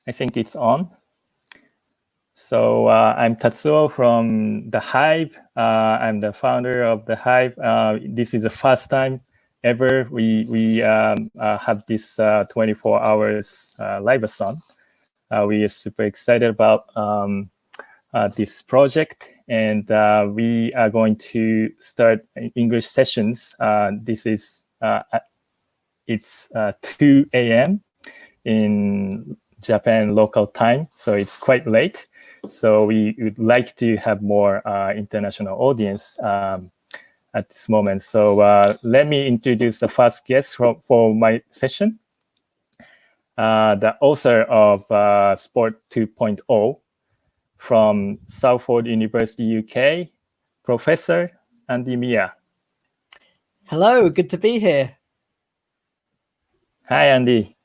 I think it's on. So I'm Tatsuo from the HiVE. I'm the founder of the HiVE. This is the first time ever we have this 24 hours LIVEATHON. We are super excited about this project, and we are going to start English sessions. This is it's 2 a.m. in Japan local time, so it's quite late. So we would like to have more international audience at this moment. So let me introduce the first guest for my session, the author of Sport 2.0 from Salford University, UK, Professor Andy Mia. Hello, good to be here. Hi, Andy.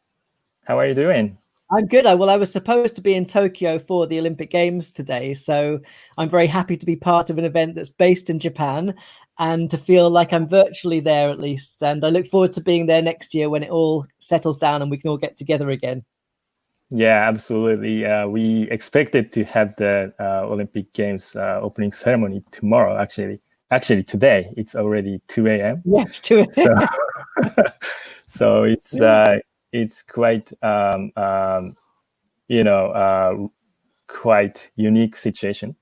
How are you doing? I'm good. Well, I was supposed to be in Tokyo for the Olympic Games today, so I'm very happy to be part of an event that's based in Japan and to feel like I'm virtually there at least. And I look forward to being there next year when it all settles down and we can all get together again. Yeah, absolutely. We expected to have the Olympic Games opening ceremony tomorrow, actually. Actually, today, it's already 2 a.m. Yes, 2 a.m. So it's quite, quite unique situation,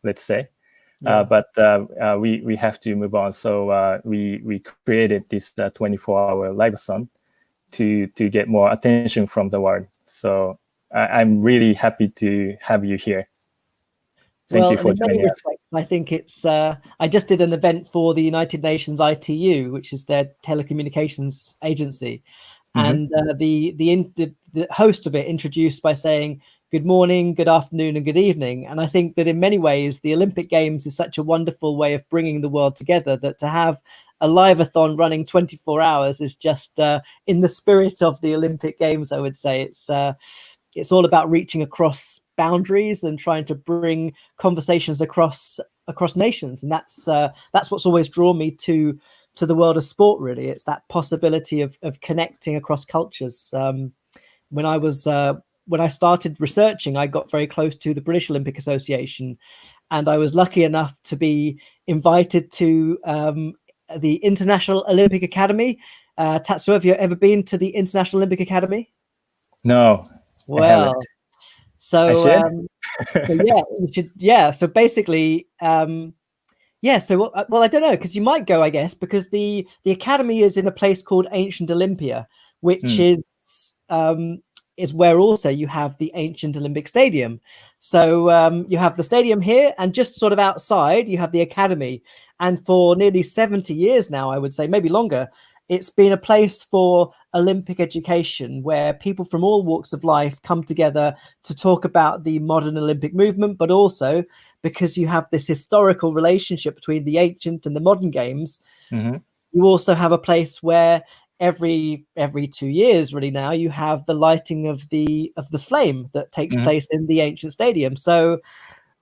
let's say. Yeah. But we have to move on. So we created this 24-hour LIVEATHON to get more attention from the world. So I'm really happy to have you here. Thank you for joining us. I think it's, I just did an event for the United Nations ITU, which is their telecommunications agency. And the host of it introduced by saying, good morning, good afternoon, and good evening. And I think that in many ways, the Olympic Games is such a wonderful way of bringing the world together that to have a LIVEATHON running 24 hours is just in the spirit of the Olympic Games, I would say. It's all about reaching across boundaries and trying to bring conversations across nations. And that's what's always drawn me to the world of sport, really. It's that possibility of connecting across cultures. When I started researching, I got very close to the British Olympic Association, and I was lucky enough to be invited to the International Olympic Academy. Tatsuo, have you ever been to the International Olympic Academy? No. Well, so yeah, you should. Yeah, so basically, yeah. So well, I don't know, because you might go, I guess, because the academy is in a place called Ancient Olympia, which is where also you have the ancient Olympic Stadium. So you have the stadium here, and just sort of outside you have the academy. And for nearly 70 years now, I would say, maybe longer, it's been a place for Olympic education where people from all walks of life come together to talk about the modern Olympic movement, but also because you have this historical relationship between the ancient and the modern games. You also have a place where every 2 years, really, now you have the lighting of the flame that takes place in the ancient stadium. So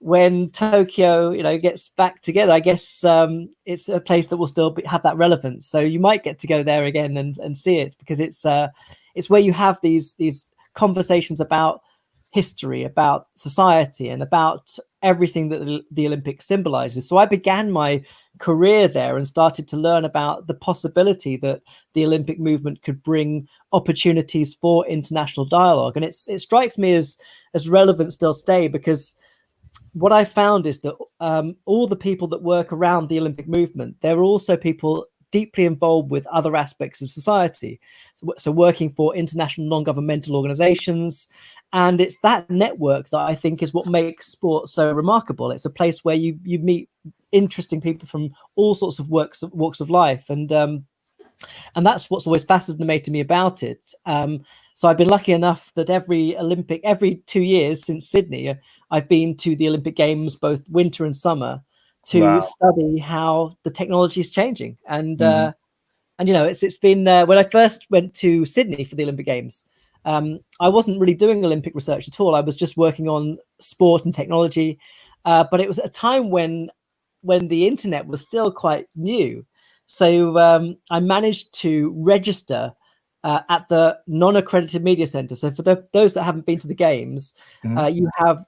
when Tokyo, gets back together, I guess it's a place that will still have that relevance. So you might get to go there again and see it, because it's where you have these conversations about history, about society, and about everything that the Olympics symbolizes. So I began my career there and started to learn about the possibility that the Olympic movement could bring opportunities for international dialogue. And it strikes me as relevant still today, because what I found is that all the people that work around the Olympic movement, they're also people deeply involved with other aspects of society. So working for international non-governmental organizations. And it's that network that I think is what makes sport so remarkable. It's a place where you meet interesting people from all sorts of walks of life. And that's what's always fascinated me about it. So I've been lucky enough that every 2 years since Sydney, I've been to the Olympic Games, both winter and summer, to study how the technology is changing. And it's been when I first went to Sydney for the Olympic Games, I wasn't really doing Olympic research at all. I was just working on sport and technology, but it was at a time when the internet was still quite new. So I managed to register at the non-accredited media center. So for those that haven't been to the games, you have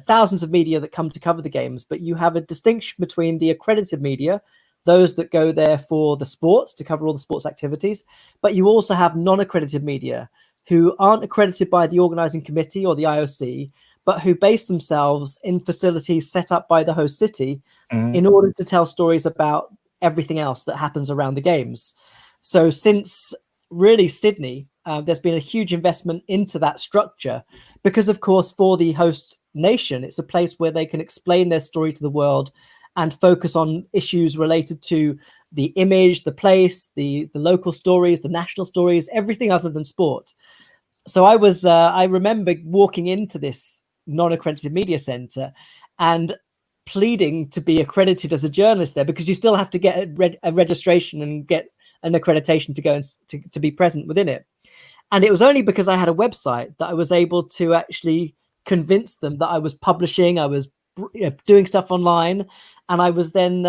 thousands of media that come to cover the games, but you have a distinction between the accredited media, those that go there for the sports, to cover all the sports activities, but you also have non-accredited media who aren't accredited by the organizing committee or the IOC, but who base themselves in facilities set up by the host city in order to tell stories about everything else that happens around the games. So since really Sydney, there's been a huge investment into that structure because, of course, for the host nation, it's a place where they can explain their story to the world and focus on issues related to the image, the place, the local stories, the national stories, everything other than sport. So I remember walking into this non-accredited media center and pleading to be accredited as a journalist there, because you still have to get a registration and get an accreditation to go and to be present within it. And it was only because I had a website that I was able to actually convince them that I was publishing, I was doing stuff online, and I was then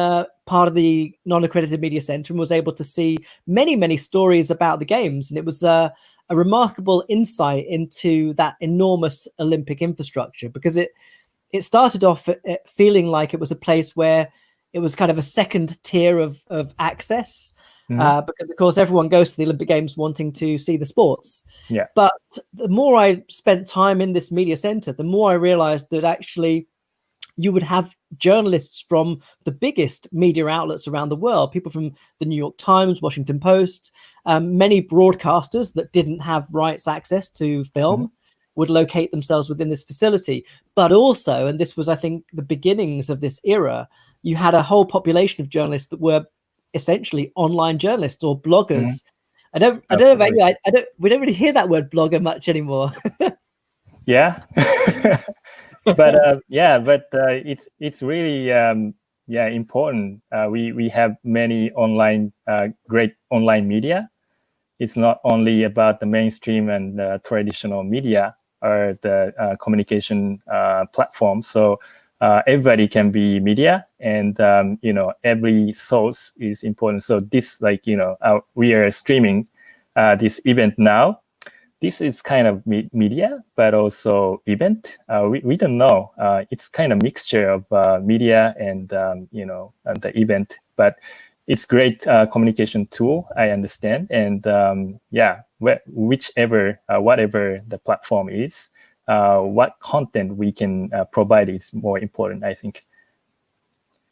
part of the non-accredited media center and was able to see many stories about the games. And it was a remarkable insight into that enormous Olympic infrastructure, because it started off feeling like it was a place where it was kind of a second tier of access, because of course everyone goes to the Olympic Games wanting to see the sports. Yeah. But the more I spent time in this media center, the more I realized that actually you would have journalists from the biggest media outlets around the world, people from the New York Times, Washington Post, many broadcasters that didn't have rights access to film would locate themselves within this facility. But also, and this was, I think, the beginnings of this era, you had a whole population of journalists that were essentially online journalists or bloggers. I don't know about you. We don't really hear that word blogger much anymore. Yeah. But it's really important. We have many online great online media. It's not only about the mainstream and traditional media or the communication platform. So everybody can be media, and every source is important. So this, we are streaming this event now. This is kind of media, but also event. We don't know. It's kind of mixture of media and the event, but it's great communication tool, I understand. And whatever the platform is, what content we can provide is more important, I think.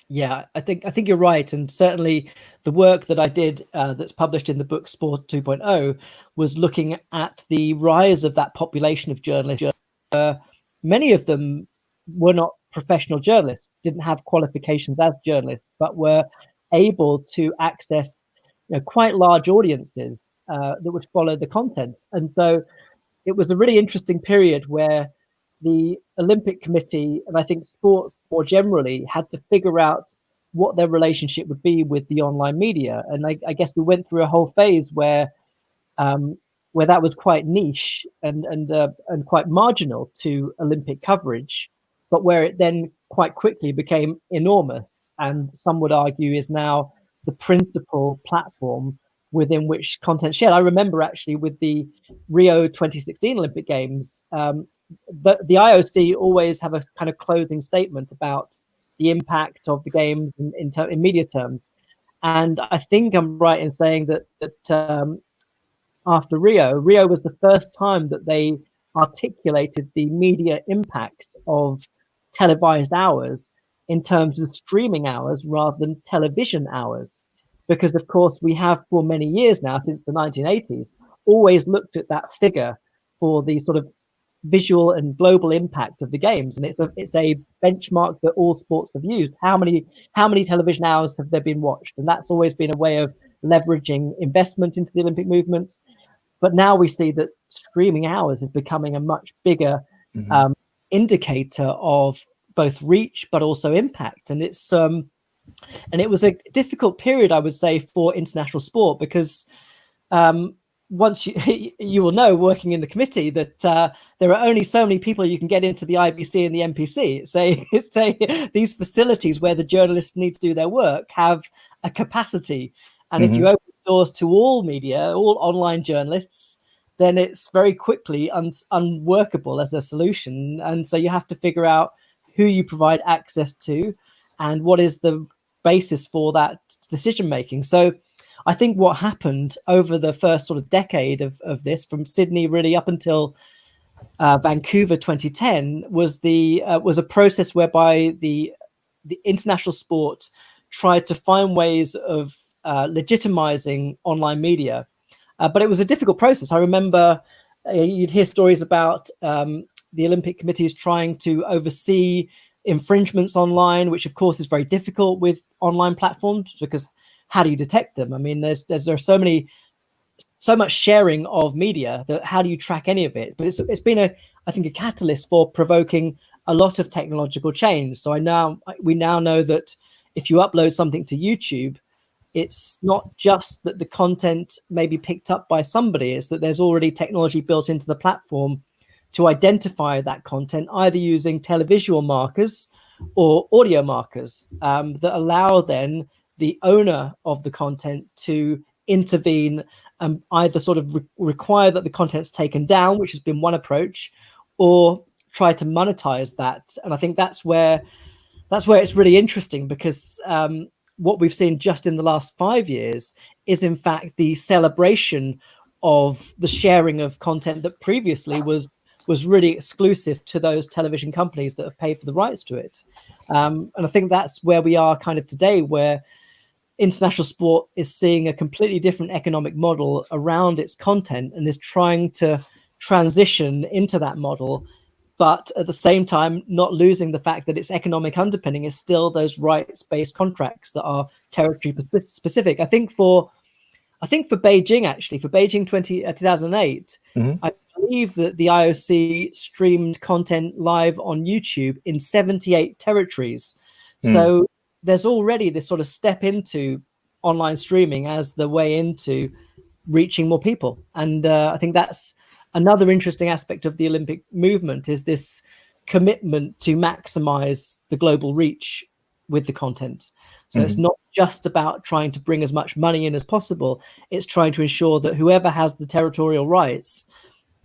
Yeah, I think you're right. And certainly the work that I did that's published in the book Sport 2.0 was looking at the rise of that population of journalists. Many of them were not professional journalists, didn't have qualifications as journalists, but were able to access quite large audiences that would follow the content. And so it was a really interesting period where the Olympic Committee, and I think sports more generally, had to figure out what their relationship would be with the online media. And I guess we went through a whole phase where that was quite niche and quite marginal to Olympic coverage, but where it then quite quickly became enormous, and some would argue is now the principal platform within which content shared. I remember actually with the Rio 2016 Olympic Games, the IOC always have a kind of closing statement about the impact of the games in media terms. And I think I'm right in saying that after Rio was the first time that they articulated the media impact of televised hours in terms of streaming hours rather than television hours. Because, of course, we have for many years now, since the 1980s, always looked at that figure for the sort of visual and global impact of the games, and it's a benchmark that all sports have used. How many television hours have there been watched? And that's always been a way of leveraging investment into the Olympic movement. But now we see that streaming hours is becoming a much bigger indicator of both reach but also impact. And it's and it was a difficult period, I would say, for international sport, because once you will know, working in the committee, that there are only so many people you can get into the IBC and the NPC. These facilities where the journalists need to do their work have a capacity, and if you open the doors to all media, all online journalists, then it's very quickly unworkable as a solution. And so you have to figure out who you provide access to and what is the basis for that decision making. So I think what happened over the first sort of decade of this, from Sydney really up until Vancouver 2010, was a process whereby the international sport tried to find ways of legitimizing online media. But it was a difficult process. I remember you'd hear stories about the Olympic committees trying to oversee infringements online, which of course is very difficult with online platforms, because how do you detect them? I mean, there are so much sharing of media that how do you track any of it? But it's been I think a catalyst for provoking a lot of technological change. So we now know that if you upload something to YouTube, it's not just that the content may be picked up by somebody, it's that there's already technology built into the platform to identify that content, either using televisual markers or audio markers that allow then the owner of the content to intervene and either sort of require that the content's taken down, which has been one approach, or try to monetize that. And I think that's where it's really interesting, because what we've seen just in the last 5 years is in fact the celebration of the sharing of content that previously was really exclusive to those television companies that have paid for the rights to it. And I think that's where we are kind of today, where international sport is seeing a completely different economic model around its content and is trying to transition into that model, but at the same time not losing the fact that its economic underpinning is still those rights-based contracts that are territory specific. I think for Beijing, actually, for Beijing 2008, I believe that the IOC streamed content live on YouTube in 78 territories. So there's already this sort of step into online streaming as the way into reaching more people. And I think that's another interesting aspect of the Olympic movement, is this commitment to maximize the global reach with the content. So it's not just about trying to bring as much money in as possible. It's trying to ensure that whoever has the territorial rights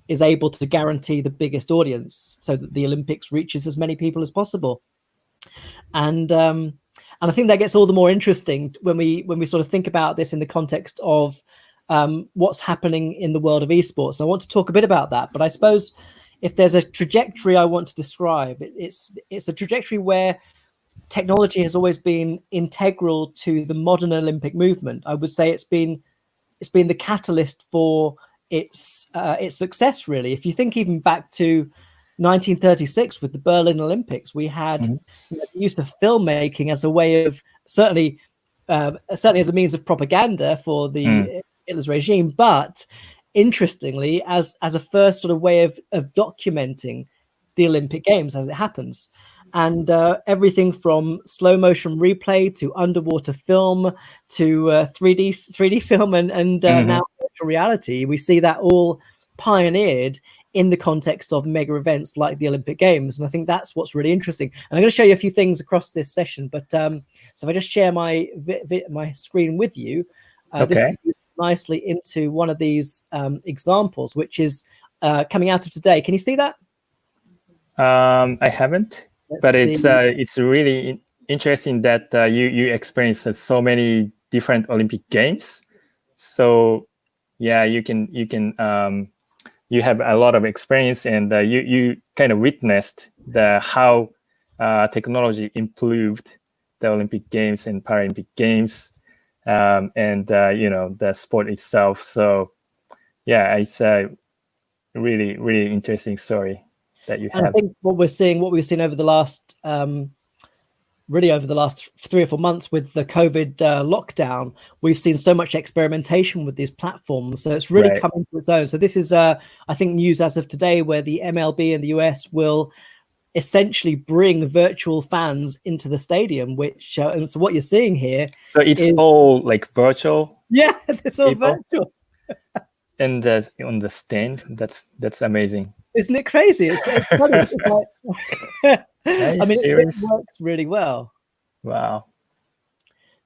is able to guarantee the biggest audience so that the Olympics reaches as many people as possible. And I think that gets all the more interesting when we sort of think about this in the context of what's happening in the world of esports. And I want to talk a bit about that, but I suppose if there's a trajectory I want to describe, it's a trajectory where technology has always been integral to the modern Olympic movement. I would say it's been the catalyst for its success, really. If you think even back to 1936 with the Berlin Olympics, we had the use of filmmaking as a way of certainly as a means of propaganda for the Hitler's regime, but interestingly as a first sort of way of documenting the Olympic Games as it happens. And everything from slow motion replay to underwater film to 3D film and now virtual reality, we see that all pioneered in the context of mega events like the Olympic Games. And I think that's what's really interesting. And I'm going to show you a few things across this session, but so if I just share my screen with you, this moves nicely into one of these examples, which is coming out of today. Can you see that? I haven't. But it's really interesting that you experienced so many different Olympic Games. So yeah, you have a lot of experience, and you kind of witnessed how technology improved the Olympic Games and Paralympic Games, and the sport itself. So yeah, it's a really, really interesting story that you have. I think what we've seen over the last over the last 3 or 4 months with the COVID lockdown, we've seen so much experimentation with these platforms. So it's really come into its own. So this is, I think, news as of today, where the MLB in the US will essentially bring virtual fans into the stadium, which and so what you're seeing here. So it's all like virtual. Yeah, it's all virtual. And on the stand, that's amazing. Isn't it crazy? It's so funny. It's like, I mean, it works really well. Wow.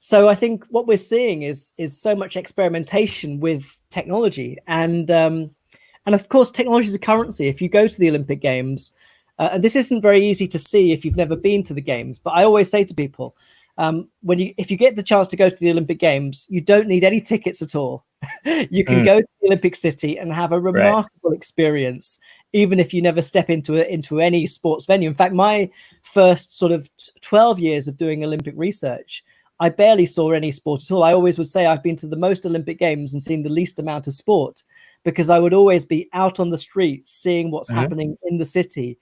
So I think what we're seeing is so much experimentation with technology, and of course technology is a currency. If you go to the Olympic Games, and this isn't very easy to see if you've never been to the games, but I always say to people, if you get the chance to go to the Olympic Games, you don't need any tickets at all. You can go to the Olympic City and have a remarkable experience, even if you never step into any sports venue. In fact, my first sort of 12 years of doing Olympic research, I barely saw any sport at all. I always would say I've been to the most Olympic Games and seen the least amount of sport, because I would always be out on the street seeing what's happening in the city.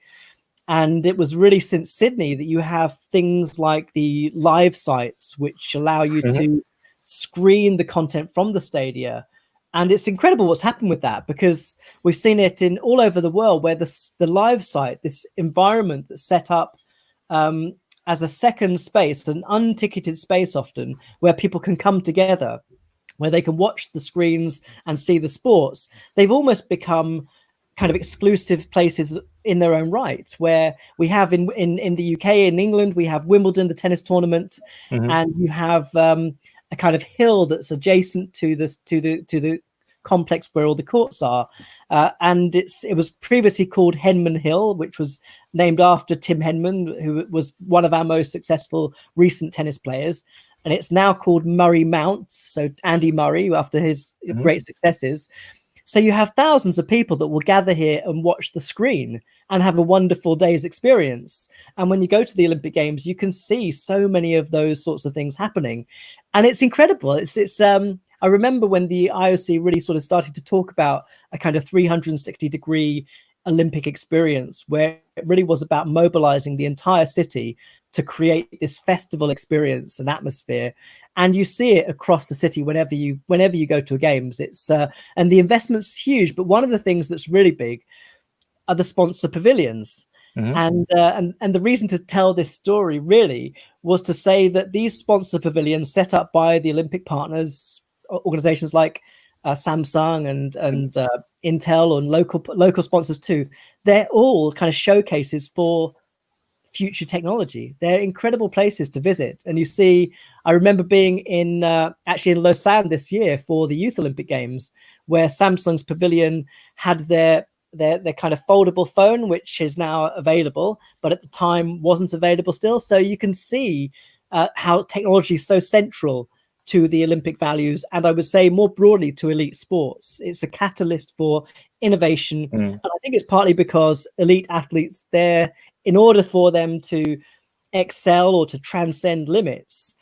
And it was really since Sydney that you have things like the live sites, which allow you to screen the content from the stadia. And it's incredible what's happened with that, because we've seen it in all over the world, where the live site, this environment that's set up as a second space, an unticketed space often, where people can come together, where they can watch the screens and see the sports. They've almost become kind of exclusive places in their own right, where we have in the UK, in England, we have Wimbledon, the tennis tournament, and you have a kind of hill that's adjacent to the complex where all the courts are, and it was previously called Henman Hill, which was named after Tim Henman, who was one of our most successful recent tennis players, and it's now called Murray Mount, so Andy Murray, after his great successes. So you have thousands of people that will gather here and watch the screen and have a wonderful day's experience. And when you go to the Olympic Games, you can see so many of those sorts of things happening. And it's incredible. I remember when the IOC really sort of started to talk about a kind of 360-degree Olympic experience, where it really was about mobilizing the entire city to create this festival experience and atmosphere. And you see it across the city whenever you go to a games. It's and the investment's huge. But one of the things that's really big are the sponsor pavilions. And the reason to tell this story really was to say that these sponsor pavilions set up by the Olympic partners, organizations like Samsung and Intel, and local sponsors too, they're all kind of showcases for future technology. They're incredible places to visit. And you see, I remember being actually in Lausanne this year for the Youth Olympic Games, where Samsung's pavilion had their kind of foldable phone, which is now available, but at the time wasn't available still. So you can see how technology is so central to the Olympic values, and I would say more broadly to elite sports. It's a catalyst for innovation. And I think it's partly because elite athletes, in order for them to excel or to transcend limits,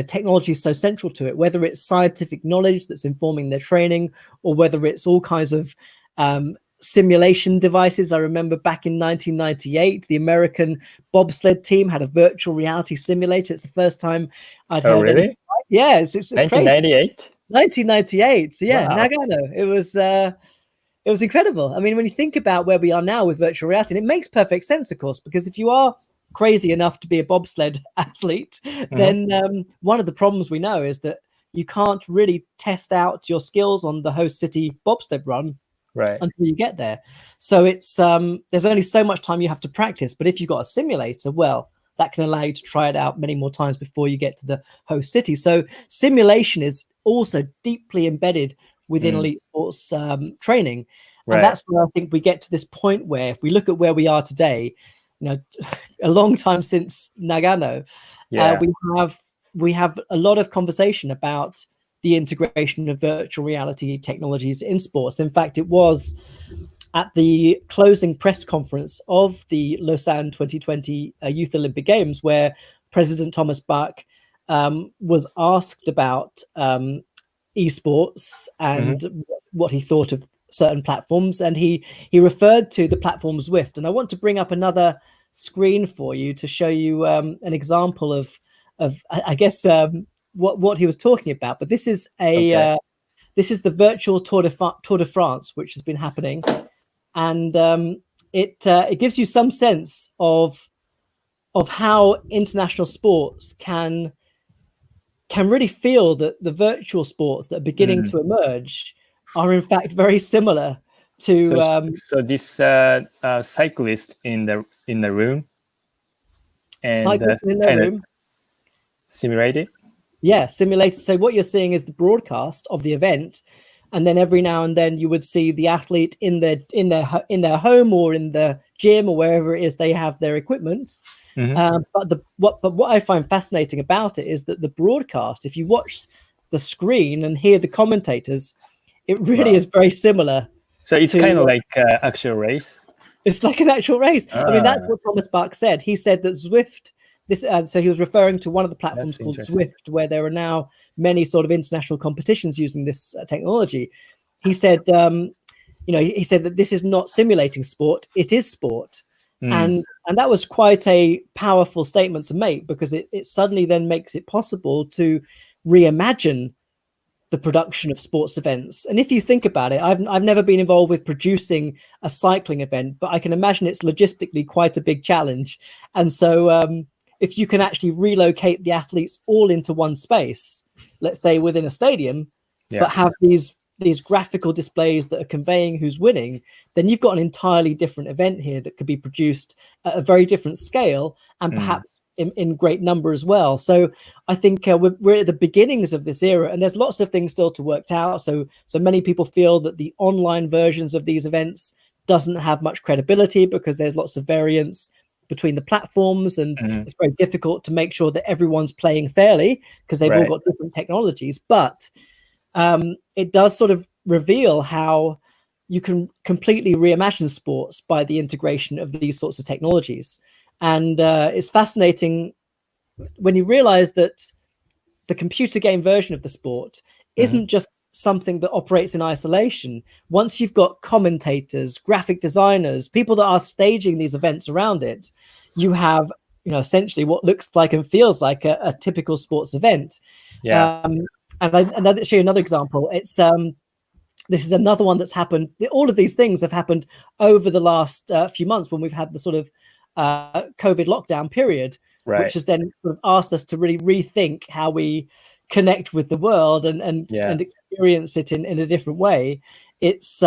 technology is so central to it, whether it's scientific knowledge that's informing their training, or whether it's all kinds of simulation devices. I remember back in 1998, the American bobsled team had a virtual reality simulator. It's the first time I'd heard. Really? Yeah, it's 1998. 1998. So yeah, Wow. Nagano. It was incredible. I mean, when you think about where we are now with virtual reality, and it makes perfect sense, of course, because if you are crazy enough to be a bobsled athlete, then one of the problems we know is that you can't really test out your skills on the host city bobsled run until you get there. So it's there's only so much time you have to practice. But if you've got a simulator, well, that can allow you to try it out many more times before you get to the host city. So simulation is also deeply embedded within elite sports training. And that's where I think we get to this point where, if we look at where we are today, a long time since Nagano, we have a lot of conversation about the integration of virtual reality technologies in sports. In fact, it was at the closing press conference of the Lausanne 2020 Youth Olympic Games, where President Thomas Bach was asked about esports and what he thought of certain platforms, and he referred to the platform Zwift. And I want to bring up another screen for you to show you an example of I guess what he was talking about. But this is this is the virtual Tour de France, which has been happening, and it gives you some sense of how international sports can really feel that the virtual sports that are beginning to emerge are in fact very similar to. So this cyclist in the room, and cyclists in their room, simulated. Yeah, simulated. So what you're seeing is the broadcast of the event, and then every now and then you would see the athlete in their home or in the gym or wherever it is they have their equipment. But what I find fascinating about it is that the broadcast, if you watch the screen and hear the commentators, it really is very similar. So it's kind of like an actual race. It's like an actual race. I mean, that's what Thomas Bach said. He said that Zwift. So he was referring to one of the platforms called Zwift, where there are now many sort of international competitions using this technology. He said, he said that this is not simulating sport; it is sport, and that was quite a powerful statement to make, because it suddenly then makes it possible to reimagine the production of sports events. And if you think about it, I've never been involved with producing a cycling event, but I can imagine it's logistically quite a big challenge. And so if you can actually relocate the athletes all into one space, let's say within a stadium, but have these graphical displays that are conveying who's winning, then you've got an entirely different event here that could be produced at a very different scale, and perhaps in great number as well. So I think we're at the beginnings of this era, and there's lots of things still to work out. So many people feel that the online versions of these events doesn't have much credibility because there's lots of variance between the platforms, and it's very difficult to make sure that everyone's playing fairly because they've all got different technologies. But it does sort of reveal how you can completely reimagine sports by the integration of these sorts of technologies. And it's fascinating when you realize that the computer game version of the sport isn't just something that operates in isolation. Once you've got commentators, graphic designers, people that are staging these events around it, you have, essentially what looks like and feels like a typical sports event. And I'll show you another example. It's this is another one that's happened. All of these things have happened over the last few months when we've had the sort of COVID lockdown period, which has then sort of asked us to really rethink how we connect with the world and experience it in a different way. It's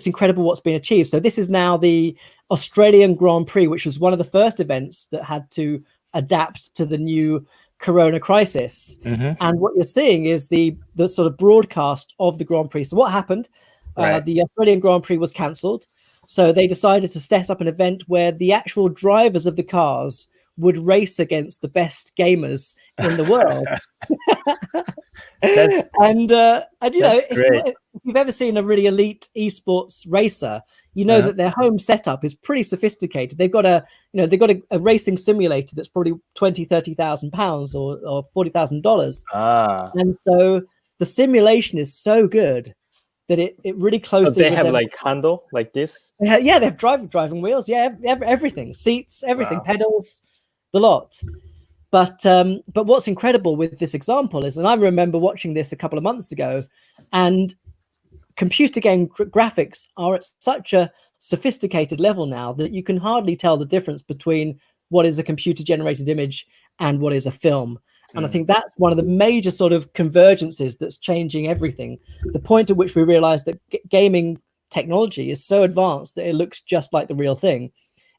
incredible what's been achieved. So this is now the Australian Grand Prix, which was one of the first events that had to adapt to the new Corona crisis. And what you're seeing is the sort of broadcast of the Grand Prix. So what happened? The Australian Grand Prix was cancelled. So they decided to set up an event where the actual drivers of the cars would race against the best gamers in the world. If you've ever seen a really elite esports racer, you know that their home setup is pretty sophisticated. They've got a racing simulator that's probably £20,000-30,000 or $40,000. And so the simulation is so good that it really closely. So they have like handle like this? They have driving wheels. Yeah, everything, seats, everything, pedals, the lot. But what's incredible with this example is, and I remember watching this a couple of months ago, and computer game graphics are at such a sophisticated level now that you can hardly tell the difference between what is a computer generated image and what is a film. And I think that's one of the major sort of convergences that's changing everything. The point at which we realize that gaming technology is so advanced that it looks just like the real thing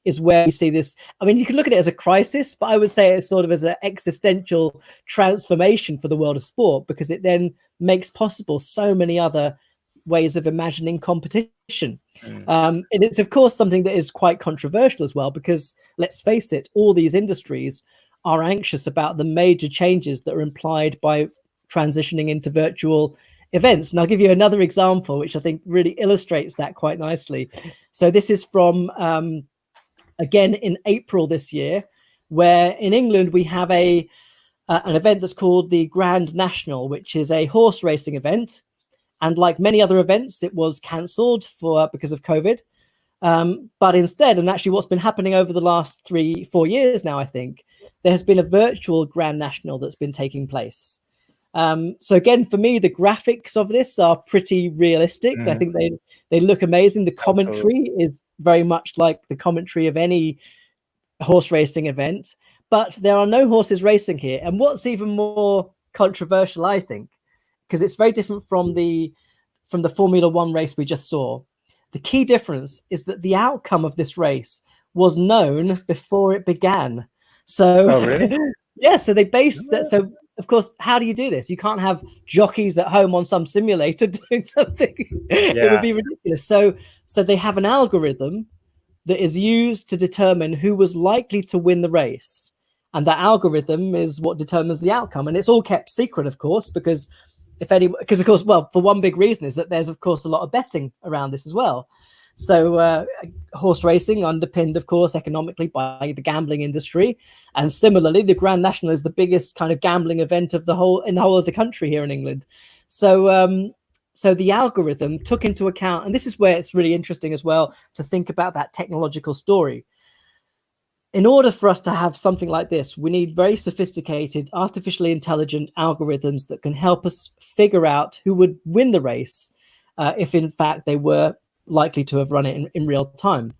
is where we see this. I mean, you can look at it as a crisis, but I would say it's sort of as an existential transformation for the world of sport, because it then makes possible so many other ways of imagining competition. And it's, of course, something that is quite controversial as well, because let's face it, all these industries are anxious about the major changes that are implied by transitioning into virtual events. And I'll give you another example, which I think really illustrates that quite nicely. So this is from, again, in April this year, where in England we have an event that's called the Grand National, which is a horse racing event. And like many other events, it was cancelled because of COVID. But instead, and actually what's been happening over the last 3-4 years now, I think, there has been a virtual Grand National that's been taking place. So again, for me, the graphics of this are pretty realistic. I think they look amazing. The commentary is very much like the commentary of any horse racing event, but there are no horses racing here. And what's even more controversial, I think, because it's very different from the Formula One race we just saw. The key difference is that the outcome of this race was known before it began. So, oh, really? Yeah, so they based that. So of course, how do you do this? You can't have jockeys at home on some simulator doing something. It would be ridiculous. So they have an algorithm that is used to determine who was likely to win the race. And that algorithm is what determines the outcome. And it's all kept secret, of course, because of course, well, for one big reason is that there's, of course, a lot of betting around this as well. So horse racing underpinned, of course, economically by the gambling industry. And similarly, the Grand National is the biggest kind of gambling event in the whole of the country here in England. So so the algorithm took into account, and this is where it's really interesting as well to think about that technological story. In order for us to have something like this, we need very sophisticated, artificially intelligent algorithms that can help us figure out who would win the race if, in fact, they were likely to have run it in real time.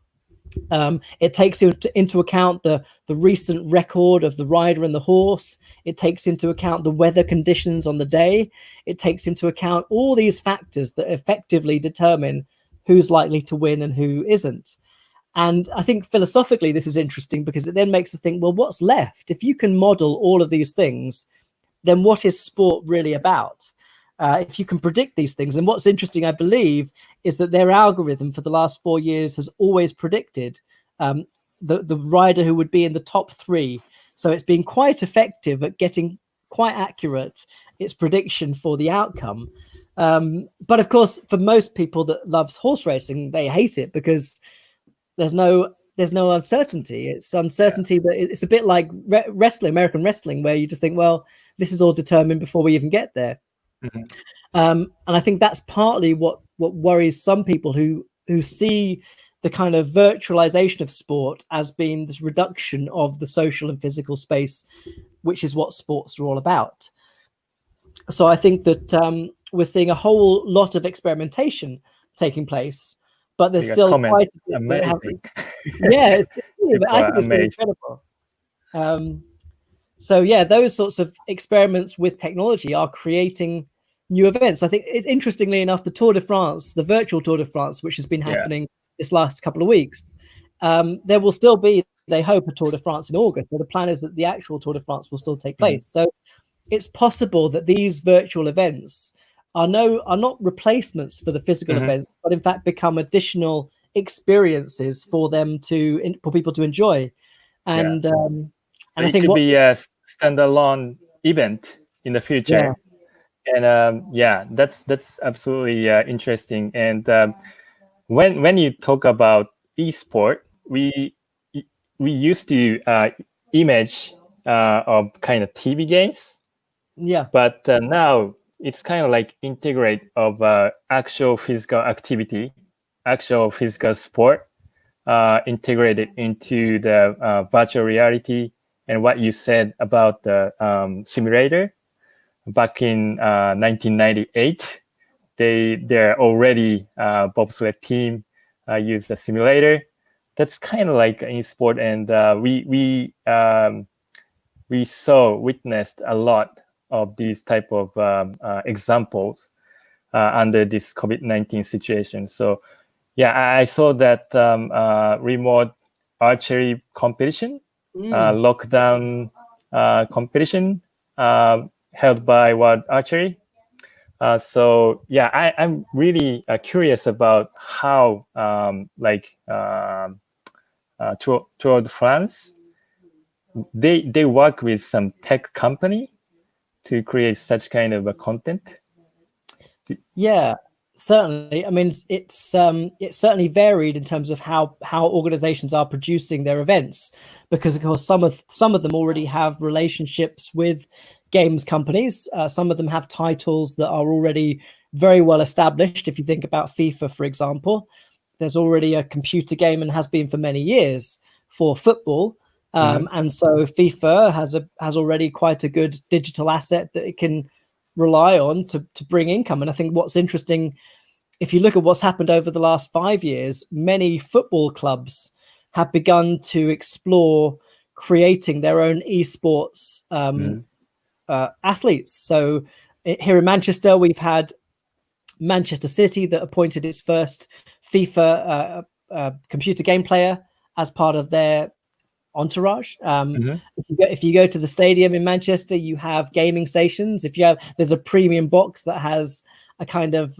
It takes into account the recent record of the rider and the horse. It takes into account the weather conditions on the day. It takes into account all these factors that effectively determine who's likely to win and who isn't. And I think philosophically, this is interesting because it then makes us think, well, what's left? If you can model all of these things, then what is sport really about? If you can predict these things. And what's interesting, I believe, is that their algorithm for the last 4 years has always predicted the rider who would be in the top 3. So it's been quite effective at getting quite accurate its prediction for the outcome. But of course, for most people that loves horse racing, they hate it because there's no uncertainty. It's uncertainty, but it's a bit like wrestling, American wrestling, where you just think, well, this is all determined before we even get there. Mm-hmm. And I think that's partly what worries some people who see the kind of virtualization of sport as being this reduction of the social and physical space, which is what sports are all about. So I think that we're seeing a whole lot of experimentation taking place, but there's still quite a bit that yeah, I think it's really incredible. So yeah, those sorts of experiments with technology are creating new events. I think interestingly enough, the Tour de France, the virtual Tour de France, which has been happening this last couple of weeks, there will still be, they hope, a Tour de France in August, but the plan is that the actual Tour de France will still take place. So it's possible that these virtual events are not replacements for the physical events, but in fact become additional experiences for people to enjoy. And so I think it could be a standalone event in the future. And that's absolutely interesting. And when you talk about esport, we used to image of kind of TV games. But now it's kind of like integrate of actual physical activity, actual physical sport, integrated into the virtual reality. And what you said about the simulator back in 1998, they're already bobsled team use the simulator. That's kind of like in sport, and we witnessed a lot of these type of examples under this COVID-19 situation. So yeah, I saw that remote archery competition, lockdown competition held by World Archery. So yeah, I'm really curious about how Tour de France, they work with some tech company to create such kind of a content. Yeah, certainly. I mean, it's certainly varied in terms of how organizations are producing their events, because of course some of them already have relationships with games companies. Some of them have titles that are already very well established. If you think about FIFA, for example, there's already a computer game and has been for many years for football. And so FIFA has already quite a good digital asset that it can rely on to bring income. And I think what's interesting, if you look at what's happened over the last 5 years, many football clubs have begun to explore creating their own esports athletes. So here in Manchester, we've had Manchester City that appointed its first FIFA computer game player as part of their entourage. If you go to the stadium in Manchester, you have gaming stations. There's a premium box that has a kind of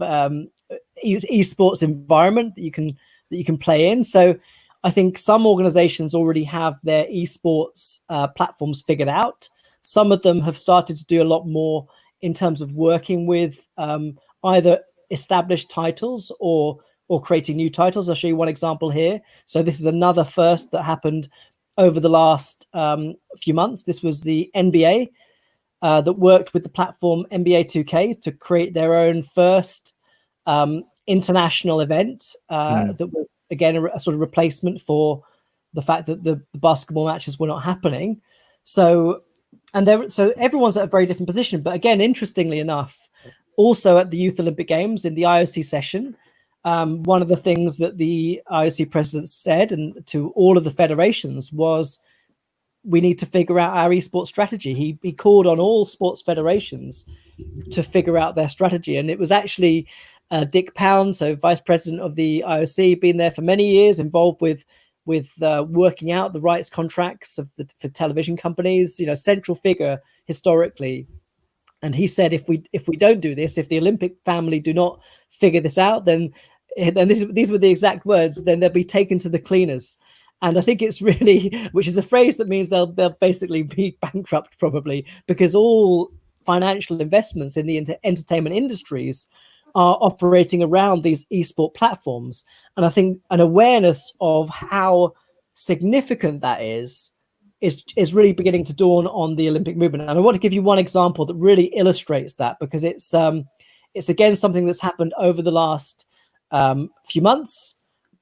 esports environment that you can play in. So I think some organizations already have their esports platforms figured out. Some of them have started to do a lot more in terms of working with either established titles or creating new titles. I'll show you one example here. So this is another first that happened over the last few months. This was the NBA that worked with the platform NBA 2K to create their own first international event that was, again, a sort of replacement for the fact that the basketball matches were not happening. So everyone's at a very different position. But again, interestingly enough, also at the Youth Olympic Games in the IOC session, one of the things that the IOC president said and to all of the federations was, we need to figure out our esports strategy. He called on all sports federations to figure out their strategy. And it was actually Dick Pound, so vice president of the IOC, been there for many years, involved with working out the rights contracts for television companies, central figure historically. And he said, if we don't do this, if the Olympic family do not figure this out, then these were the exact words, then they'll be taken to the cleaners. And I think it's really, which is a phrase that means they'll basically be bankrupt probably, because all financial investments in the entertainment industries are operating around these esport platforms. And I think an awareness of how significant that is really beginning to dawn on the Olympic movement. And I want to give you one example that really illustrates that, because it's again something that's happened over the last few months,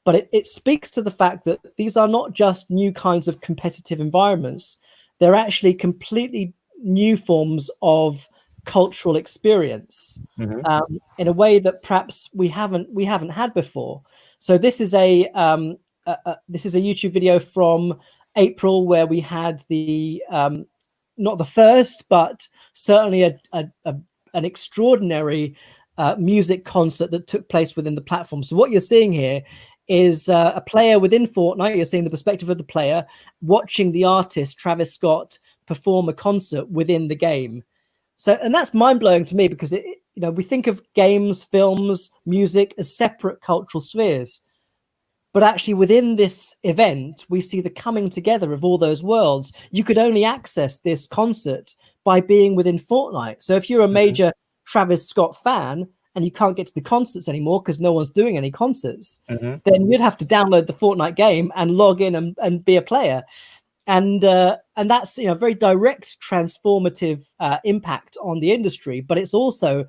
but it speaks to the fact that these are not just new kinds of competitive environments. They're actually completely new forms of cultural experience in a way that perhaps we haven't had before. So this is a YouTube video from April where we had the not the first, but certainly an extraordinary music concert that took place within the platform. So what you're seeing here is a player within Fortnite. You're seeing the perspective of the player watching the artist Travis Scott perform a concert within the game. So, and that's mind-blowing to me, because we think of games, films, music as separate cultural spheres. But actually within this event, we see the coming together of all those worlds. You could only access this concert by being within Fortnite. So if you're a major Travis Scott fan and you can't get to the concerts anymore because no one's doing any concerts, then you'd have to download the Fortnite game and log in and be a player. And that's very direct transformative impact on the industry. But it's also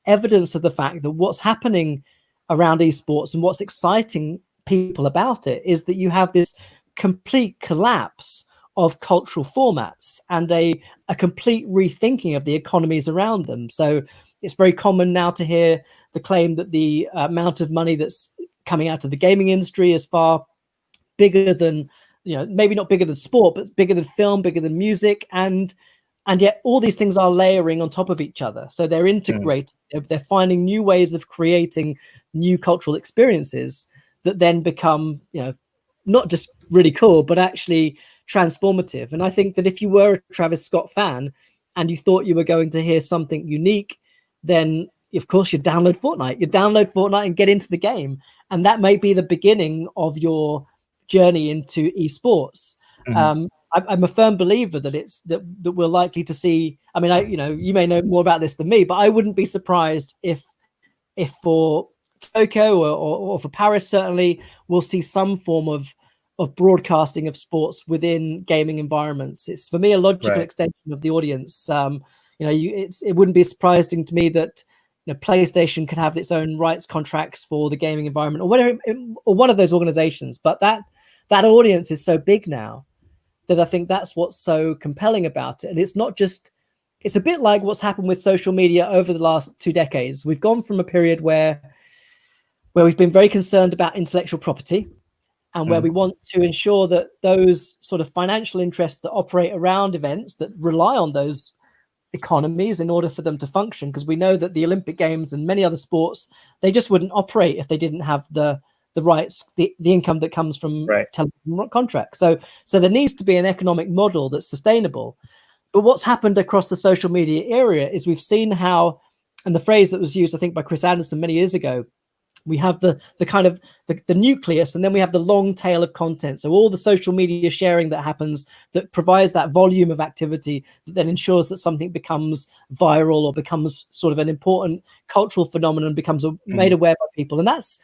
evidence of the fact that what's happening around esports and what's exciting people about it is that you have this complete collapse of cultural formats and a complete rethinking of the economies around them. So it's very common now to hear the claim that the amount of money that's coming out of the gaming industry is far bigger than, maybe not bigger than sport, but bigger than film, bigger than music. And yet all these things are layering on top of each other. So they're integrated. They're finding new ways of creating new cultural experiences that then become, not just really cool, but actually transformative. And I think that if you were a Travis Scott fan and you thought you were going to hear something unique, then of course you download Fortnite. You download Fortnite and get into the game. And that may be the beginning of your journey into esports. I'm a firm believer that that we're likely to see. I mean, you may know more about this than me, but I wouldn't be surprised if for Tokyo or for Paris, certainly we'll see some form of broadcasting of sports within gaming environments. It's, for me, a logical extension of the audience. It wouldn't be surprising to me that PlayStation could have its own rights contracts for the gaming environment or whatever, or one of those organizations. But that audience is so big now that I think that's what's so compelling about it. And it's not just, it's a bit like what's happened with social media over the last 2 decades. We've gone from a period where we've been very concerned about intellectual property and where we want to ensure that those sort of financial interests that operate around events that rely on those economies in order for them to function, because we know that the Olympic Games and many other sports, they just wouldn't operate if they didn't have the the rights, the income that comes from television contracts. So there needs to be an economic model that's sustainable. But what's happened across the social media area is we've seen how, and the phrase that was used, I think, by Chris Anderson many years ago, we have the kind of the nucleus, and then we have the long tail of content. So all the social media sharing that happens that provides that volume of activity that then ensures that something becomes viral or becomes sort of an important cultural phenomenon, becomes made aware by people. And that's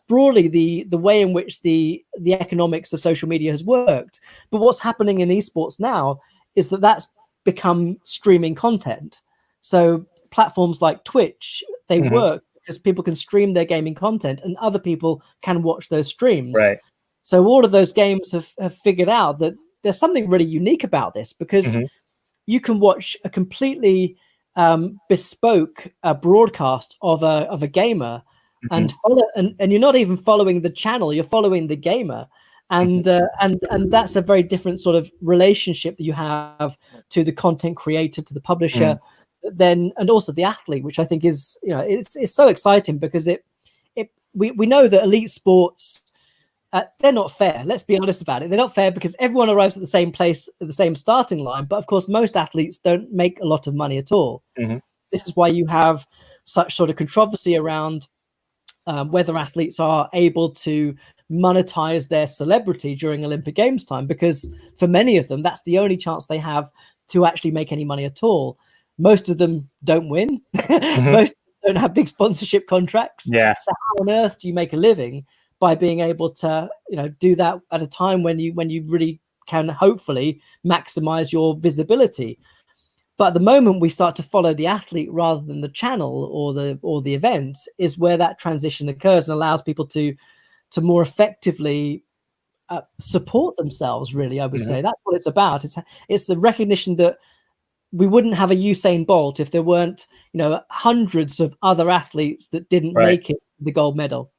broadly the way in which the economics of social media has worked. But what's happening in esports now is that that's become streaming content. So platforms like Twitch, they work because people can stream their gaming content and other people can watch those streams. So all of those games have figured out that there's something really unique about this, because you can watch a completely bespoke broadcast of a gamer and follow, and you're not even following the channel, you're following the gamer. And that's a very different sort of relationship that you have to the content creator, to the publisher, then, and also the athlete, which I think is, it's so exciting, because we know that elite sports, they're not fair. Let's be honest about it. They're not fair because everyone arrives at the same place at the same starting line. But of course, most athletes don't make a lot of money at all. This is why you have such sort of controversy around whether athletes are able to monetize their celebrity during Olympic Games time, because for many of them, that's the only chance they have to actually make any money at all. Most of them don't win. Most don't have big sponsorship contracts. So how on earth do you make a living by being able to, do that at a time when you really can hopefully maximize your visibility? But at the moment we start to follow the athlete rather than the channel or the event, is where that transition occurs and allows people to more effectively support themselves. Really, I would say that's what it's about. It's the recognition that we wouldn't have a Usain Bolt if there weren't, hundreds of other athletes that didn't make it the gold medal.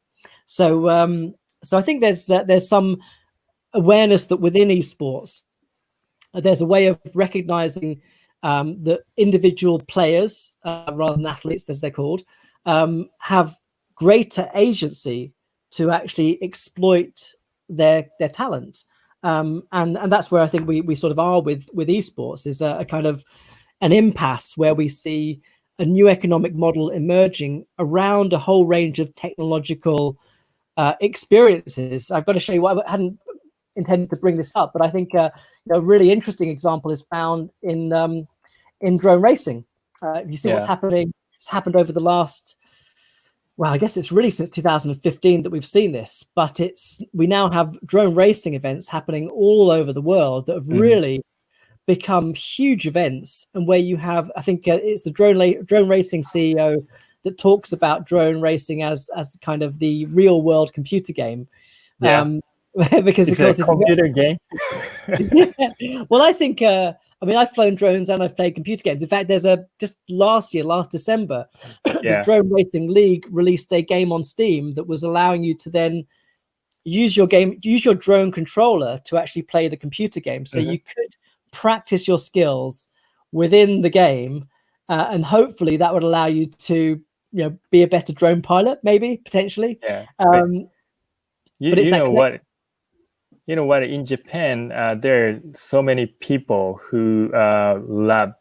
So I think there's some awareness that within esports, there's a way of recognizing that individual players, rather than athletes as they're called, have greater agency to actually exploit their talent. And that's where I think we sort of are with esports, is a kind of an impasse where we see a new economic model emerging around a whole range of technological experiences. I've got to show you what I hadn't intended to bring this up, but I think a really interesting example is found in drone racing. You see what's happening. It's happened over the last, well, I guess it's really since 2015 that we've seen this, but we now have drone racing events happening all over the world that have really become huge events, and where you have, I think it's the drone racing CEO that talks about drone racing as kind of the real world computer game. Because it's a computer game. Well, I think I've flown drones and I've played computer games. In fact, there's just last December, the Drone Racing League released a game on Steam that was allowing you to then use your drone controller to actually play the computer game. So you could practice your skills within the game, and hopefully that would allow you to be a better drone pilot, maybe potentially. You know what? In Japan, there are so many people who love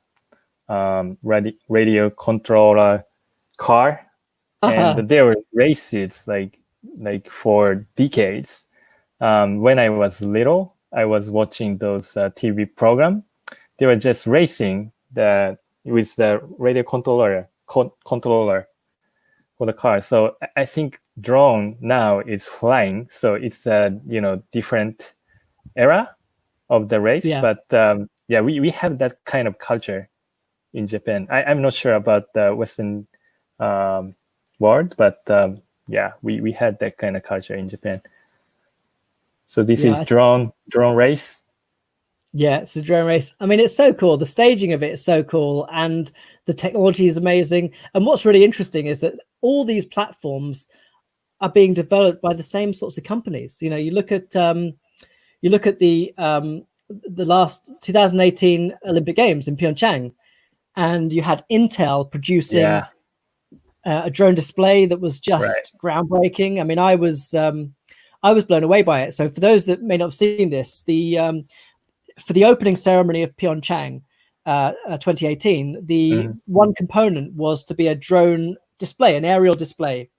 radio controller car, and there were races like for decades. When I was little, I was watching those TV program. They were just racing with the radio controller for the car. So I think drone now is flying. So it's a different era of the race. But we have that kind of culture in Japan. I'm not sure about the Western world, but we had that kind of culture in Japan. So this is drone race. Yeah, it's a drone race. I mean, it's so cool. The staging of it is so cool, and the technology is amazing. And what's really interesting is that all these platforms are being developed by the same sorts of companies. You look at the last 2018 Olympic Games in Pyeongchang, and you had Intel producing a drone display that was just groundbreaking. I mean, I was blown away by it. So for those that may not have seen this, for the opening ceremony of Pyeongchang 2018, the one component was to be a drone display, an aerial display.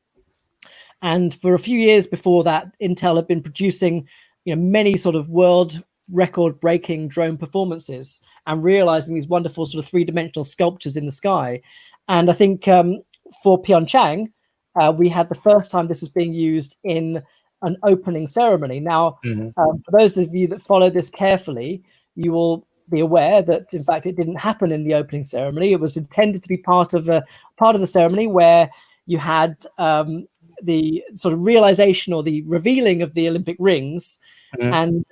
And for a few years before that, Intel had been producing, many sort of world record-breaking drone performances and realizing these wonderful sort of three-dimensional sculptures in the sky. And I think for Pyeongchang, we had the first time this was being used in an opening ceremony. Now, for those of you that follow this carefully, you will be aware that, in fact, it didn't happen in the opening ceremony. It was intended to be part of the ceremony where you had the sort of realization or the revealing of the Olympic rings, and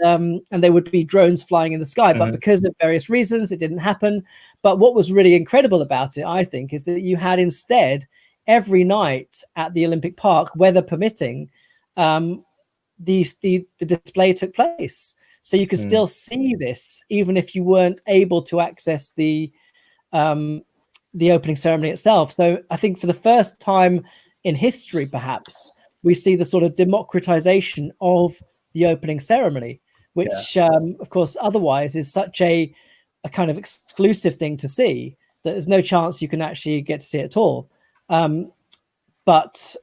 there would be drones flying in the sky. But because of various reasons, it didn't happen. But what was really incredible about it, I think, is that you had instead every night at the Olympic Park, weather permitting, the display took place. So you could still see this, even if you weren't able to access the opening ceremony itself. So I think for the first time in history, perhaps, we see the sort of democratization of the opening ceremony, which, of course, otherwise is such a kind of exclusive thing to see that there's no chance you can actually get to see it at all. But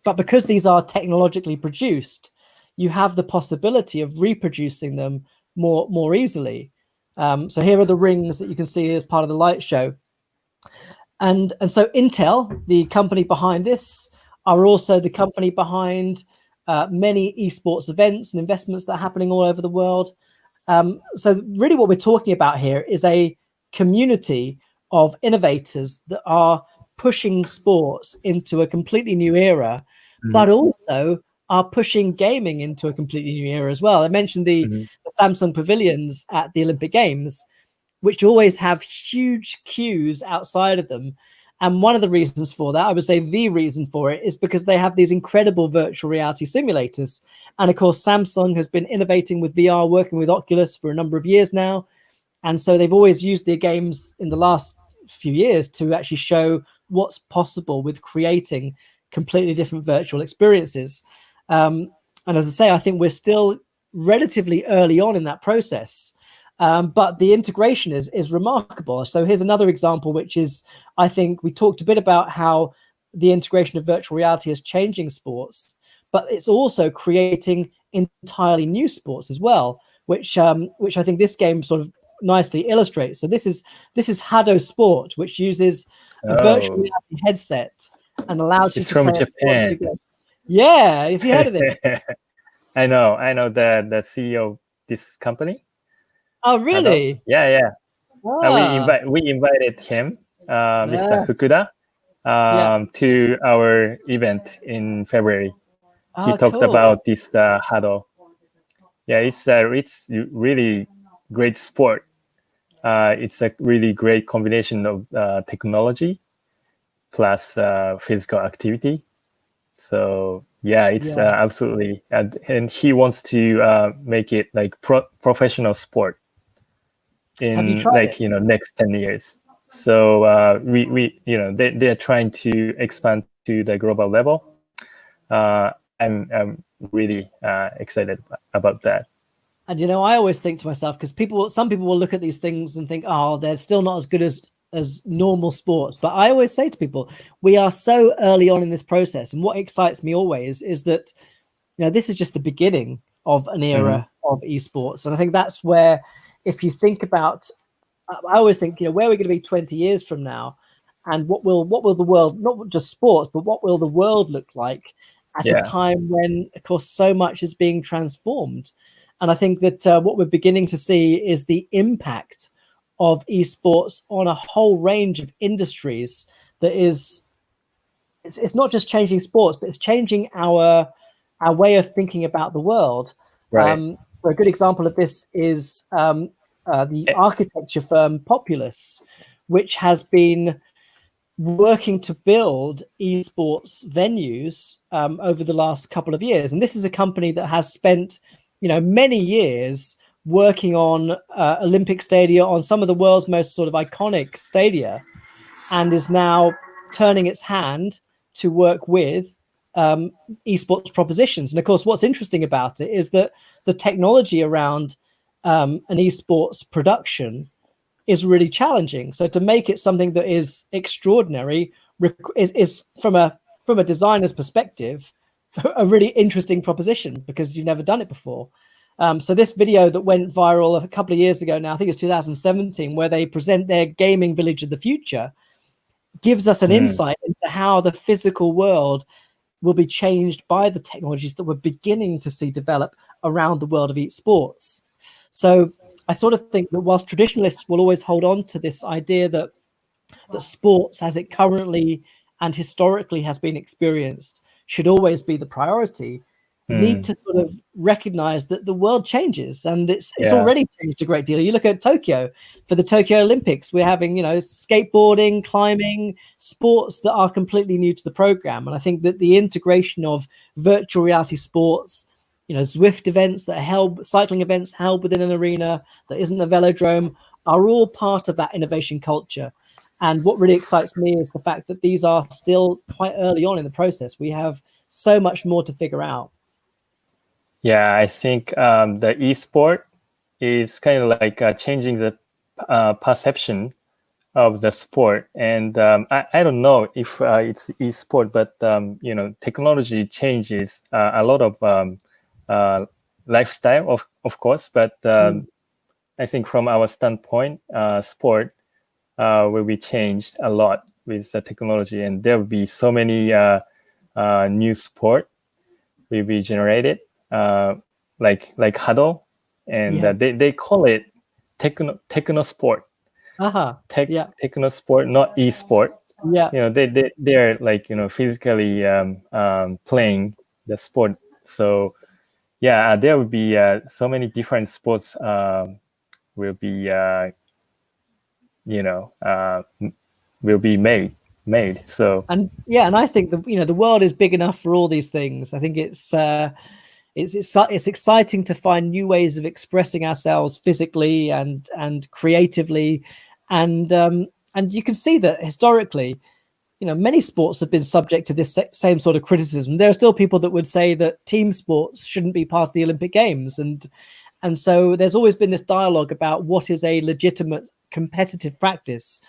because these are technologically produced, you have the possibility of reproducing them more easily. So here are the rings that you can see as part of the light show. And so Intel, the company behind this, are also the company behind many esports events and investments that are happening all over the world. So really what we're talking about here is a community of innovators that are pushing sports into a completely new era, but also are pushing gaming into a completely new era as well. I mentioned the Samsung Pavilions at the Olympic Games, which always have huge queues outside of them. And one of the reasons for that, I would say the reason for it, is because they have these incredible virtual reality simulators. And of course, Samsung has been innovating with VR, working with Oculus for a number of years now. And so they've always used their games in the last few years to actually show what's possible with creating completely different virtual experiences. And as I say, I think we're still relatively early on in that process. But the integration is remarkable. So here's another example, which is, I think we talked a bit about how the integration of virtual reality is changing sports, but it's also creating entirely new sports as well, which I think this game sort of nicely illustrates. So this is Hado Sport, which uses a virtual reality headset and allows you to from play Japan. Yeah, if you heard of it. I know the CEO of this company. Oh, really? Yeah. We invited him, Mr. Fukuda, to our event in February. He talked about this Hado. Yeah, it's really great sport. It's a really great combination of technology plus physical activity. So it's absolutely, and he wants to make it like professional sport in next 10 years. So we they're trying to expand to the global level. I'm really excited about that. And I always think to myself, because some people will look at these things and think, oh, they're still not as good as normal sports. But I always say to people, we are so early on in this process, and what excites me always is that this is just the beginning of an era of esports. And I think that's where, if you think about, I always think, where we're going to be 20 years from now, and what will the world, not just sports, but what will the world look like at a time when, of course, so much is being transformed. And I think that what we're beginning to see is the impact of esports on a whole range of industries that is, it's not just changing sports, but it's changing our way of thinking about the world. Right. A good example of this is the architecture firm Populous, which has been working to build esports venues over the last couple of years. And this is a company that has spent, many years working on Olympic stadia, on some of the world's most sort of iconic stadia, and is now turning its hand to work with esports propositions. And of course, what's interesting about it is that the technology around an esports production is really challenging. So to make it something that is extraordinary is from a designer's perspective a really interesting proposition, because you've never done it before. So this video that went viral a couple of years ago now, I think it's 2017, where they present their gaming village of the future, gives us an insight into how the physical world will be changed by the technologies that we're beginning to see develop around the world of esports. So I sort of think that whilst traditionalists will always hold on to this idea that sports as it currently and historically has been experienced should always be the priority, need to sort of recognize that the world changes, and it's already changed a great deal. You look at Tokyo, for the Tokyo Olympics, we're having, skateboarding, climbing, sports that are completely new to the program. And I think that the integration of virtual reality sports, Zwift events that are held, cycling events held within an arena that isn't a velodrome, are all part of that innovation culture. And what really excites me is the fact that these are still quite early on in the process. We have so much more to figure out. Yeah, I think the esport is kind of like changing the perception of the sport. And I don't know if it's esport, but technology changes a lot of lifestyle, of course. But I think from our standpoint, sport will be changed a lot with the technology, and there will be so many new sport will be generated. Like huddle, and they call it techno sport. Techno sport, not esport. They are like physically playing the sport. So there will be so many different sports will be will be made. So and I think the world is big enough for all these things. I think it's exciting to find new ways of expressing ourselves physically and creatively, and you can see that historically, many sports have been subject to this same sort of criticism. There are still people that would say that team sports shouldn't be part of the Olympic Games, and so there's always been this dialogue about what is a legitimate competitive practice.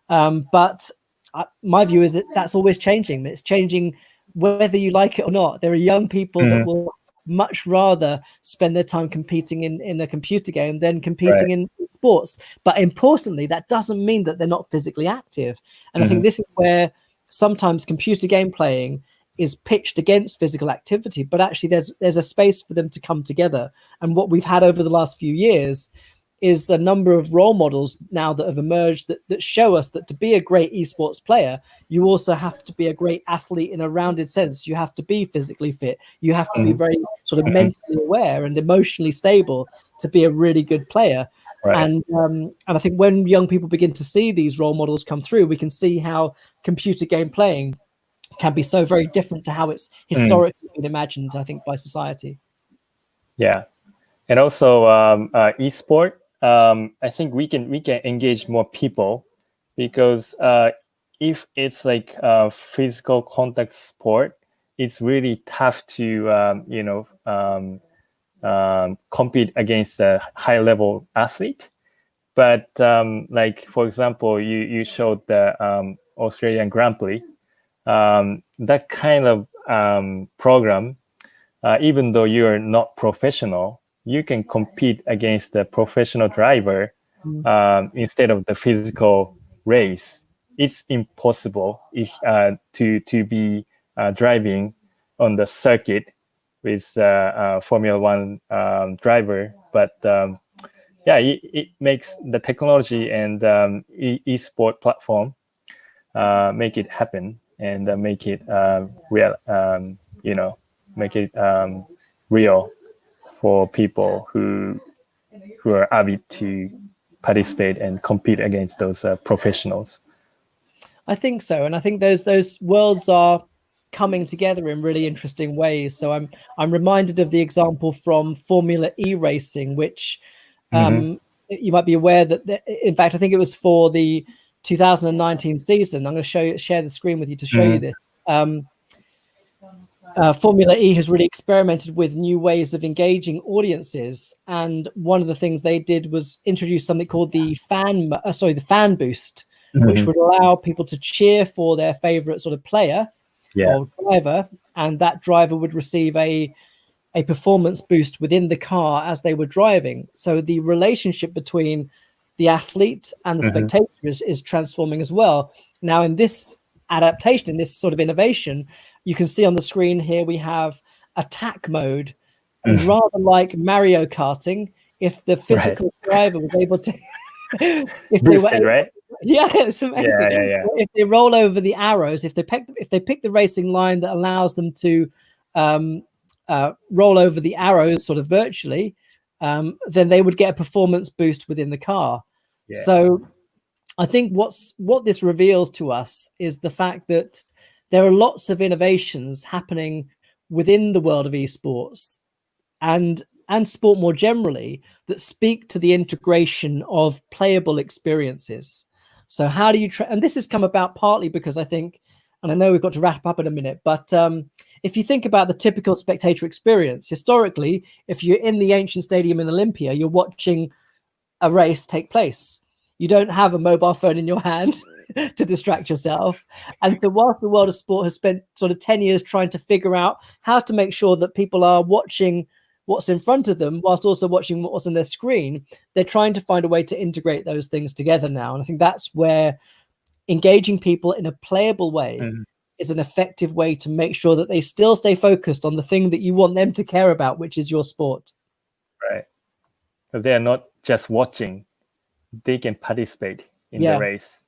But my view is that that's always changing. It's changing whether you like it or not. There are young people that will much rather spend their time competing in a computer game than competing in sports. But importantly, that doesn't mean that they're not physically active. And I think this is where sometimes computer game playing is pitched against physical activity, but actually there's a space for them to come together. And what we've had over the last few years is the number of role models now that have emerged that show us that to be a great esports player, you also have to be a great athlete in a rounded sense. You have to be physically fit. You have to be very sort of mentally aware and emotionally stable to be a really good player. And I think when young people begin to see these role models come through, we can see how computer game playing can be so very different to how it's historically been imagined, I think, by society. Yeah. And also esport, I think we can engage more people, because if it's like a physical contact sport, it's really tough to compete against a high level athlete. But like, for example, you showed the Australian Grand Prix, that kind of program, even though you're not professional, you can compete against the professional driver instead of the physical race. It's impossible to be driving on the circuit with Formula One driver. But it makes the technology and esport platform make it happen and make it real. Make it real for people who are avid to participate and compete against those professionals. I think so, and I think those worlds are coming together in really interesting ways. So I'm reminded of the example from Formula E racing, which you might be aware that in fact I think it was for the 2019 season, I'm going to share the screen with you to show you this. Formula E has really experimented with new ways of engaging audiences, and one of the things they did was introduce something called the fan boost, which would allow people to cheer for their favorite sort of player or driver, and that driver would receive a performance boost within the car as they were driving. So the relationship between the athlete and the spectator is transforming as well. Now, in this adaptation, in this sort of innovation, you can see on the screen here we have attack mode, and rather like Mario Karting, if the physical driver was able to if they were right? Yeah, it's amazing. If they roll over the arrows, if they pick the racing line that allows them to roll over the arrows sort of virtually, then they would get a performance boost within the car. So I think what this reveals to us is the fact that there are lots of innovations happening within the world of esports and sport more generally that speak to the integration of playable experiences. So how do you and this has come about partly because I think, and I know we've got to wrap up in a minute, but if you think about the typical spectator experience, historically, if you're in the ancient stadium in Olympia, you're watching a race take place. You don't have a mobile phone in your hand to distract yourself. And so whilst the world of sport has spent sort of 10 years trying to figure out how to make sure that people are watching what's in front of them whilst also watching what's on their screen, they're trying to find a way to integrate those things together now. And I think that's where engaging people in a playable way is an effective way to make sure that they still stay focused on the thing that you want them to care about, which is your sport. Right. So they're not just watching, they can participate in the race.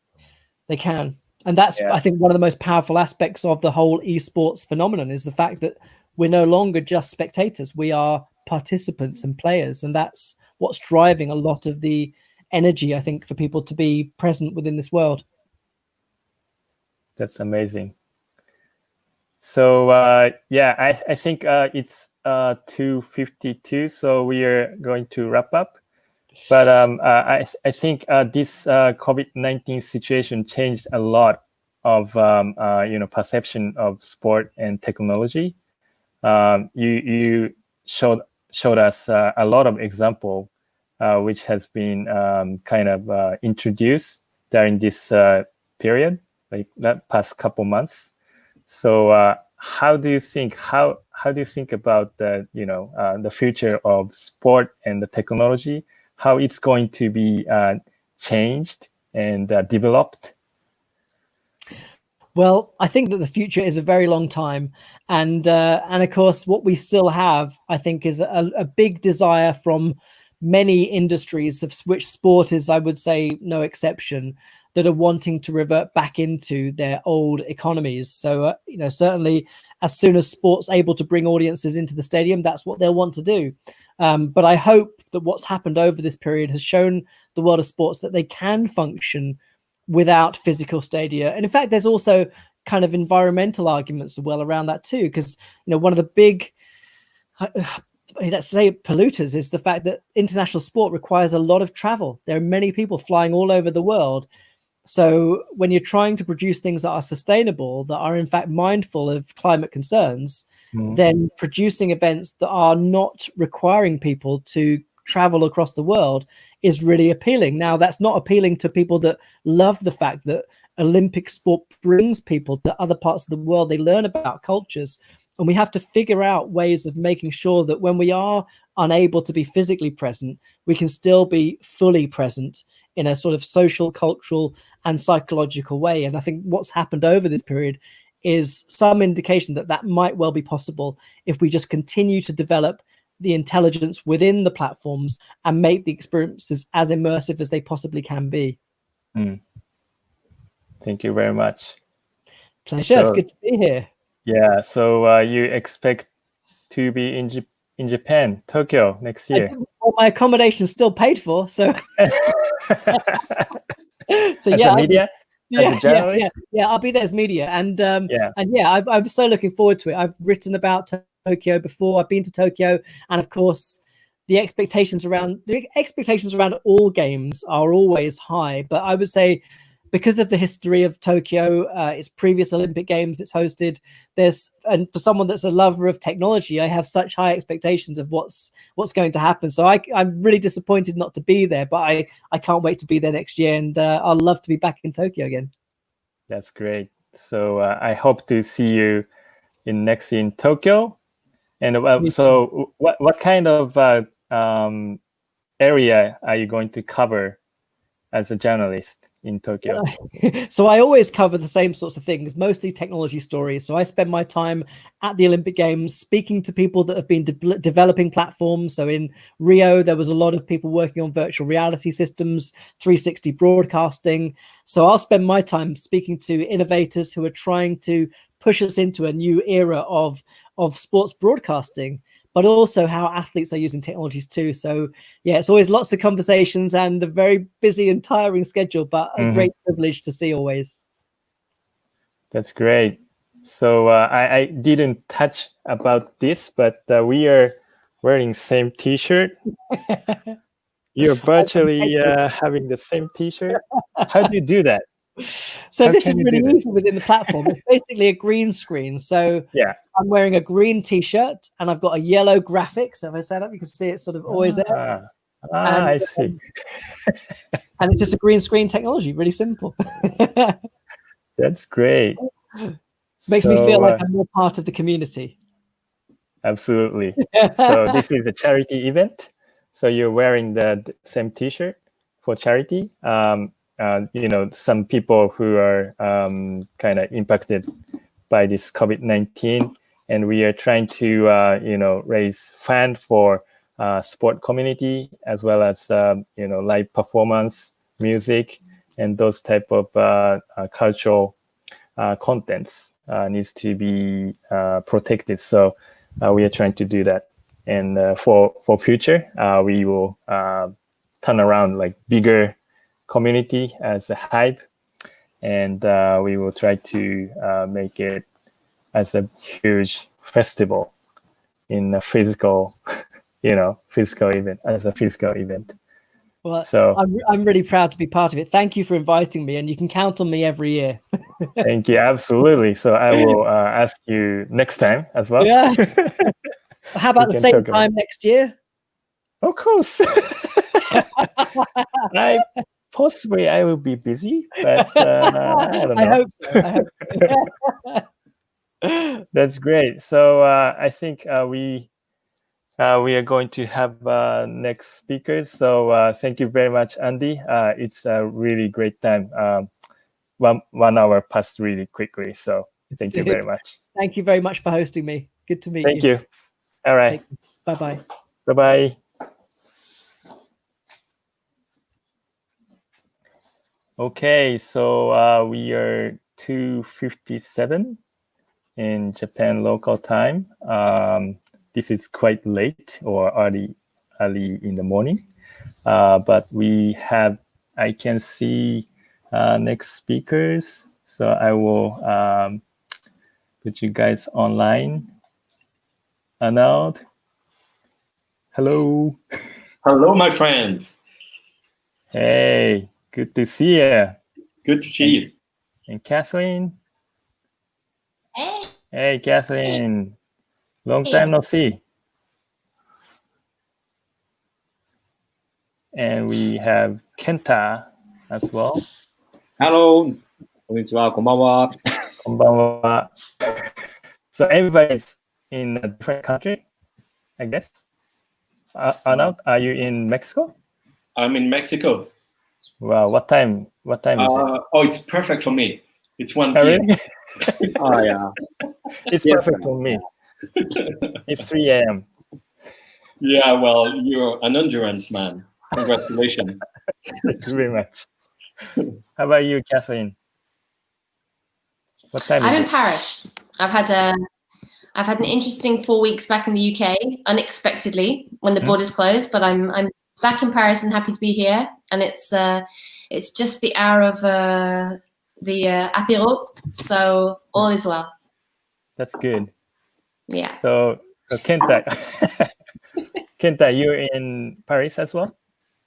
They can. And that's, I think, one of the most powerful aspects of the whole esports phenomenon is the fact that we're no longer just spectators. We are participants and players. And that's what's driving a lot of the energy, I think, for people to be present within this world. That's amazing. So, I think it's 2:52, so we are going to wrap up. But I think this COVID-19 situation changed a lot of perception of sport and technology. You showed us a lot of example which has been kind of introduced during this period, like that past couple months. So how do you think about the the future of sport and the technology? How it's going to be changed and developed? Well, I think that the future is a very long time, and of course, what we still have, I think, is a big desire from many industries, of which sport is, I would say, no exception, that are wanting to revert back into their old economies. So, certainly, as soon as sport's able to bring audiences into the stadium, that's what they'll want to do. But I hope that what's happened over this period has shown the world of sports that they can function without physical stadia. And in fact, there's also kind of environmental arguments as well around that too, because one of the big, let's say, polluters is the fact that international sport requires a lot of travel. There are many people flying all over the world. So when you're trying to produce things that are sustainable, that are in fact mindful of climate concerns, then producing events that are not requiring people to travel across the world is really appealing. Now, that's not appealing to people that love the fact that Olympic sport brings people to other parts of the world. They learn about cultures, and we have to figure out ways of making sure that when we are unable to be physically present, we can still be fully present in a sort of social, cultural, and psychological way. And I think what's happened over this period is some indication that that might well be possible if we just continue to develop the intelligence within the platforms and make the experiences as immersive as they possibly can be. Thank you very much. Pleasure. It's good to be here. Yeah. So you expect to be in Japan, Tokyo next year? Well, my accommodation is still paid for, so. So as a media. As a journalist? Yeah, I'll be there as media, and I'm so looking forward to it. I've written about Tokyo before. I've been to Tokyo, and of course, the expectations around all games are always high. But I would say because of the history of Tokyo, its previous Olympic Games it's hosted, and for someone that's a lover of technology, I have such high expectations of what's going to happen. So I'm really disappointed not to be there, but I can't wait to be there next year, and I'll love to be back in Tokyo again. That's great. So I hope to see you next in Tokyo. And so what kind of area are you going to cover as a journalist in Tokyo? So I always cover the same sorts of things, mostly technology stories. So I spend my time at the Olympic Games speaking to people that have been developing platforms. So in Rio, there was a lot of people working on virtual reality systems, 360 broadcasting. So I'll spend my time speaking to innovators who are trying to push us into a new era of sports broadcasting, but also how athletes are using technologies too. So yeah, it's always lots of conversations and a very busy and tiring schedule, but a great privilege to see always. That's great. So I didn't touch about this, but we are wearing same T-shirt. You're virtually having the same T-shirt. How do you do that? So this is really easy within the platform. It's basically a green screen. So yeah, I'm wearing a green T-shirt and I've got a yellow graphic. So if I stand up, you can see it's sort of always there. And, I see. And it's just a green screen technology, really simple. That's great. Makes me feel like I'm more part of the community. Absolutely. So this is a charity event. So you're wearing the same T-shirt for charity. Some people who are kind of impacted by this COVID-19, and we are trying to raise funds for sport community as well as live performance, music, and those type of cultural contents needs to be protected. So we are trying to do that, and for future we will turn around like bigger community as a HiVE, and we will try to make it as a huge festival in a physical, physical event. Well, so I'm really proud to be part of it. Thank you for inviting me, and you can count on me every year. Thank you, absolutely. So I will ask you next time as well. Yeah. How about the same time next year? Of course. Possibly I will be busy, but I don't know. I hope so. That's great. So I think we are going to have next speakers. So thank you very much, Andy. It's a really great time. 1 hour passed really quickly. So thank you very much. Thank you very much for hosting me. Good to meet you. Thank you. All right. Bye-bye. Bye-bye. Okay, so we are 2:57 in Japan local time. This is quite late or early in the morning, but I can see next speakers. So I will put you guys online. Arnold, hello. Hello, my friend. Hey. Good to see you. Good to see you. And Kathleen. Hey. Hey, Kathleen. Long time no see. And we have Kenta as well. Hello. こんにちは。こんばんは。こんばんは. So everybody's in a different country, I guess. Arnold, are you in Mexico? I'm in Mexico. Wow, what time is it? Oh, it's perfect for me. It's 1 Oh, p.m. really? Oh, yeah. It's perfect for me. It's 3 a.m. Yeah, well, you're an endurance man. Congratulations. Thank you very much. How about you, Kathleen? What time is it? I'm in Paris. I've had an interesting 4 weeks back in the UK, unexpectedly, when the borders closed, but I'm back in Paris and happy to be here. And it's just the hour of the apéro, so all is well. That's good. Yeah. So Kenta, you're in Paris as well?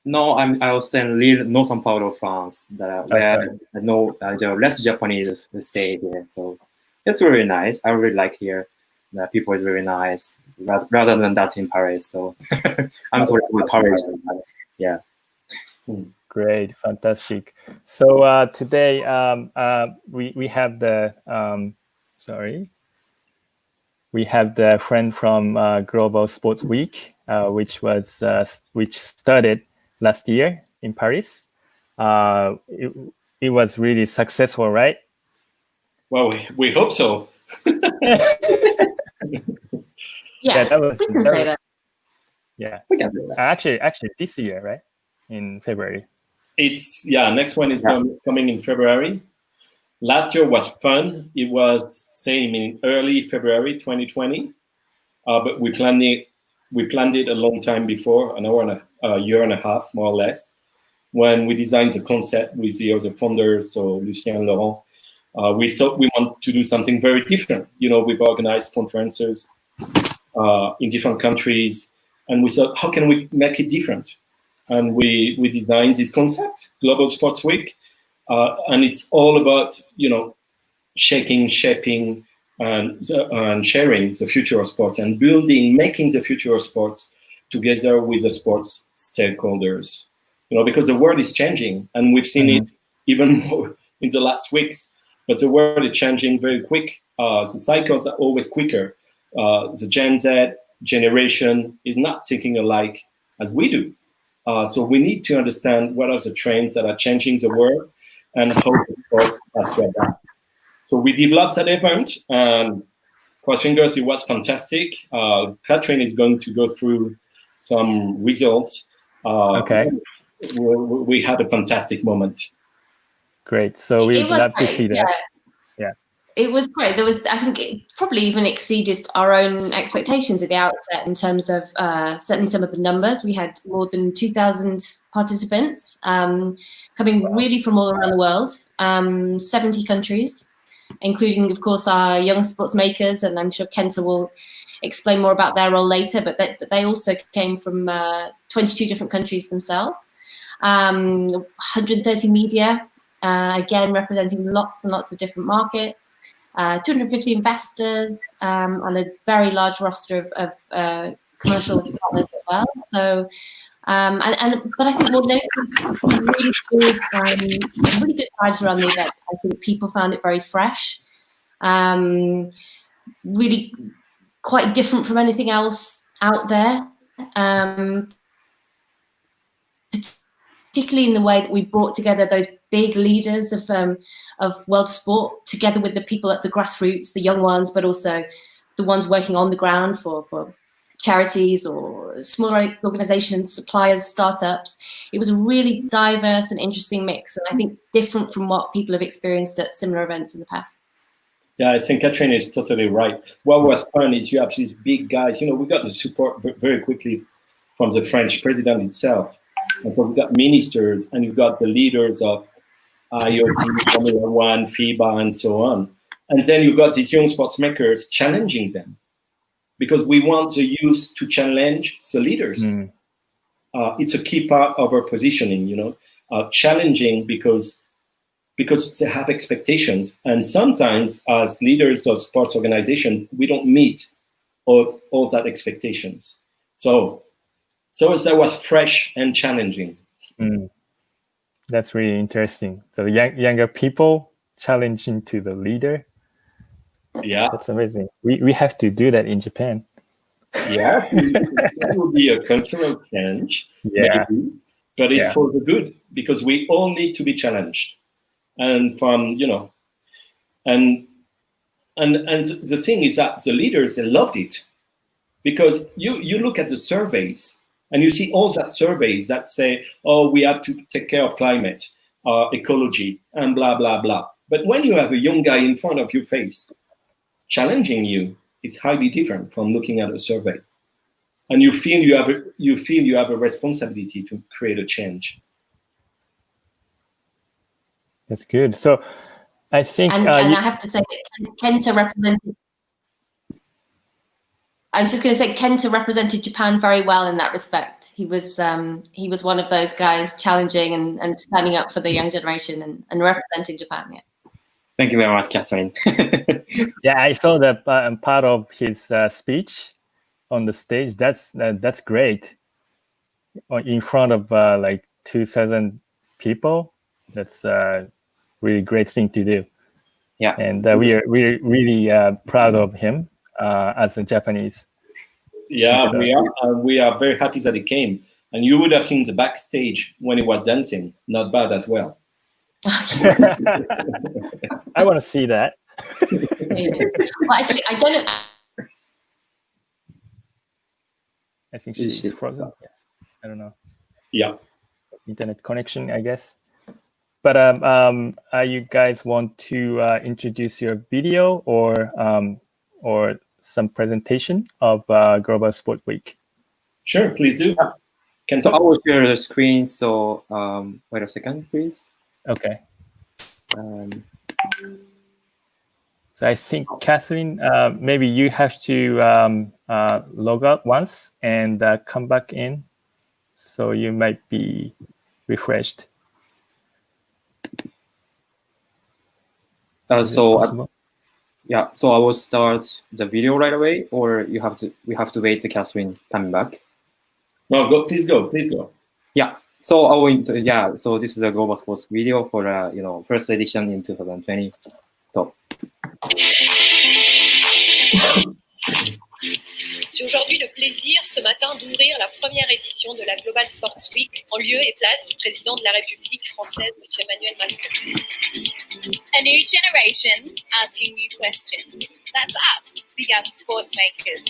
No, I was in Lille, Northern part of France, where I know the less Japanese stay there. So it's really nice. I really like here. The people is very nice, rather than that in Paris. So I'm sorry with Paris. Yeah. Great, fantastic. So today we have the we have the friend from Global Sports Week, which started last year in Paris. It was really successful, right? Well, we hope so. Yeah, that was we can say that. Yeah, we can do that. Actually, this year, right? In February. It's next one is coming in February. Last year was fun. It was same in early February 2020, but we planned it a long time before, a year and a half, more or less, when we designed the concept with the other founders, so Lucien and Laurent. We thought we want to do something very different. We've organized conferences in different countries, and we thought, how can we make it different? And we designed this concept, Global Sports Week, and it's all about shaping, and sharing the future of sports and making the future of sports together with the sports stakeholders. Because the world is changing, and we've seen it even more in the last weeks. But the world is changing very quick. The cycles are always quicker. The Gen Z generation is not thinking alike as we do. So we need to understand what are the trends that are changing the world and how the sport has to adapt. So we developed that event, and cross fingers, it was fantastic. Catherine is going to go through some results. Okay. We had a fantastic moment. Great. So we'd love to see that. Yeah. It was great. I think it probably even exceeded our own expectations at the outset in terms of certainly some of the numbers. We had more than 2,000 participants coming really from all around the world, 70 countries, including, of course, our young sports makers. And I'm sure Kenta will explain more about their role later, but they also came from 22 different countries themselves. 130 media, again, representing lots and lots of different markets. 250 investors, and a very large roster of commercial partners as well. So, but I think more than anything, some really good vibes around the event. I think people found it very fresh, really quite different from anything else out there. Particularly in the way that we brought together those big leaders of world sport together with the people at the grassroots, the young ones, but also the ones working on the ground for charities or smaller organizations, suppliers, startups. It was a really diverse and interesting mix, and I think different from what people have experienced at similar events in the past. Yeah, I think Catherine is totally right. What was fun is you have these big guys. We got the support very quickly from the French president itself. And so we've got ministers, and you've got the leaders of IOC, Formula One, FIBA, and so on. And then you've got these young sports makers challenging them, because we want the youth to challenge the leaders. It's a key part of our positioning, challenging because they have expectations. And sometimes as leaders of sports organization, we don't meet all that expectations. So that was fresh and challenging. That's really interesting. So younger people challenging to the leader. Yeah, that's amazing. We have to do that in Japan. Yeah, it will be a cultural change, maybe, but it's for the good, because we all need to be challenged. And and the thing is that the leaders, they loved it, because you look at the surveys and you see all that surveys that say, oh, we have to take care of climate, ecology, and blah, blah, blah. But when you have a young guy in front of your face challenging you, it's highly different from looking at a survey. And you feel you have a responsibility to create a change. That's good. So I think, and I have to say that Kenta represented. I was just going to say Kenta represented Japan very well in that respect. He was one of those guys challenging and standing up for the young generation and representing Japan. Yeah. Thank you very much, Catherine. Yeah, I saw that part of his speech on the stage. That's great. In front of like 2,000 people. That's a really great thing to do. Yeah, and we're really proud of him as a Japanese. Yeah, we are very happy that he came. And you would have seen the backstage when he was dancing. Not bad as well. I want to see that. Well, actually, I don't know. I think she's frozen. I don't know. Yeah. Internet connection, I guess. But you guys want to introduce your video or some presentation of Global Sport Week? Sure, please do. So I will share the screen. So wait a second, please. Okay. So I think, Catherine, maybe you have to log out once and come back in. So you might be refreshed. So I will start the video right away, or we have to wait the Catherine coming back. No, go. Please go. Yeah. So I will. Yeah. So this is a Global Sports video for first edition in 2020. So. J'ai aujourd'hui le plaisir ce matin d'ouvrir la première édition de la Global Sports Week en lieu et place du président de la République française, M. Emmanuel Macron. A new generation asking new questions. That's us, the young sports makers.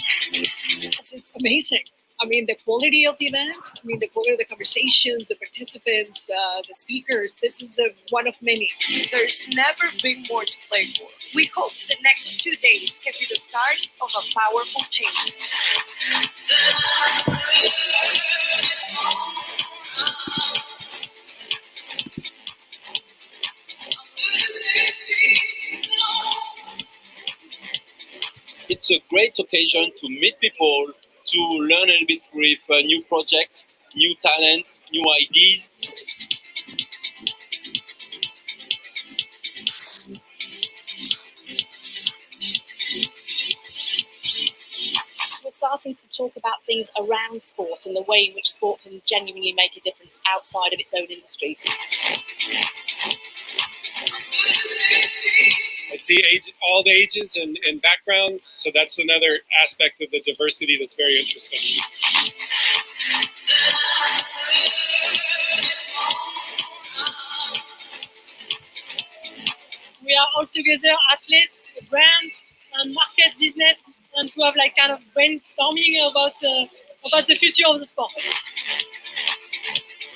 This is amazing. I mean, the quality of the event, the quality of the conversations, the participants, the speakers, this is one of many. There's never been more to play for. We hope the next 2 days can be the start of a powerful change. It's a great occasion to meet people, to learn a little bit with new projects, new talents, new ideas. We're starting to talk about things around sport and the way in which sport can genuinely make a difference outside of its own industries. I see all the ages and backgrounds, so that's another aspect of the diversity that's very interesting. We are all together athletes, brands, and market business, and to have like kind of brainstorming about the future of the sport.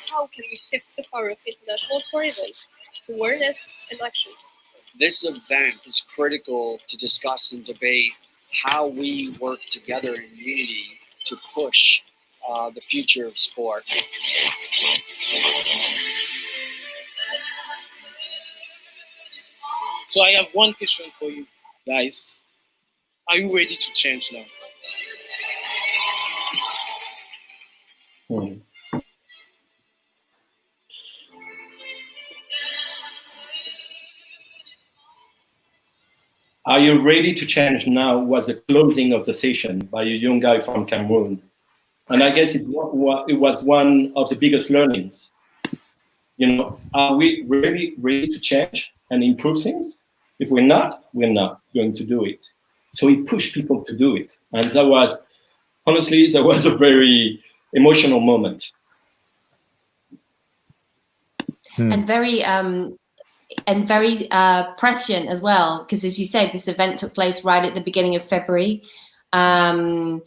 How can we shift the power of international tourism to awareness and actions? This event is critical to discuss and debate how we work together in unity to push the future of sport. So I have one question for you guys. Are you ready to change now? Are you ready to change now was the closing of the session by a young guy from Cameroon. And I guess it was one of the biggest learnings. Are we really ready to change and improve things? If we're not going to do it. So he pushed people to do it. And that was a very emotional moment. And very prescient as well, because as you say, this event took place right at the beginning of February, and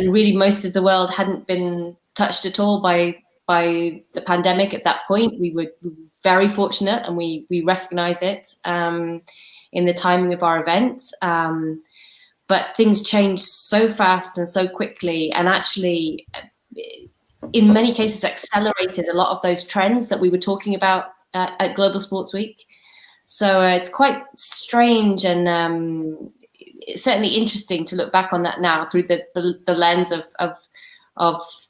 really most of the world hadn't been touched at all by the pandemic at that point. We were very fortunate, and we recognize it in the timing of our event. But things changed so fast and so quickly, and actually, in many cases, accelerated a lot of those trends that we were talking about at Global Sports Week. So it's quite strange and it's certainly interesting to look back on that now through the lens of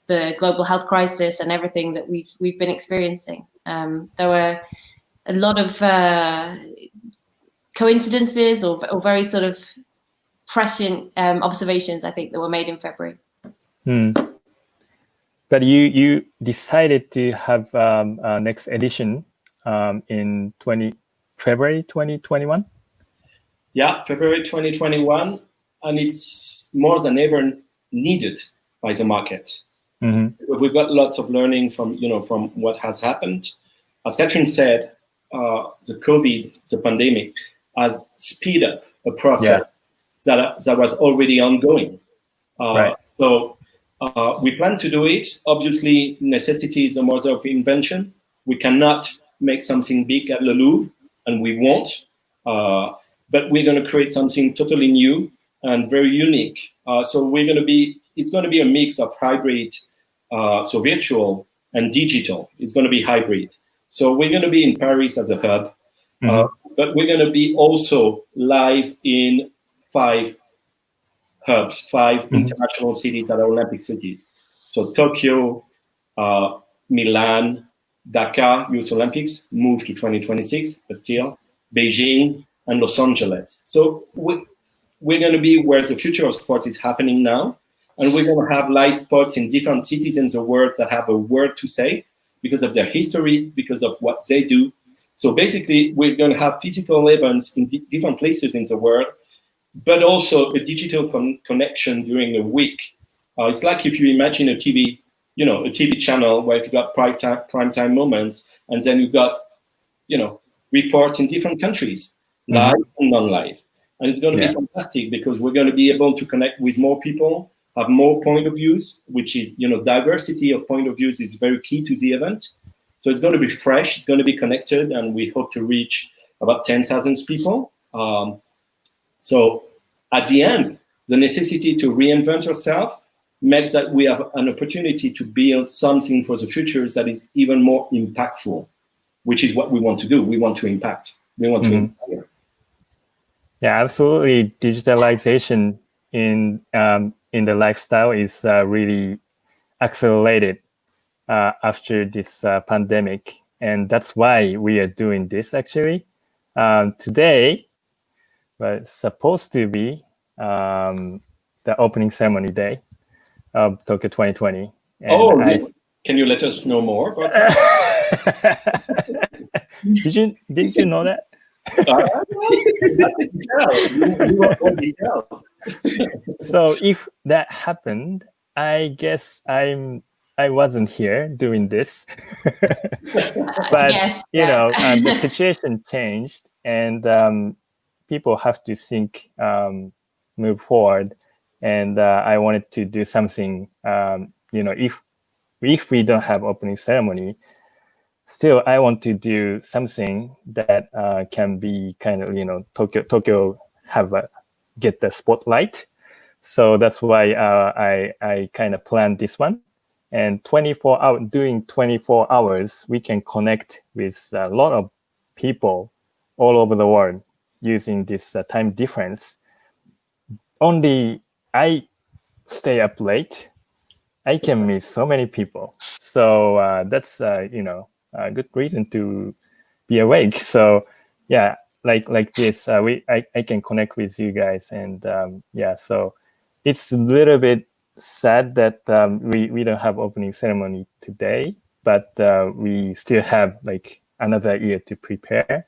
the global health crisis and everything that we've been experiencing. There were a lot of coincidences or very sort of prescient observations, I think, that were made in February. But you decided to have a next edition in February 2021? Yeah, February 2021, and it's more than ever needed by the market. We've got lots of learning from what has happened. As Catherine said, the COVID, the pandemic, has speed up a process that was already ongoing. So we plan to do it. Obviously, necessity is the mother of invention. We cannot make something big at the Louvre, and we won't. But we're going to create something totally new and very unique. So it's going to be a mix of hybrid, so virtual and digital. It's going to be hybrid. So we're going to be in Paris as a hub, but we're going to be also live in 5 hubs, 5 international cities that are Olympic cities. So Tokyo, Milan, Dakar, Youth Olympics, moved to 2026, but still, Beijing, and Los Angeles. So we're going to be where the future of sports is happening now. And we're going to have live sports in different cities in the world that have a word to say because of their history, because of what they do. So basically, we're going to have physical events in different places in the world, but also a digital connection during a week. It's like if you imagine a TV channel where you've got prime time moments, and then you've got, reports in different countries, live and non-live. And it's going to be fantastic because we're going to be able to connect with more people, have more point of views, which is, diversity of point of views is very key to the event. So it's going to be fresh, it's going to be connected, and we hope to reach about 10,000 people. So at the end, the necessity to reinvent yourself makes that we have an opportunity to build something for the future that is even more impactful, which is what we want to do. We want to impact. We want to inspire. Yeah, absolutely. Digitalization in the lifestyle is really accelerated after this pandemic, and that's why we are doing this. Actually, today was supposed to be the opening ceremony day of Tokyo 2020. And can you let us know more about that? Did you know that? So if that happened, I guess I wasn't here doing this. But the situation changed, and people have to think, move forward, and I wanted to do something. If we don't have opening ceremony, still I want to do something that can be kind of Tokyo get the spotlight. So that's why I kind of planned this one. And doing 24 hours, we can connect with a lot of people all over the world using this time difference. Only I stay up late, I can meet so many people. So that's a good reason to be awake. So yeah, like this, I can connect with you guys, and so it's a little bit sad that we don't have opening ceremony today, but we still have like another year to prepare.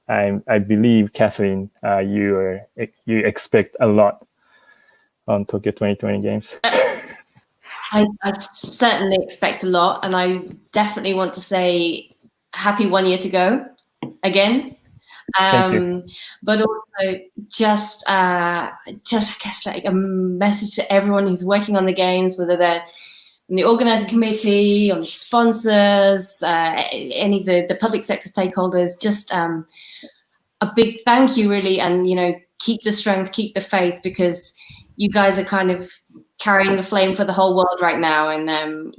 I believe, Catherine, you expect a lot on Tokyo 2020 games. I certainly expect a lot, and I definitely want to say happy 1 year to go again. Thank you. But also just I guess like a message to everyone who's working on the games, whether they're in the organizing committee, on sponsors, any of the public sector stakeholders, just a big thank you really, and keep the strength, keep the faith, because you guys are kind of carrying the flame for the whole world right now, and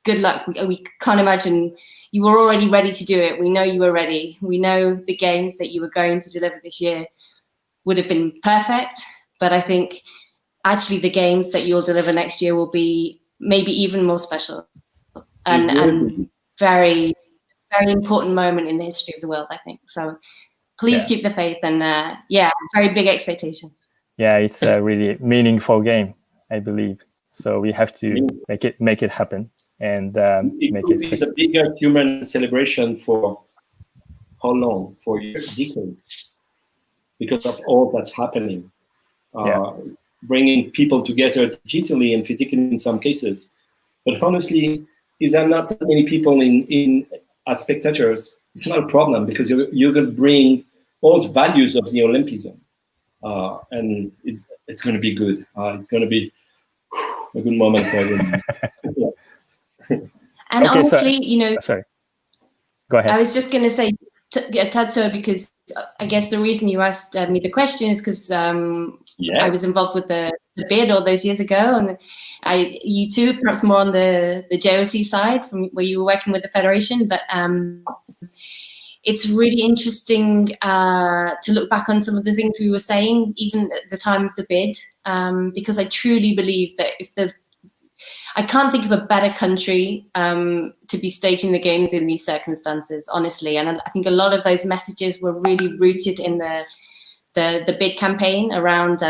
good luck. We can't imagine you were already ready to do it. We know you were ready. We know the games that you were going to deliver this year. would have been perfect, but I think actually the games that you'll deliver next year will be maybe even more special and very, very important moment in the history of the world, I think. So please keep the faith and very big expectations. Yeah, it's a really meaningful game, I believe. So we have to make it happen and make it. It's the biggest human celebration for how long? For decades, because of all that's happening. Bringing people together digitally and physically in some cases. But honestly, if there are not that many people in as spectators, it's not a problem because you're going to bring all the values of the Olympism. And it's going to be good. It's going to be a good moment for everyone. And honestly, sorry. Go ahead. I was just going to say, Tatsuo, because I guess the reason you asked me the question is because I was involved with the bid all those years ago, and you too, perhaps more on the JOC side, from where you were working with the federation. But it's really interesting to look back on some of the things we were saying, even at the time of the bid, because I truly believe that I can't think of a better country to be staging the games in these circumstances, honestly. And I think a lot of those messages were really rooted in the bid campaign around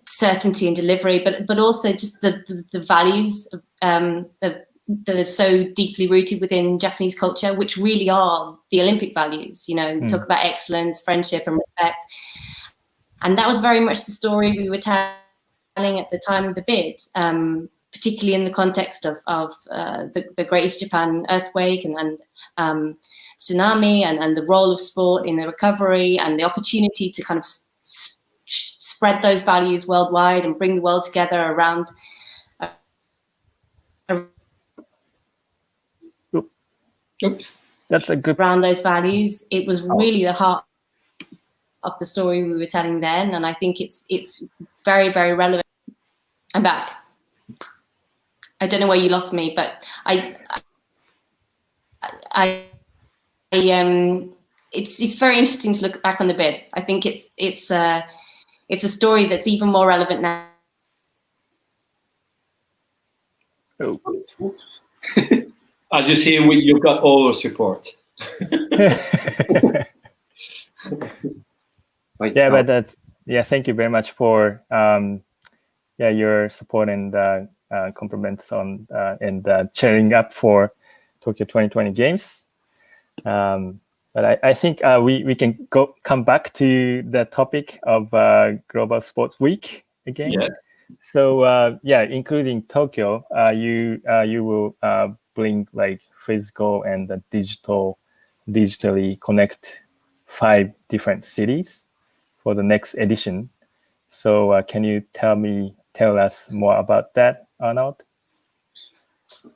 certainty and delivery, but also just the values that are so deeply rooted within Japanese culture, which really are the Olympic values. Talk about excellence, friendship, and respect. And that was very much the story we were telling at the time of the bid, particularly in the context of the Great East Japan earthquake and tsunami and the role of sport in the recovery and the opportunity to kind of spread those values worldwide and bring the world together around That's a good around those values. It was really the heart of the story we were telling then, and I think it's very, very relevant. I'm back. I don't know where you lost me, but it's very interesting to look back on the bid. I think it's a story that's even more relevant now. As you see, you've got all our support. Thank you very much for your support and compliments on and cheering up for Tokyo 2020 Games. But I think we can come back to the topic of Global Sports Week again. Yeah. So including Tokyo, you will bring like physical and digitally connect 5 different cities for the next edition. So can you tell us more about that, Arnold?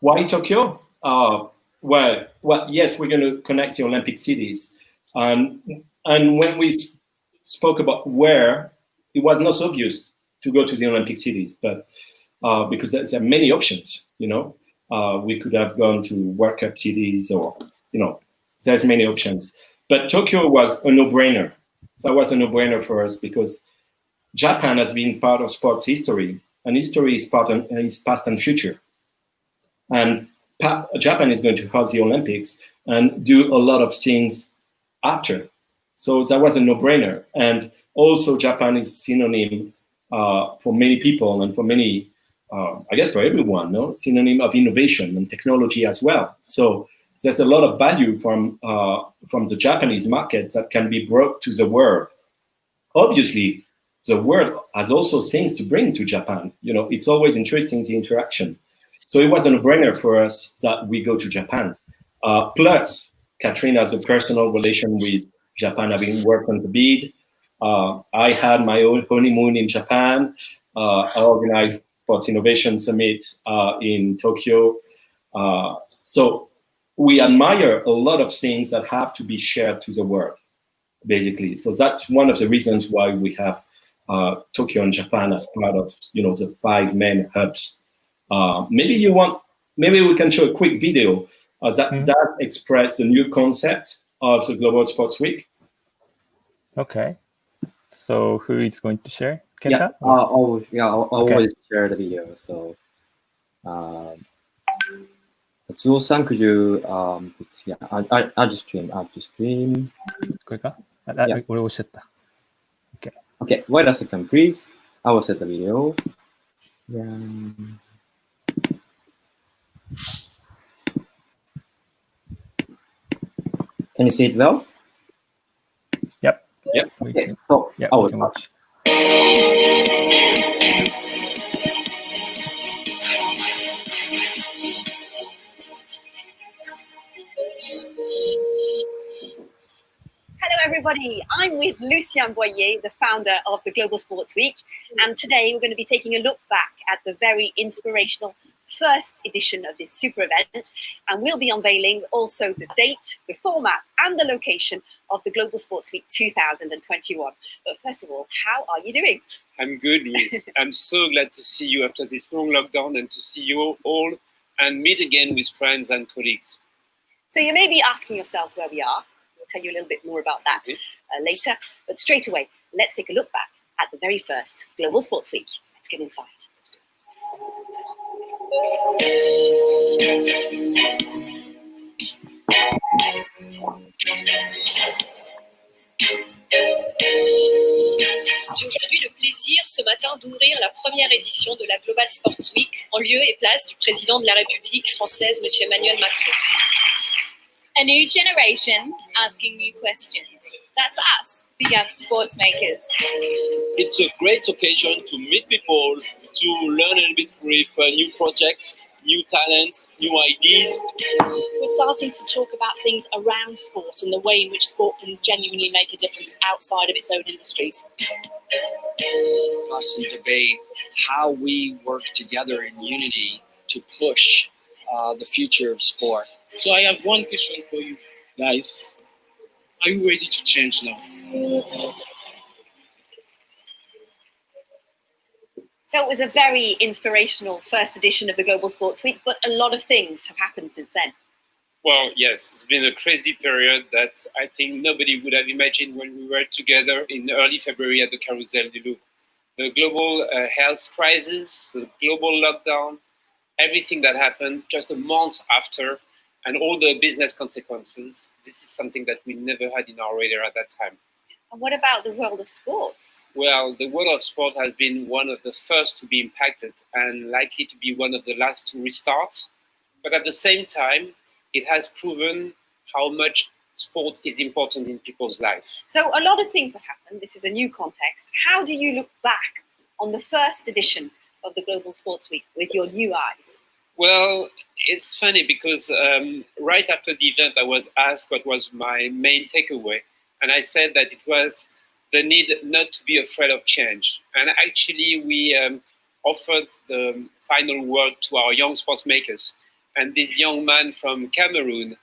Why Tokyo? Well, yes, we're going to connect the Olympic cities. And when we spoke about where, it was not obvious to go to the Olympic cities, but because there are many options, we could have gone to World Cup cities or, there's many options. But Tokyo was a no-brainer. So it was a no-brainer for us because Japan has been part of sports history, and history is past and future. And Japan is going to host the Olympics and do a lot of things after. So that was a no-brainer. And also Japan is synonym for many people and for many, I guess for everyone, synonym of innovation and technology as well. So there's a lot of value from the Japanese markets that can be brought to the world. Obviously, the world has also things to bring to Japan. It's always interesting, the interaction. So it was a no-brainer for us that we go to Japan. Plus, Catherine has a personal relation with Japan, having worked on the bid. I had my own honeymoon in Japan. I organized Sports Innovation Summit in Tokyo. So we admire a lot of things that have to be shared to the world, basically. So that's one of the reasons why we have Tokyo and Japan as part of the 5 main hubs. Maybe we can show a quick video that does express the new concept of the Global Sports Week. Okay. So who is going to share? Kenta? Yeah, I'll always share the video. So, Tatsuo-san, could you, I'll just stream. これか? Yeah. 俺押しちゃった。Okay, wait a second, please. I will set the video. Yeah. Can you see it well? Yep. Okay, so yeah, I will watch. Hello, everybody. I'm with Lucien Boyer, the founder of the Global Sports Week. And today we're going to be taking a look back at the very inspirational first edition of this super event. And we'll be unveiling also the date, the format, and the location of the Global Sports Week 2021. But first of all, how are you doing? I'm good, Louise. I'm so glad to see you after this long lockdown and to see you all and meet again with friends and colleagues. So you may be asking yourselves where we are. We'll tell you a little bit more about that later. But straight away, let's take a look back at the very first Global Sports Week. Let's get inside. Let's J'ai aujourd'hui le plaisir ce matin d'ouvrir la première édition de la Global Sports Week en lieu et place du président de la République française, M. Emmanuel Macron. A new generation asking new questions. That's us, the young sports makers. It's a great occasion to meet people, to learn a little bit with new projects, new talents, new ideas. We're starting to talk about things around sport and the way in which sport can genuinely make a difference outside of its own industries. Us and debate how we work together in unity to push the future of sport. So I have one question for you guys. Are you ready to change now? So it was a very inspirational first edition of the Global Sports Week, but a lot of things have happened since then. Well, yes, it's been a crazy period that I think nobody would have imagined when we were together in early February at the Carousel du Louvre. The global health crisis, the global lockdown, everything that happened just a month after, and all the business consequences. This is something that we never had in our radar at that time. And what about the world of sports? Well, the world of sport has been one of the first to be impacted and likely to be one of the last to restart. But at the same time, it has proven how much sport is important in people's lives. So a lot of things have happened. This is a new context. How do you look back on the first edition of the Global Sports Week with your new eyes? Well, it's funny because right after the event, I was asked what was my main takeaway. And I said that it was the need not to be afraid of change. And actually, we offered the final word to our young sports makers. And this young man from Cameroon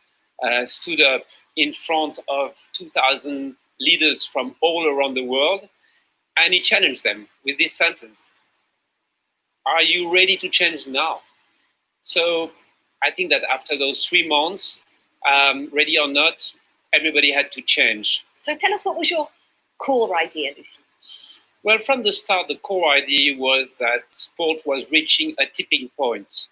stood up in front of 2,000 leaders from all around the world. And he challenged them with this sentence: "Are you ready to change now?" So I think that after those 3 months, ready or not, everybody had to change. So tell us, what was your core idea, Lucy? Well, from the start, the core idea was that sport was reaching a tipping point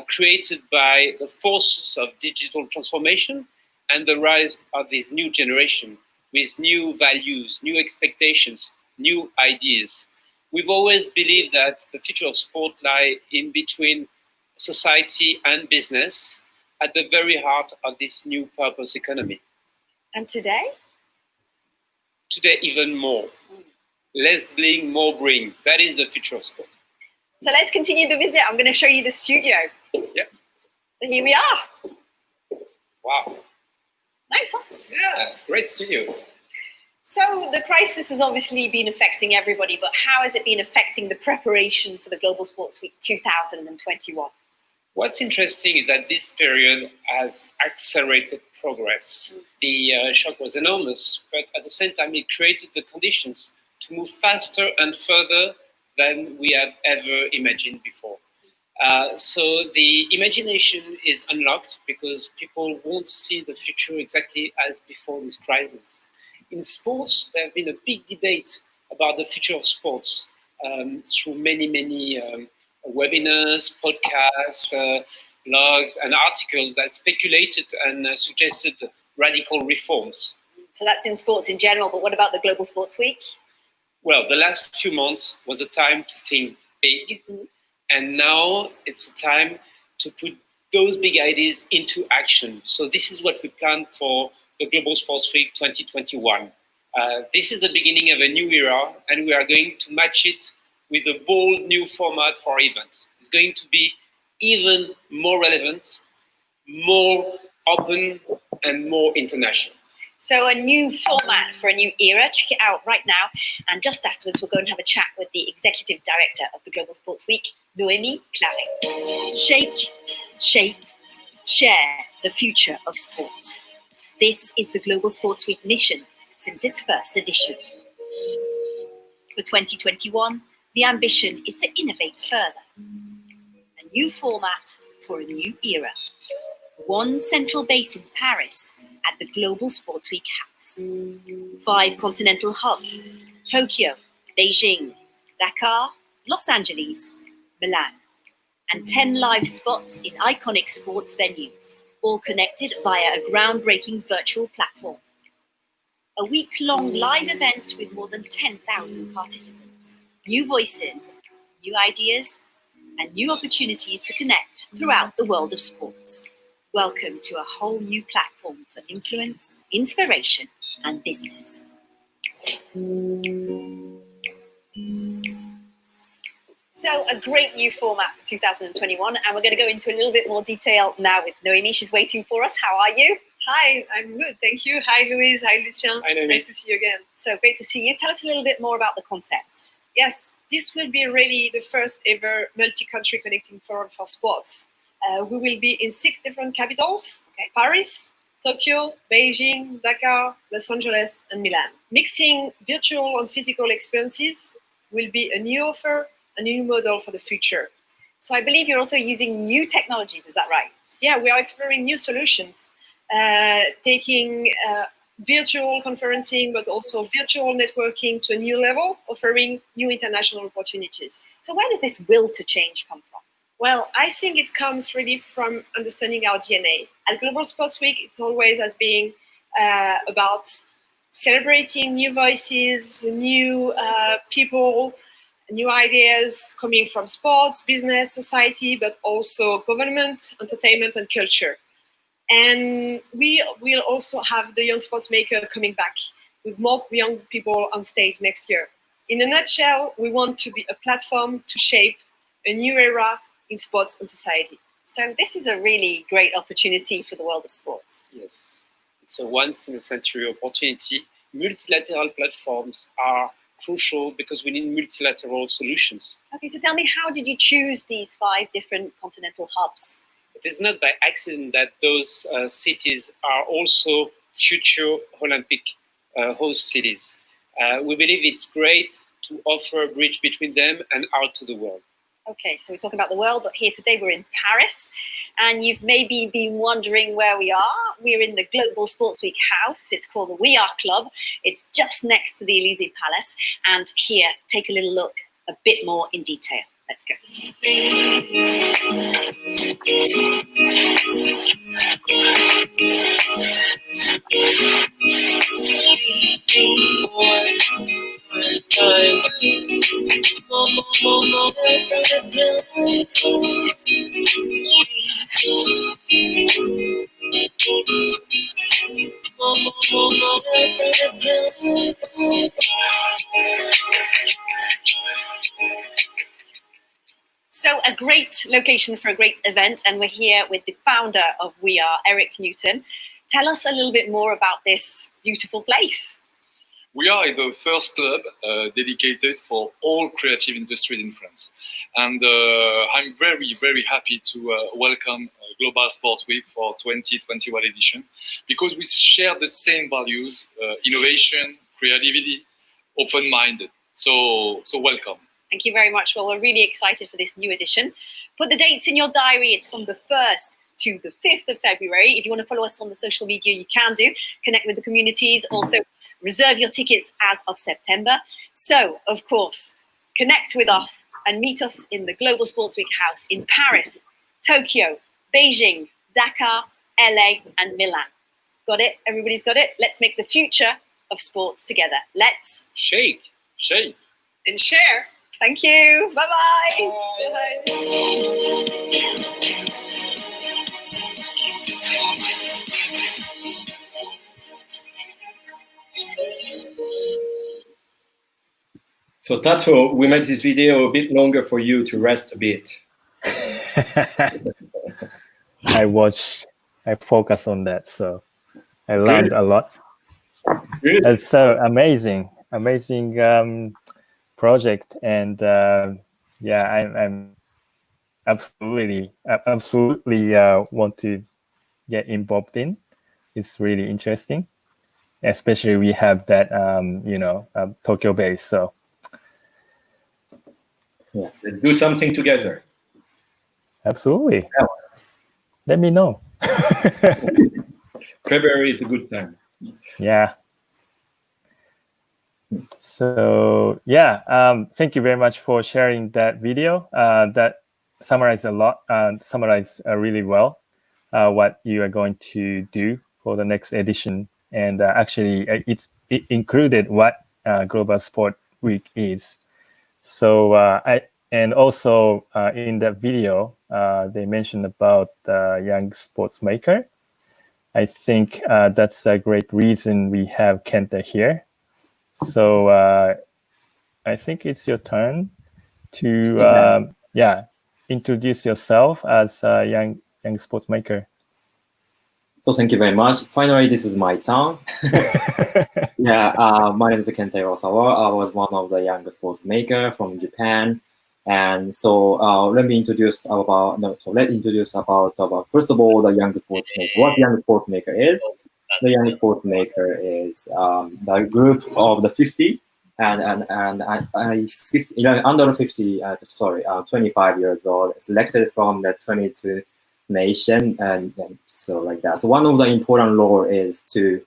created by the forces of digital transformation and the rise of this new generation with new values, new expectations, new ideas. We've always believed that the future of sport lies in between society and business at the very heart of this new purpose economy. And today? Today, even more. Less bling, more bring. That is the future of sport. So let's continue the visit. I'm going to show you the studio. Yeah. So here we are. Wow. Nice, huh? Yeah, great studio. So the crisis has obviously been affecting everybody, but how has it been affecting the preparation for the Global Sports Week 2021? What's interesting is that this period has accelerated progress. The shock was enormous, but at the same time, it created the conditions to move faster and further than we have ever imagined before. So the imagination is unlocked because people won't see the future exactly as before this crisis. in sports, there have been a big debate about the future of sports through many webinars, podcasts, blogs, and articles that speculated and suggested radical reforms. So that's in sports in general, but what about the Global Sports Week? Well, the last few months was a time to think big, and now it's a time to put those big ideas into action. So this is what we planned for the Global Sports Week 2021. This is the beginning of a new era, and we are going to match it with a bold new format for events. It's going to be even more relevant, more open, and more international. So a new format for a new era. Check it out right now. And just afterwards, we'll go and have a chat with the Executive Director of the Global Sports Week, Noémie Claret. Shake, shape, share the future of sport. This is the Global Sports Week mission since its first edition. For 2021, the ambition is to innovate further. A new format for a new era. One central base in Paris at the Global Sports Week House. 5 continental hubs: Tokyo, Beijing, Dakar, Los Angeles, Milan. And 10 live spots in iconic sports venues, all connected via a groundbreaking virtual platform. A week-long live event with more than 10,000 participants. New voices, new ideas, and new opportunities to connect throughout the world of sports. Welcome to a whole new platform for influence, inspiration, and business. So a great new format for 2021, and we're going to go into a little bit more detail now with Noémie. She's waiting for us. How are you? Hi, I'm good, thank you. Hi, Louise. Hi, Lucien. Hi, Noémie. Nice to see you again. So great to see you. Tell us a little bit more about the concept. Yes, this will be really the first ever multi-country connecting forum for sports. We will be in 6 different capitals: Paris, Tokyo, Beijing, Dakar, Los Angeles, and Milan. Mixing virtual and physical experiences will be a new offer, a new model for the future. So I believe you're also using new technologies, is that right? Yeah, we are exploring new solutions, taking virtual conferencing, but also virtual networking to a new level, offering new international opportunities. So where does this will to change come from? Well, I think it comes really from understanding our DNA. At Global Sports Week, it's always as being about celebrating new voices, new people, new ideas coming from sports, business, society, but also government, entertainment, and culture. And we will also have the Young Sports Maker coming back with more young people on stage next year. In a nutshell, we want to be a platform to shape a new era in sports and society. So this is a really great opportunity for the world of sports. Yes, it's a once-in-a-century opportunity. Multilateral platforms are crucial because we need multilateral solutions. Okay, so tell me, how did you choose these 5 different continental hubs? It is not by accident that those cities are also future Olympic host cities. We believe it's great to offer a bridge between them and out to the world. Okay, so we're talking about the world, but here today we're in Paris, and you've maybe been wondering where we are. We're in the Global Sports Week house. It's called the We Are Club. It's just next to the Élysée Palace, and here, take a little look a bit more in detail. Let's go. So a great location for a great event, and we're here with the founder of We Are, Eric Newton. Tell us a little bit more about this beautiful place. We are the first club dedicated for all creative industries in France. And I'm very, very happy to welcome Global Sports Week for 2021 edition, because we share the same values: innovation, creativity, open-minded. So welcome. Thank you very much. Well, we're really excited for this new edition. Put the dates in your diary. It's from the 1st to the 5th of February. If you want to follow us on the social media, you can do. Connect with the communities. Also, reserve your tickets as of September. So, of course, connect with us and meet us in the Global Sports Week House in Paris, Tokyo, Beijing, Dakar, LA, and Milan. Got it? Everybody's got it? Let's make the future of sports together. Let's shake, and share. Thank you. Bye-bye. So Tato, we made this video a bit longer for you to rest a bit. I focus on that, so I learned a lot. Good. It's so amazing project, and I'm absolutely want to get involved in. It's really interesting, especially we have that Tokyo base. So yeah, let's do something together. Absolutely. Yeah. Let me know. February is a good time. Yeah. So thank you very much for sharing that video. That summarized really well what you are going to do for the next edition, and actually it included what Global Sport Week is. So and also in that video they mentioned about young sports maker. I think that's a great reason we have Kenta here. So I think it's your turn to introduce yourself as a young sports maker. So thank you very much. Finally, this is my turn. My name is Kenta Iwasawa. I was one of the young sports maker from Japan. And so let me introduce about first of all the young sports maker. What young sports maker is? The young sports maker is the group of the 50 and under 50. 25 years old, selected from the 22 nation, and so like that. So one of the important role is to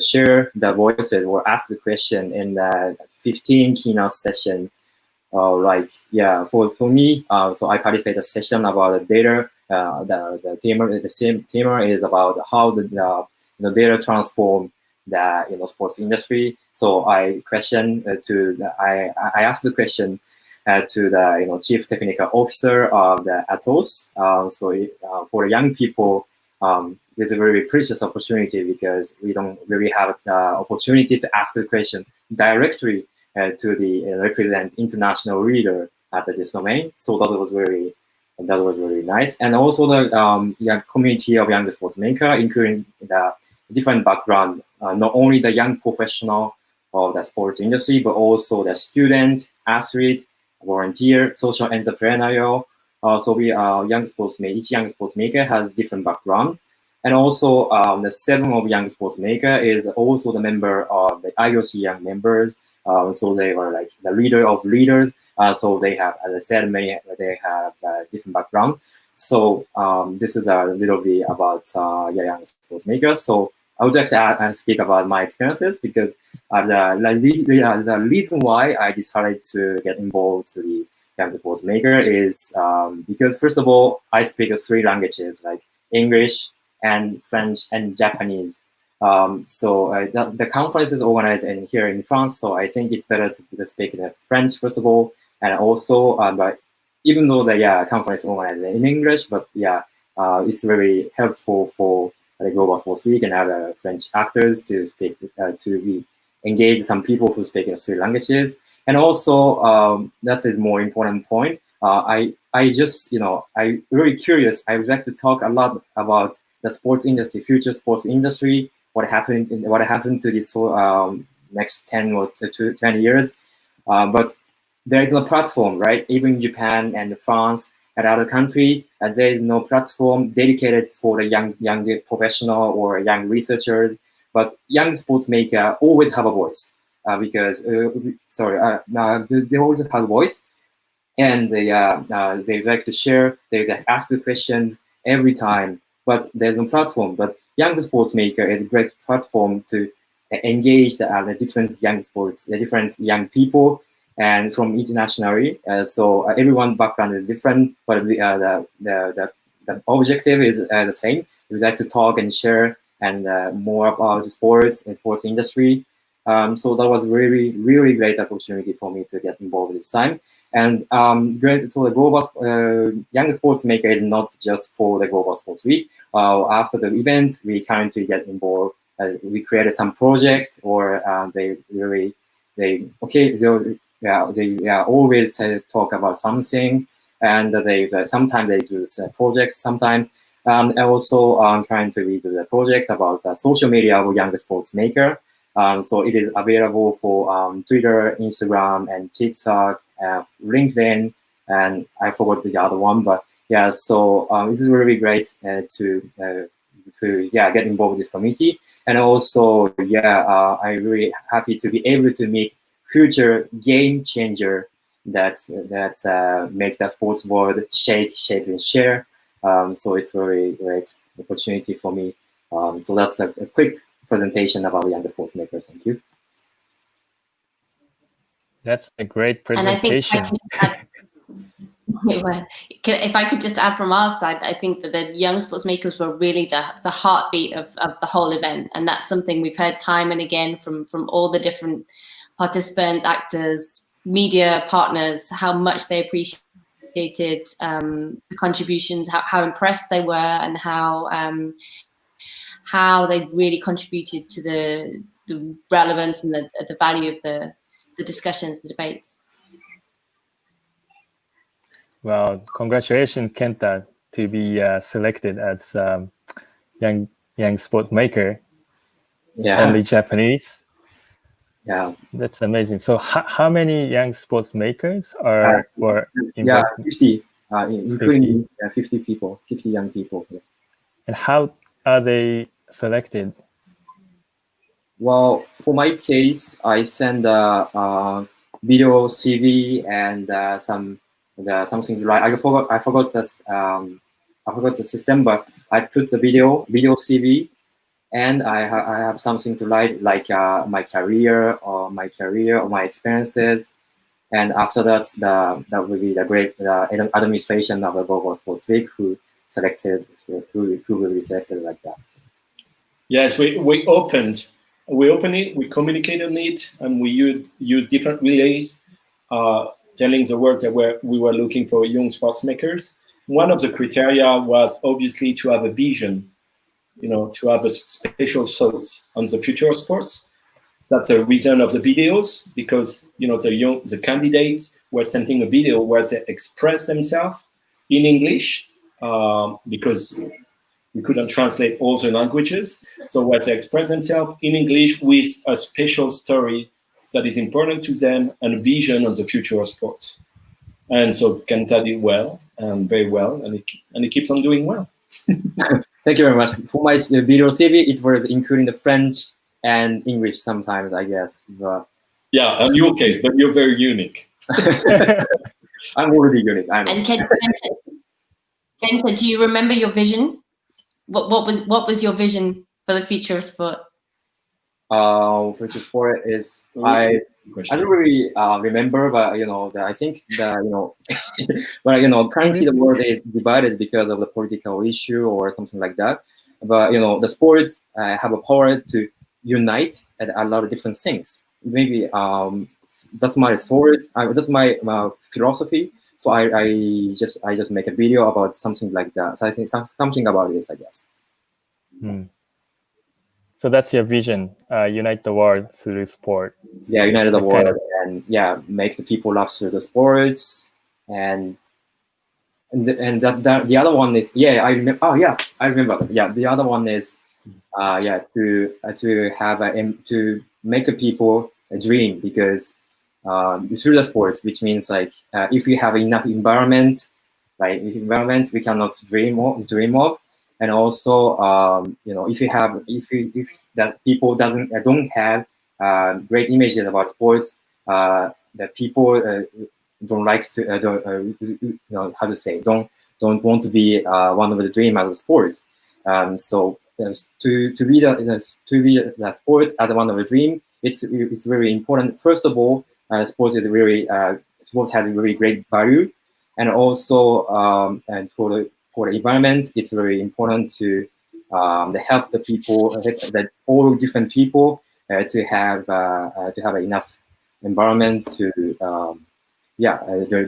share the voices or ask the question in the 15 keynote session. For me, so I participate in a session about the data. The theme is about how the data transform the sports industry. So I asked the question to the chief technical officer of the Atos. For young people, it's a very precious opportunity because we don't really have the opportunity to ask the question directly to the represent international leader at this domain. So that was very nice. And also the community of young sports maker, including the different background, not only the young professional of the sports industry, but also the student, athlete, volunteer, social entrepreneurial. So we are young sports maker. Each young sports maker has different background. And also the 7 of young sports maker is also the member of the IOC young members. So they were like the leader of leaders. So they have, as I said, they have different background. So this is a little bit about young sports makers. So I would like to speak about my experiences because the reason why I decided to get involved to the young sports maker is because first of all, I speak 3 languages like English and French and Japanese. The conference is organized here in France, so I think it's better to speak in French first of all, and also, but even though the conference is organized in English, but it's very helpful for the Global Sports Week and other French actors to speak engage some people who speak in 3 languages, and also that is more important point. I really curious. I would like to talk a lot about the sports industry, future sports industry. What happened to this next 10 or 20 years, but there is no platform, right? Even in Japan and France and other country, there is no platform dedicated for the young professional or young researchers. But young sports maker always have a voice because they always have a voice, and they like to share. They like ask the questions every time. But there's no platform. But young sports maker is a great platform to engage the different young sports, the different young people, and from internationally. So everyone's background is different, but the objective is the same. We like to talk and share and more about the sports and sports industry. So that was really, really great opportunity for me to get involved this time. And great. So the global young sports maker is not just for the Global Sports Week. After the event, we currently get involved. We created some project, or they always talk about something, and they sometimes they do projects sometimes. And also currently we do the project about social media of young sports maker. So it is available for Twitter, Instagram, and TikTok, LinkedIn, and I forgot the other one, but yeah. So this is really great to get involved with this committee, and also I'm really happy to be able to meet future game changer that make the sports world shake, and share. So it's very great opportunity for me. So that's a quick presentation about young sports makers. Thank you. That's a great presentation. And I think if I could just add from our side, I think that the young sports makers were really the heartbeat of the whole event, and that's something we've heard time and again from all the different participants, actors, media partners, how much they appreciated the contributions, how impressed they were, and how they really contributed to the relevance and the value of the discussions, the debates. Well, congratulations, Kenta, to be selected as young sport maker. Yeah. Only Japanese. Yeah. That's amazing. So how many young sports makers were involved? 50, including 50 people, 50 young people. Yeah. And how are they selected? Well, for my case, I send a video CV and something like I forgot the system, but I put the video CV, and I have something to write like my career or my experiences, and after that will be the great administration of the Global Sports Week who will be selected like that. So. Yes, we opened it, we communicated on it, and we used different relays, telling the words that we were looking for young sports makers. One of the criteria was obviously to have a vision, to have a special thoughts on the future of sports. That's the reason of the videos, because the candidates were sending a video where they express themselves in English, because we couldn't translate all the languages. So where they express themselves in English with a special story that is important to them and a vision on the future of sport. And so Kenta did well, very well, and he keeps on doing well. Thank you very much. For my video CV, it was including the French and English sometimes, I guess. But... Yeah, in your case, but you're very unique. I'm already unique. I know. And Kenta, do you remember your vision? What was your vision for the future of sport? Future sport is I don't really remember, but I think that but currently the world is divided because of the political issue or something like that. But the sports have a power to unite at a lot of different things. Maybe that's my thought. That's my philosophy. So I just make a video about something like that. So I think something about this, I guess. So that's your vision, unite the world through sport. Yeah, unite the world and make the people love through the sports and the other one is I remember. Oh yeah, I remember. Yeah, the other one is to have to make the people a dream, because through the sports, which means like if we have enough environment we cannot dream of, and also if that people don't have great images about sports, that people don't like to don't want to be one of the dream as a sports. So to be the sports as one of the dream. It's very important. First of all, sports has a very great value, and also and for the environment, it's very important to help the people, that all different people to have enough environment to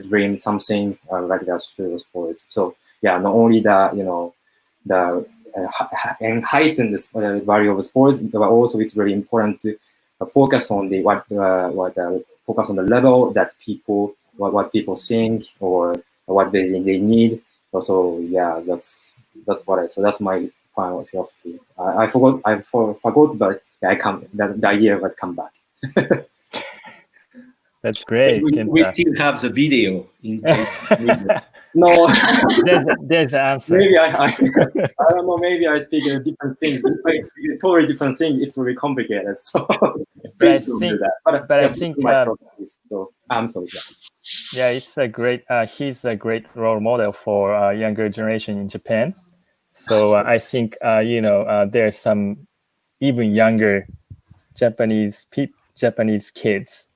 dream something like that through sports. So not only the and heighten the value of sports, but also it's very important to focus on focus on the level that people what people think or what they need. Also, that's my final philosophy. I forgot, but the idea has come back. That's great. We still have the video. No, there's an answer. Maybe I don't know. Maybe I speak a different thing. If I speak a totally different thing, it's really complicated. So, but I think, I think, so I'm sorry. Yeah, it's a great. He's a great role model for younger generation in Japan. So I think there's some even younger Japanese kids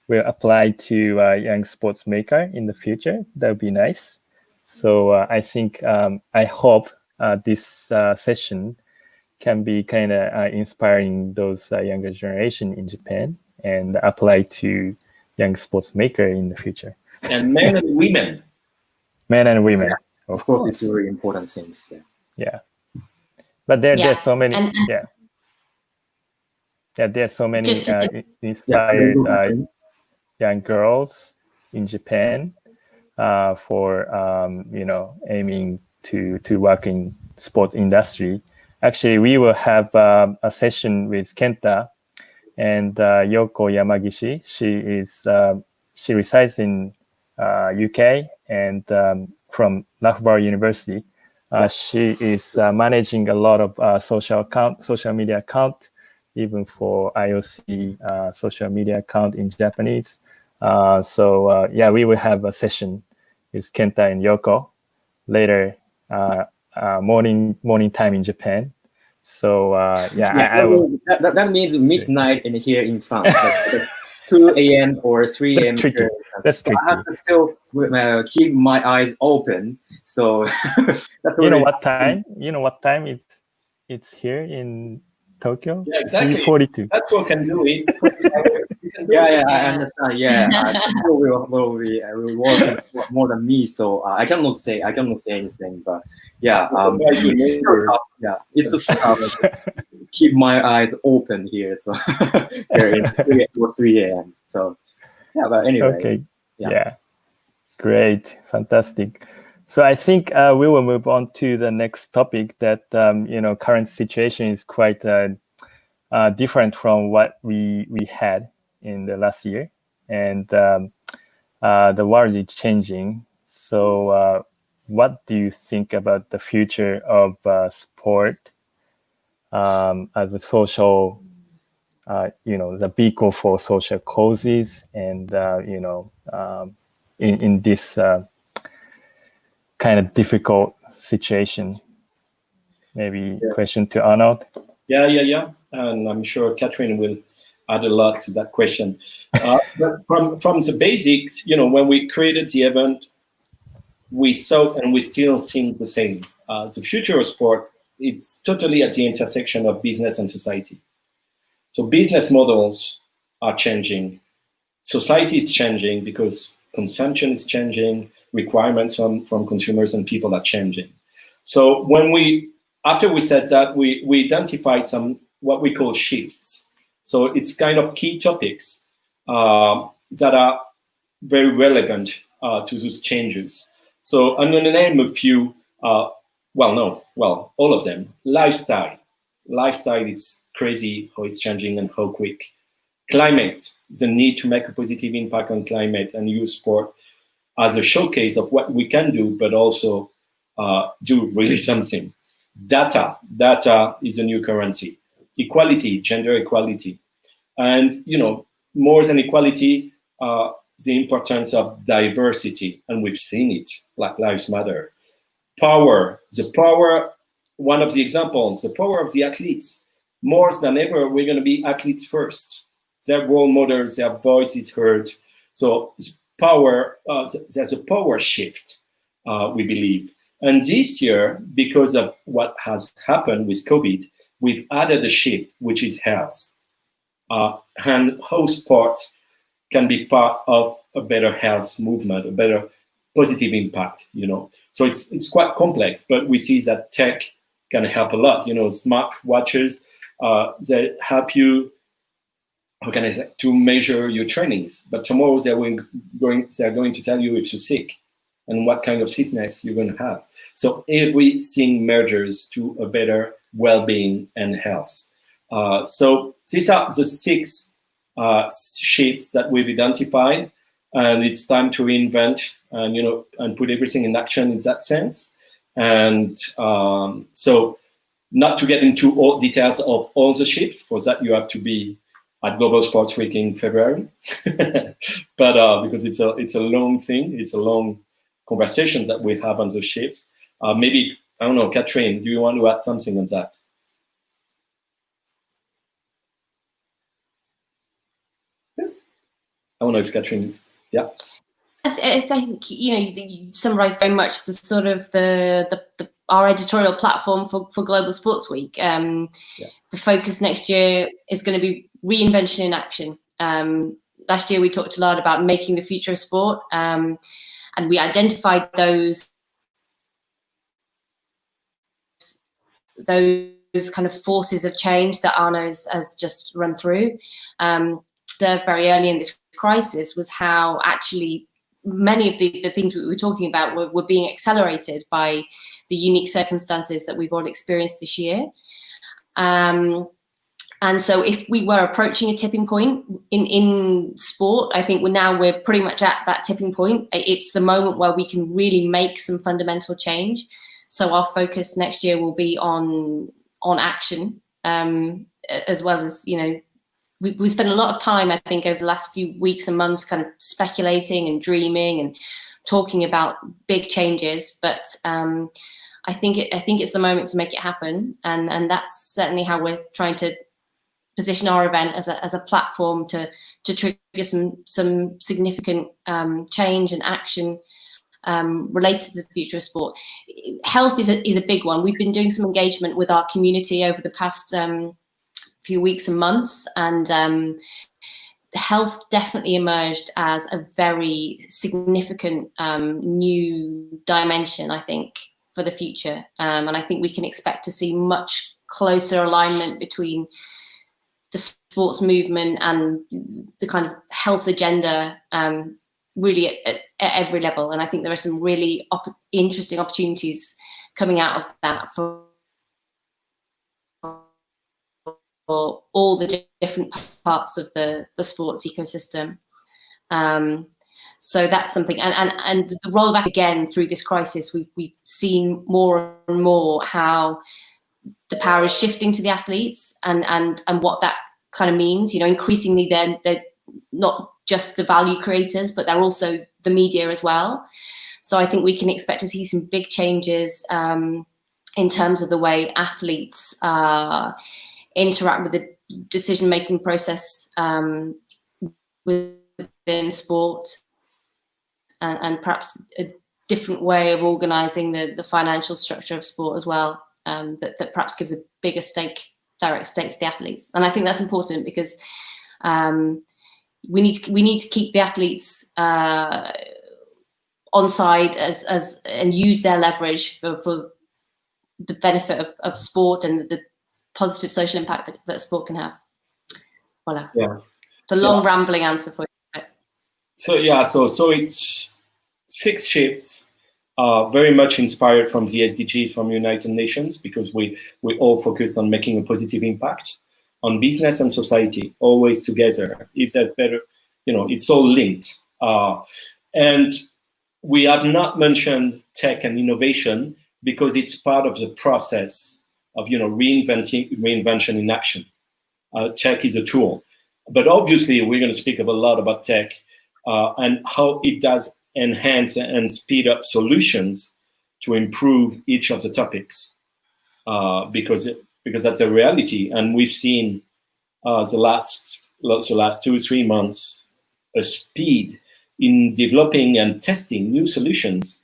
will apply to young sports maker in the future. That would be nice. So I think I hope this session can be kind of inspiring those younger generation in Japan and apply to young sports maker in the future. And men and women. Men and women, of course. It's very important things. Yeah. But there's so many. There's so many inspired young girls in Japan for aiming to work in sport industry. Actually, we will have a session with Kenta and Yoko Yamagishi. She resides in UK and from Loughborough University. She is managing a lot of social media account, even for IOC social media account in Japanese. So we will have a session with Kenta and Yoko later morning time in Japan. So I will. That means midnight in here in France. 2 a.m. or 3 a.m. That's tricky. I have to still keep my eyes open. So that's what time? You know what time it's here in Tokyo? Yeah, exactly. 3:42. That's what can do it. I understand. People will work more than me, so I cannot say anything. But it's just keep my eyes open here. So here in 3 a.m. So but anyway. Okay. Yeah. Great. Fantastic. So I think we will move on to the next topic. That current situation is quite different from what we had in the last year, and the world is changing. So what do you think about the future of sport as a social, the vehicle for social causes, and in this kind of difficult situation? Maybe question to Arnold. Yeah. And I'm sure Catherine will add a lot to that question. But from the basics, when we created the event, we thought, and we still think the same. The future of sport, it's totally at the intersection of business and society. So business models are changing. Society is changing because consumption is changing. Requirements from consumers and people are changing. So after we said that, we identified some what we call shifts. So it's kind of key topics that are very relevant to those changes. So I'm going to name a few. All of them. Lifestyle. Lifestyle, it's crazy how it's changing and how quick. Climate, the need to make a positive impact on climate and use sport as a showcase of what we can do, but also do really something. Data is a new currency. Equality, gender equality. And, more than equality, the importance of diversity. And we've seen it, Black Lives Matter. Power, the power one of the examples, the power of the athletes. More than ever, we're going to be athletes first. Their role models, their voice is heard. So power, there's a power shift, we believe. And this year, because of what has happened with COVID, we've added a shift, which is health. And how sport can be part of a better health movement, a better positive impact, you know. So it's quite complex, but we see that tech can help a lot. You know, smart watches, they help you, how can I say, to measure your trainings. But tomorrow they're going to tell you if you're sick and what kind of sickness you're going to have. So everything merges to a better well-being and health. So these are the 6 shifts that we've identified, and it's time to reinvent and, you know, and put everything in action in that sense. And so not to get into all details of all the shifts, for that you have to be at Global Sports Week in February, but because it's a long thing, it's a long conversations that we have on the shifts. Maybe, I don't know, Catherine, do you want to add something on that? I don't know if Catherine, yeah. I think, you know, you summarised very much the sort of our editorial platform for Global Sports Week. The focus next year is going to be reinvention in action. Last year we talked a lot about making the future of sport, and we identified those kind of forces of change that Arnaud has just run through. Very early in this crisis was how actually many of the things we were talking about were being accelerated by the unique circumstances that we've all experienced this year. And so if we were approaching a tipping point in sport, I think we're pretty much at that tipping point. It's the moment where we can really make some fundamental change. So our focus next year will be on action, as well as, you know, we spent a lot of time, I think, over the last few weeks and months kind of speculating and dreaming and talking about big changes. But I think it's the moment to make it happen. And that's certainly how we're trying to position our event as a platform to trigger some significant change and action related to the future of sport. Health is a big one. We've been doing some engagement with our community over the past few weeks and months, and health definitely emerged as a very significant new dimension, I think, for the future. And I think we can expect to see much closer alignment between the sports movement and the kind of health agenda, really at every level. And I think there are some really interesting opportunities coming out of that for all the different parts of the sports ecosystem. So that's something, and the rollback again through this crisis, we've seen more and more how the power is shifting to the athletes and what that kind of means. You know, increasingly they're not just the value creators, but they're also the media as well. So I think we can expect to see some big changes in terms of the way athletes interact with the decision-making process within sport, and perhaps a different way of organising the financial structure of sport as well, that perhaps gives a bigger direct stake to the athletes. And I think that's important because we need to keep the athletes on side and use their leverage for the benefit of sport and the positive social impact that sport can have. Voila. Yeah. It's a long rambling answer for you. So it's 6 shifts, very much inspired from the SDGs from United Nations, because we all focus on making a positive impact on business and society, always together. If there's better, you know, it's all linked. And we have not mentioned tech and innovation because it's part of the process of, you know, reinvention in action. Tech is a tool, but obviously we're going to speak a lot about tech and how it does enhance and speed up solutions to improve each of the topics. because that's a reality. And we've seen the last 2-3 months a speed in developing and testing new solutions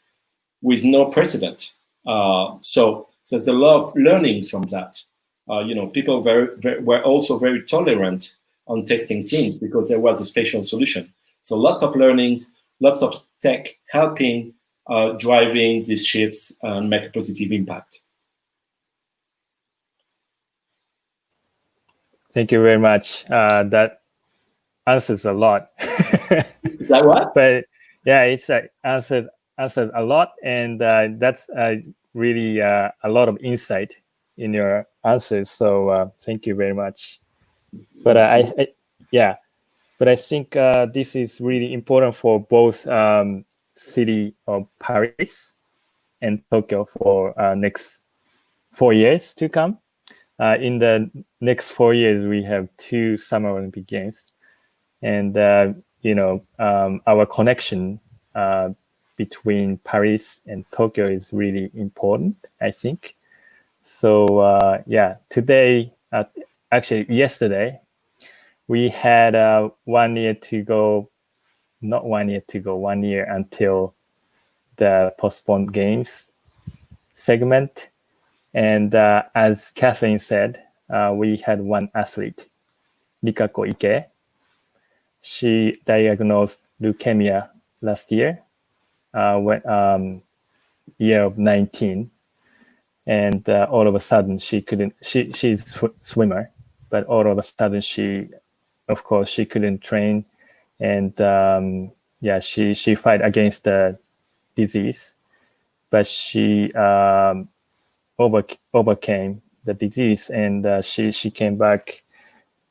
with no precedent. So there's a lot of learning from that. People were also very tolerant on testing things because there was a special solution. So lots of learnings, lots of tech helping driving these shifts and make a positive impact. Thank you very much. That answers a lot. Is that what? But yeah, it's answered a lot, and that's really a lot of insight in your answers. So thank you very much. But I think this is really important for both city of Paris and Tokyo for next 4 years to come. In the next 4 years, we have 2 Summer Olympic Games, and our connection between Paris and Tokyo is really important, I think. So today, actually yesterday, we had 1 year to go, not 1 year to go, 1 year until the postponed games segment. And as Kathleen said, we had one athlete, Rikako Ike. She diagnosed leukemia last year, year of 19. And all of a sudden she's a swimmer, but all of a sudden she couldn't train. And she fight against the disease, but she overcame the disease, and she came back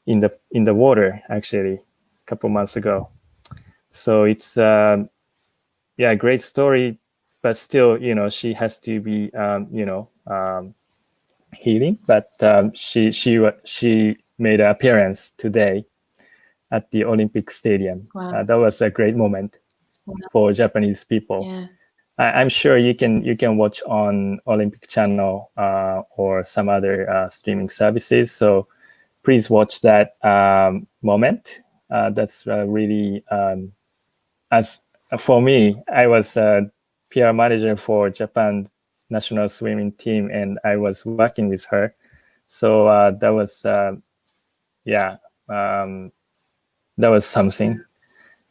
in the water actually a couple months ago. So it's a great story, but still she has to be healing. But she made an appearance today at the Olympic Stadium. Wow. That was a great moment for Japanese people. Yeah. I'm sure you can watch on Olympic Channel or some other streaming services. So please watch that moment. That's really, as for me, I was a PR manager for Japan national swimming team, and I was working with her. So that was that was something.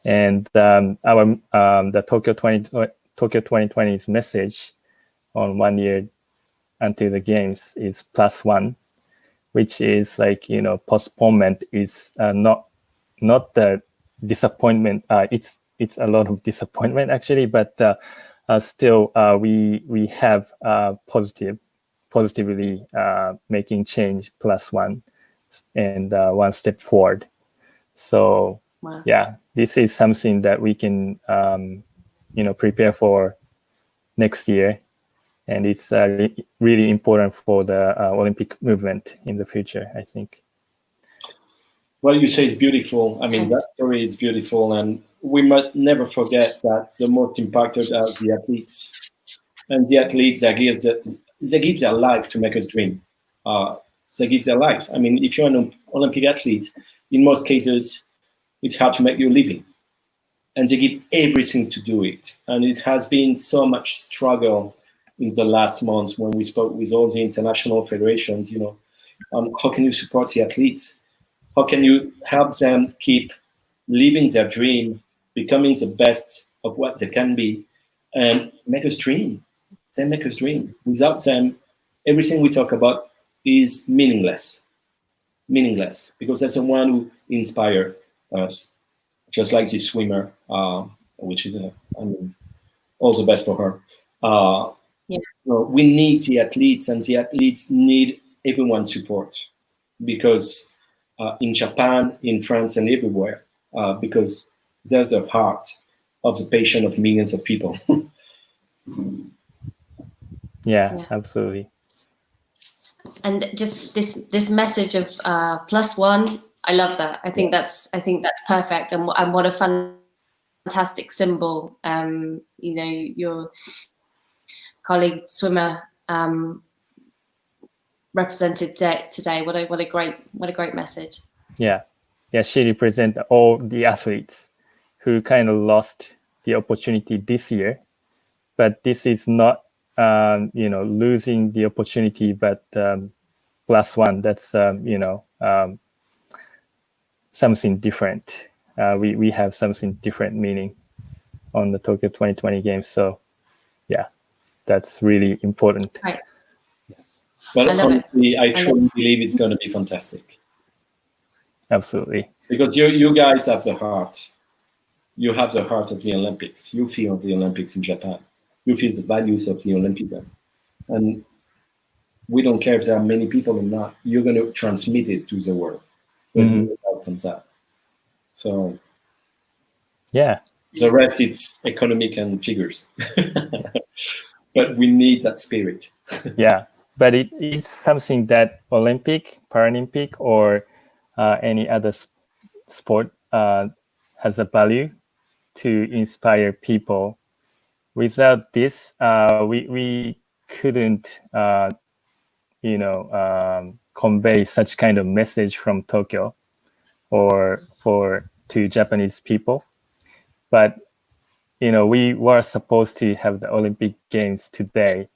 And the Tokyo 2020's message on 1 year until the games is +1, which is like, postponement is not the disappointment. It's a lot of disappointment actually, but still we have positively making change +1 and 1 step forward. So wow. This is something that we can prepare for next year, and it's really important for the Olympic movement in the future, I think. What you say is beautiful. I mean, that story is beautiful, and we must never forget that the most impacted are the athletes, and the athletes they give their life to make us dream. They give their life. I mean, if you're an Olympic athlete, in most cases, it's hard to make your living. And they give everything to do it. And it has been so much struggle in the last months when we spoke with all the international federations, on how can you support the athletes? How can you help them keep living their dream, becoming the best of what they can be, and make us dream? They make us dream. Without them, everything we talk about is meaningless. Meaningless, because that's the one who inspires us. Just like this swimmer, which is, all the best for her. We need the athletes, and the athletes need everyone's support, because in Japan, in France, and everywhere, because there's a heart of the passion of millions of people. Yeah, absolutely. And just this message of +1. I love that. I think that's perfect, and what a fantastic symbol. Your colleague swimmer represented today. What a great message. Yeah, she represents all the athletes who kind of lost the opportunity this year, but this is not losing the opportunity, but plus one. That's something different. We have something different meaning on the Tokyo 2020 games. So yeah, that's really important. Right. But honestly, I truly believe it's going to be fantastic. Absolutely. Because you guys have the heart. You have the heart of the Olympics. You feel the Olympics in Japan. You feel the values of the Olympism. And we don't care if there are many people or not. You're going to transmit it to the world. There's no doubt on that. So yeah. The rest, it's economic and figures. But we need that spirit. Yeah. But it is something that Olympic, Paralympic, or any other sport has a value to inspire people. Without this, we couldn't, convey such kind of message from Tokyo or to Japanese people. But we were supposed to have the Olympic Games today.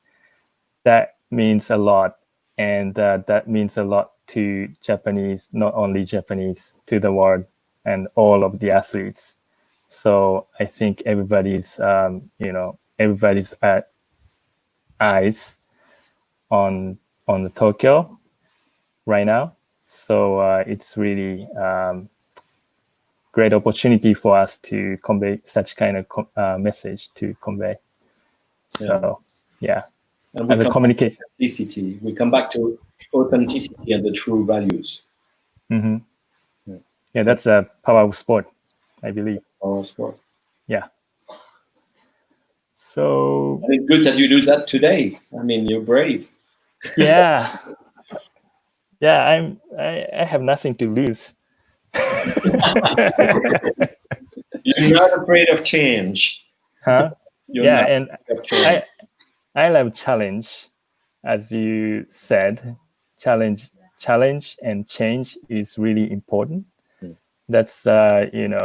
That means a lot, and that means a lot to Japanese, not only Japanese, to the world and all of the athletes. So I think everybody's eyes on the Tokyo right now. So it's really great opportunity for us to convey such kind of message to convey. So yeah. And as a communication. Authenticity. We come back to authenticity and the true values. Mm-hmm. Yeah, that's a power of sport, I believe. Power of sport. Yeah. So. And it's good that you do that today. I mean, you're brave. Yeah. Yeah, I have nothing to lose. You're not afraid of change. Huh? Yeah, and I love challenge, as you said. Challenge and change is really important. That's in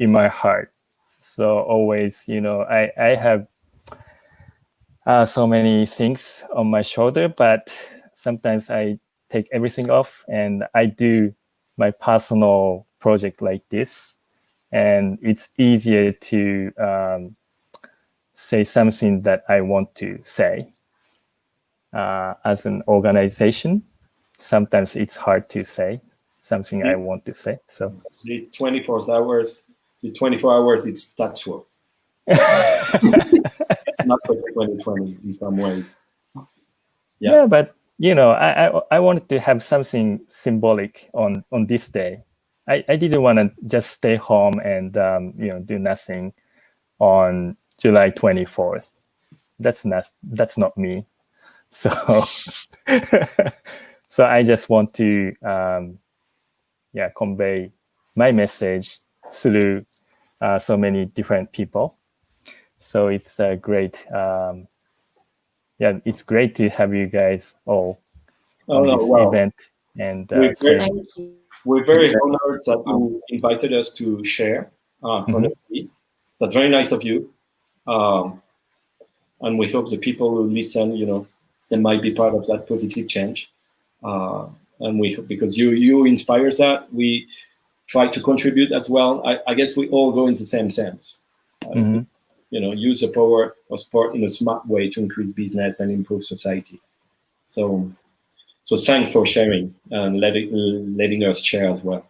my heart. So always, I have so many things on my shoulder, but sometimes I take everything off and I do my personal project like this, and it's easier to say something that I want to say. As an organization, sometimes it's hard to say something I want to say. So these 24 hours, it's tactual. Not for 2020 in some ways. Yeah, but I wanted to have something symbolic on this day. I didn't want to just stay home and do nothing on July 24th. That's not me. So so I just want to convey my message through so many different people. So it's great. It's great to have you guys all on this event. And we're very honored that you invited us to share. Honestly, that's very nice of you. And we hope the people who listen, they might be part of that positive change. And we hope, because you inspire that, we try to contribute as well. I guess we all go in the same sense. Use the power of sport in a smart way to increase business and improve society. So thanks for sharing and letting us share as well.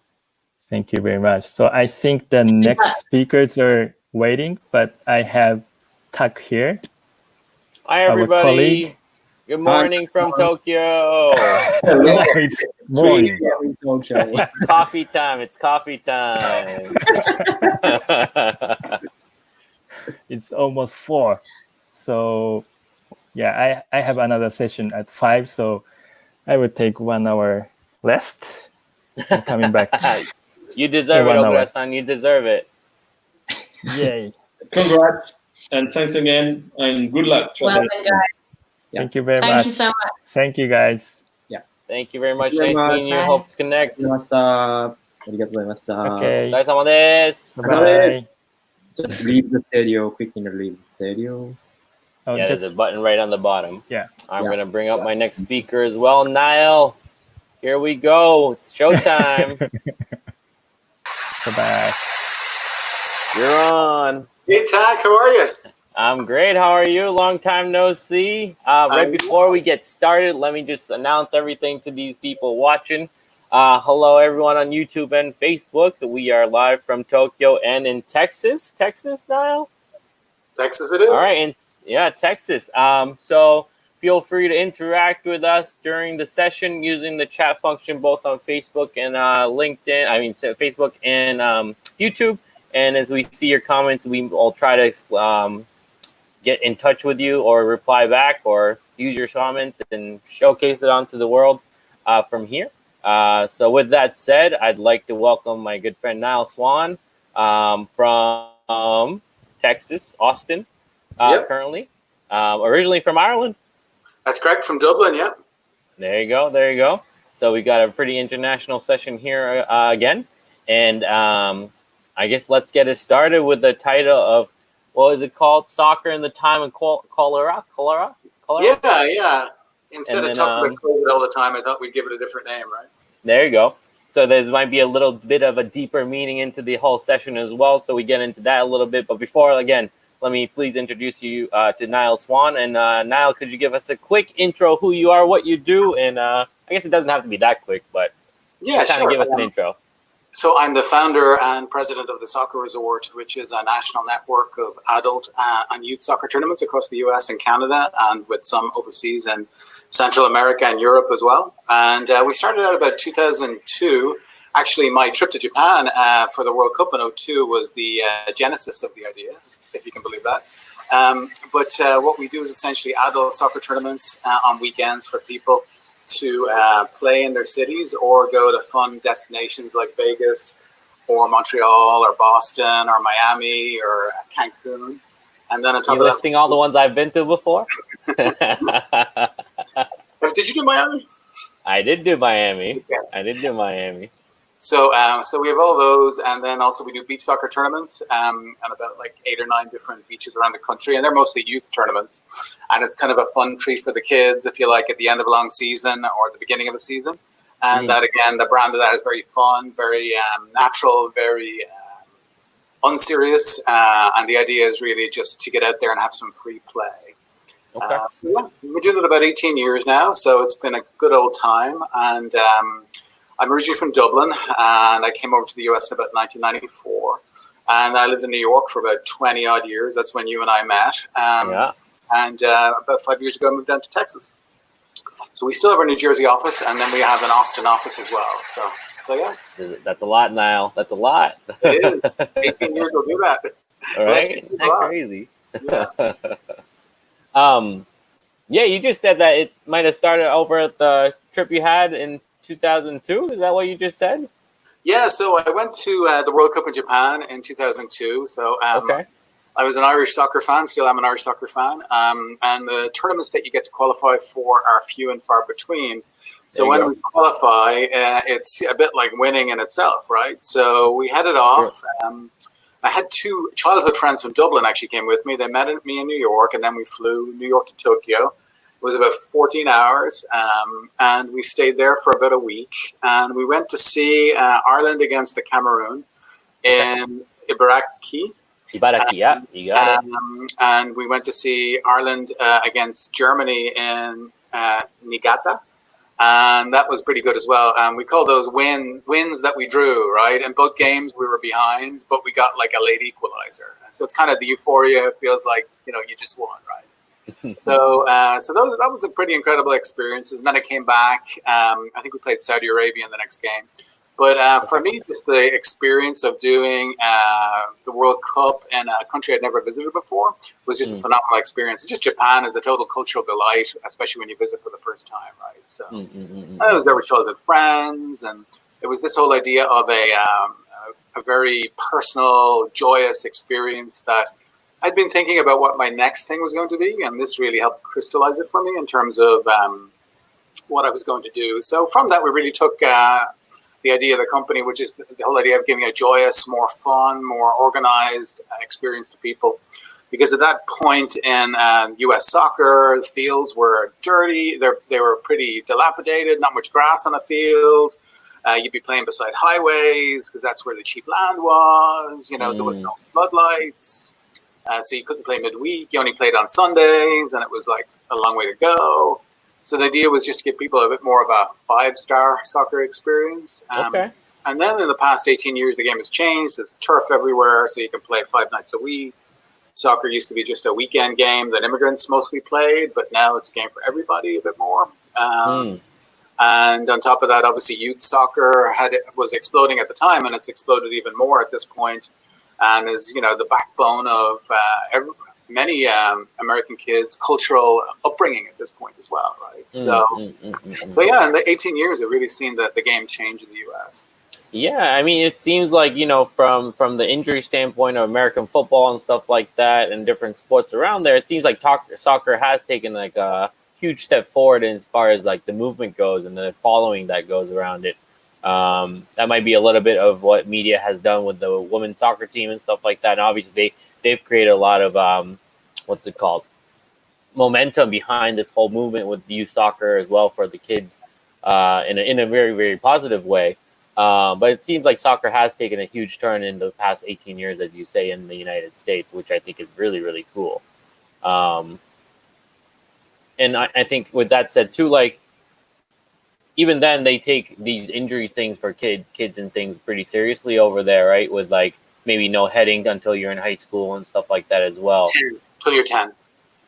Thank you very much. So I think the next speakers are waiting, but I have Tak here. Hi, everybody. Good morning from Tokyo. It's morning. It's coffee time. It's coffee time. It's almost 4. So yeah, I have another session at 5. So I will take 1 hour rest and coming back. You deserve it, Ogura-san. You deserve it. Yay. Congrats and thanks again and good luck. Well done, guys. Thank you very much. Thank you so much. Thank you, guys. Thank you very much. Thank you Nice very meeting you. much. Hope to connect. ありがとうございました。ありがとうございました。Okay. お疲れ様です。 Bye. Just leave the studio, quickly leave the studio. Oh, Yeah, there's a button right on the bottom. Yeah. I'm going to bring up my next speaker as well. Niall, here we go. It's showtime. Bye-bye. You're on. Hey, Tack, how are you? I'm great. How are you? Long time no see. Right before we get started, let me just announce everything to these people watching. Hello, everyone on YouTube and Facebook. We are live from Tokyo and in Texas. Texas, Niall? Texas it is. All right. And yeah, Texas. So feel free to interact with us during the session using the chat function, both on Facebook and LinkedIn. I mean, Facebook and YouTube. And as we see your comments, we will try to get in touch with you or reply back or use your comments and showcase it onto the world from here. So with that said, I'd like to welcome my good friend Niall Swan from Texas, Austin, currently. Originally from Ireland. That's correct, from Dublin, yeah. There you go, there you go. So we got a pretty international session here again. And I guess let's get it started with the title of, what is it called? Soccer in the Time of Cholera? Yeah. Instead of talking about COVID all the time, I thought we'd give it a different name, right? There you go. So there might be a little bit of a deeper meaning into the whole session as well. So we get into that a little bit. But before, again, let me please introduce you to Niall Swan. And Niall, could you give us a quick intro, who you are, what you do? And I guess it doesn't have to be that quick, but yeah, kind of give us an intro. So I'm the founder and president of the Soccer Resort, which is a national network of adult and youth soccer tournaments across the US and Canada, and with some overseas and Central America and Europe as well. And we started out about 2002. Actually, my trip to Japan for the World Cup in 2002 was the genesis of the idea, if you can believe that. But what we do is essentially adult soccer tournaments on weekends for people to play in their cities or go to fun destinations like Vegas or Montreal or Boston or Miami or Cancun. And then on top of that, listing all the ones I've been to before? Did you do Miami? I did do Miami. So we have all those, and then also we do beach soccer tournaments, and about like 8 or 9 different beaches around the country, and they're mostly youth tournaments, and it's kind of a fun treat for the kids, if you like, at the end of a long season or at the beginning of a season. And that, again, the brand of that is very fun, very natural, very unserious, and the idea is really just to get out there and have some free play. Okay. So yeah, we're doing it about 18 years now, so it's been a good old time. And I'm originally from Dublin, and I came over to the US in about 1994. And I lived in New York for about 20 odd years. That's when you and I met. And about 5 years ago, I moved down to Texas. So we still have our New Jersey office, and then we have an Austin office as well. So yeah. That's a lot, Niall. That's a lot. It is. 18 years will do that. All right. That's crazy. Yeah. Yeah, you just said that it might have started over at the trip you had in 2002. Is that what you just said? Yeah, so I went to the World Cup in Japan in 2002. So okay. I was an Irish soccer fan, still am an Irish soccer fan. And the tournaments that you get to qualify for are few and far between. So when we qualify, it's a bit like winning in itself, right? So we headed off. Sure. I had 2 childhood friends from Dublin actually came with me. They met me in New York, and then we flew New York to Tokyo. It was about 14 hours, and we stayed there for about a week. And we went to see Ireland against the Cameroon in Ibaraki. Yeah, you got it. And we went to see Ireland against Germany in Niigata. And that was pretty good as well. We call those wins that we drew, right? In both games, we were behind, but we got like a late equalizer. So it's kind of the euphoria. It feels like, you just won, right? So that was a pretty incredible experience. And then I came back. I think we played Saudi Arabia in the next game. But for me, just the experience of doing the World Cup in a country I'd never visited before was just a phenomenal experience. Just Japan is a total cultural delight, especially when you visit for the first time, right? So I was there with childhood friends, and it was this whole idea of a very personal, joyous experience that I'd been thinking about what my next thing was going to be, and this really helped crystallize it for me in terms of what I was going to do. So from that, we really took the idea of the company, which is the whole idea of giving a joyous, more fun, more organized experience to people. Because at that point in U.S. soccer, the fields were dirty. They were pretty dilapidated, not much grass on the field. You'd be playing beside highways because that's where the cheap land was. You know, there was no floodlights. So you couldn't play midweek. You only played on Sundays, and it was like a long way to go. So the idea was just to give people a bit more of a 5-star soccer experience. Okay. And then in the past 18 years, the game has changed. There's turf everywhere, so you can play 5 nights a week. Soccer used to be just a weekend game that immigrants mostly played, but now it's a game for everybody a bit more. And on top of that, obviously, youth soccer was exploding at the time, and it's exploded even more at this point, and is, you know, the backbone of many American kids' cultural upbringing at this point as well, right? So yeah, in the 18 years, it really seen that the game change in the U.S. Yeah, I mean, it seems like, you know, from the injury standpoint of American football and stuff like that and different sports around there, it seems like soccer has taken like a huge step forward as far as like the movement goes and the following that goes around it. That might be a little bit of what media has done with the women's soccer team and stuff like that. And obviously they've created a lot of, momentum behind this whole movement with youth soccer as well for the kids in a very, very positive way. But it seems like soccer has taken a huge turn in the past 18 years, as you say, in the United States, which I think is really, really cool. And I think with that said, too, like, even then they take these injuries things for kids and things pretty seriously over there, right? With like maybe no heading until you're in high school and stuff like that as well. Till you're 10.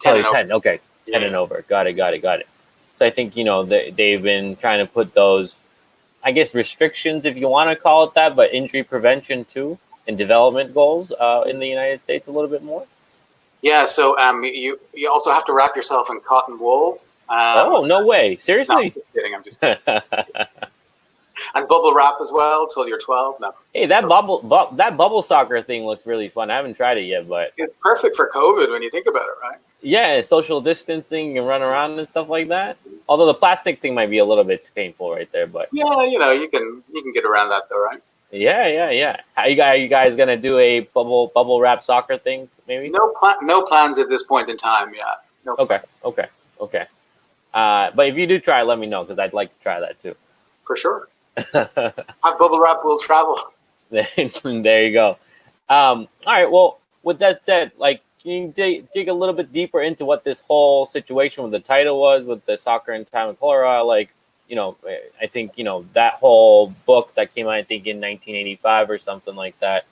10, okay. 10 and over. Got it. So I think, you know, they've been trying to put those, I guess, restrictions, if you want to call it that, but injury prevention too, and development goals in the United States a little bit more. Yeah, so you also have to wrap yourself in cotton wool. Oh, no way. Seriously? No, I'm just kidding. And bubble wrap as well till you're 12. No. Hey, that bubble soccer thing looks really fun. I haven't tried it yet, but it's perfect for COVID when you think about it, right? Yeah, social distancing and run around and stuff like that. Although the plastic thing might be a little bit painful right there, but yeah, you know, you can get around that though, right? Yeah. How you guys gonna do a bubble wrap soccer thing? Maybe no plans at this point in time. Yeah. No. Okay. But if you do try, let me know because I'd like to try that too. For sure. Have bubble wrap will travel. There you go. All right. Well, with that said, like, can you dig a little bit deeper into what this whole situation with the title was with the soccer in time of cholera? Like, you know, I think, you know, that whole book that came out, I think in 1985 or something like that,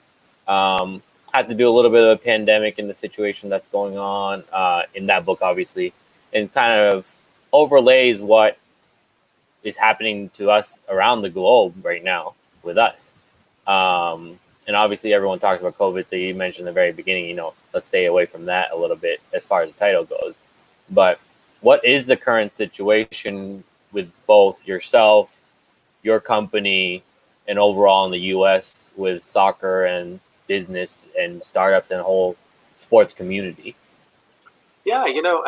had to do a little bit of a pandemic and the situation that's going on in that book, obviously, and kind of overlays what is happening to us around the globe right now with us. And obviously everyone talks about COVID. So you mentioned in the very beginning, you know, let's stay away from that a little bit as far as the title goes. But what is the current situation with both yourself, your company, and overall in the US with soccer and business and startups and the whole sports community? Yeah, you know,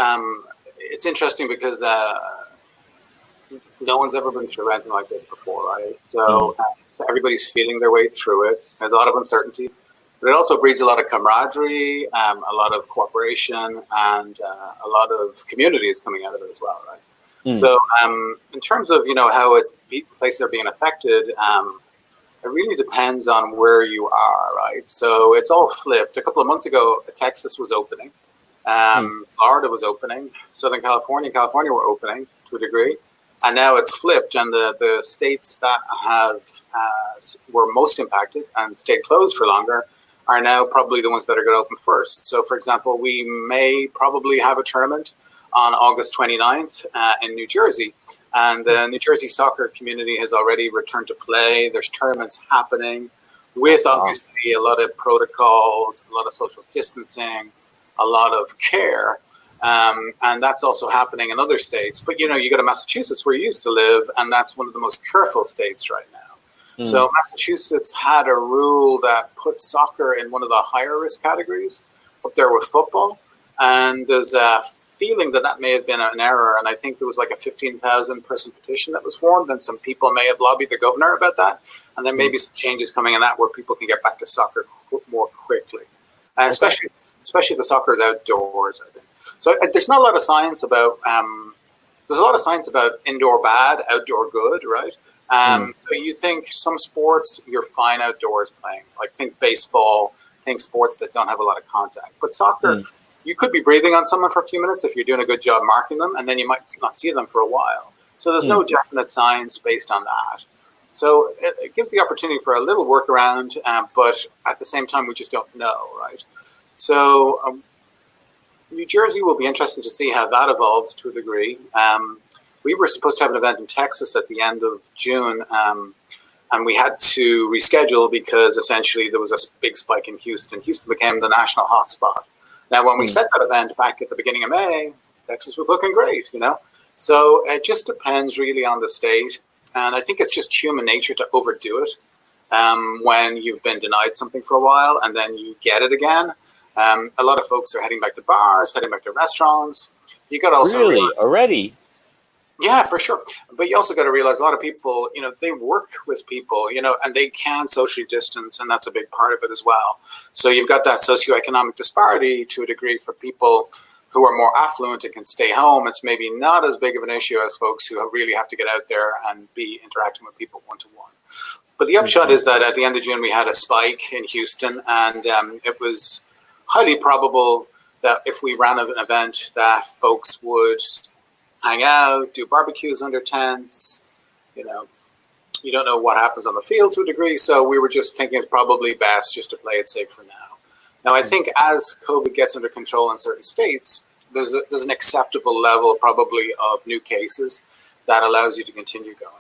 it's interesting because no one's ever been through anything like this before, right? So everybody's feeling their way through it. There's a lot of uncertainty, but it also breeds a lot of camaraderie, a lot of cooperation, and a lot of communities coming out of it as well, right? So in terms of, you know, how places are being affected, it really depends on where you are, right? So it's all flipped. A couple of months ago, Texas was opening. Florida was opening. Southern California were opening to a degree. And now it's flipped, and the states that were most impacted and stayed closed for longer are now probably the ones that are going to open first. So, for example, we may probably have a tournament on August 29th in New Jersey. And the New Jersey soccer community has already returned to play. There's tournaments happening with obviously a lot of protocols, a lot of social distancing, a lot of care. And that's also happening in other states. But, you know, you go to Massachusetts where you used to live, and that's one of the most careful states right now. So Massachusetts had a rule that put soccer in one of the higher risk categories, up there with football. And there's a feeling that that may have been an error. And I think there was like a 15,000 person petition that was formed, and some people may have lobbied the governor about that. And there may be some changes coming in that where people can get back to soccer more quickly, especially if the soccer is outdoors, I think. So there's not a lot of science about, there's a lot of science about indoor bad, outdoor good, right? So you think some sports, you're fine outdoors playing, like think baseball, think sports that don't have a lot of contact. But soccer, you could be breathing on someone for a few minutes if you're doing a good job marking them, and then you might not see them for a while. So there's no definite science based on that. So it gives the opportunity for a little workaround, but at the same time, we just don't know, right? So New Jersey will be interesting to see how that evolves to a degree. We were supposed to have an event in Texas at the end of June, and we had to reschedule because essentially there was a big spike in Houston. Houston became the national hotspot. Now, when we set that event back at the beginning of May, Texas was looking great, you know? So it just depends really on the state. And I think it's just human nature to overdo it when you've been denied something for a while and then you get it again. A lot of folks are heading back to bars, heading back to restaurants. You got to also already. Yeah, for sure. But you also got to realize a lot of people, you know, they work with people, you know, and they can socially distance, and that's a big part of it as well. So you've got that socioeconomic disparity to a degree for people who are more affluent and can stay home. It's maybe not as big of an issue as folks who really have to get out there and be interacting with people one-to-one. But the upshot is that at the end of June, we had a spike in Houston, and it was highly probable that if we ran an event that folks would hang out, do barbecues under tents, you know, you don't know what happens on the field to a degree. So we were just thinking it's probably best just to play it safe for now. Now, I think as COVID gets under control in certain states, there's an acceptable level probably of new cases that allows you to continue going.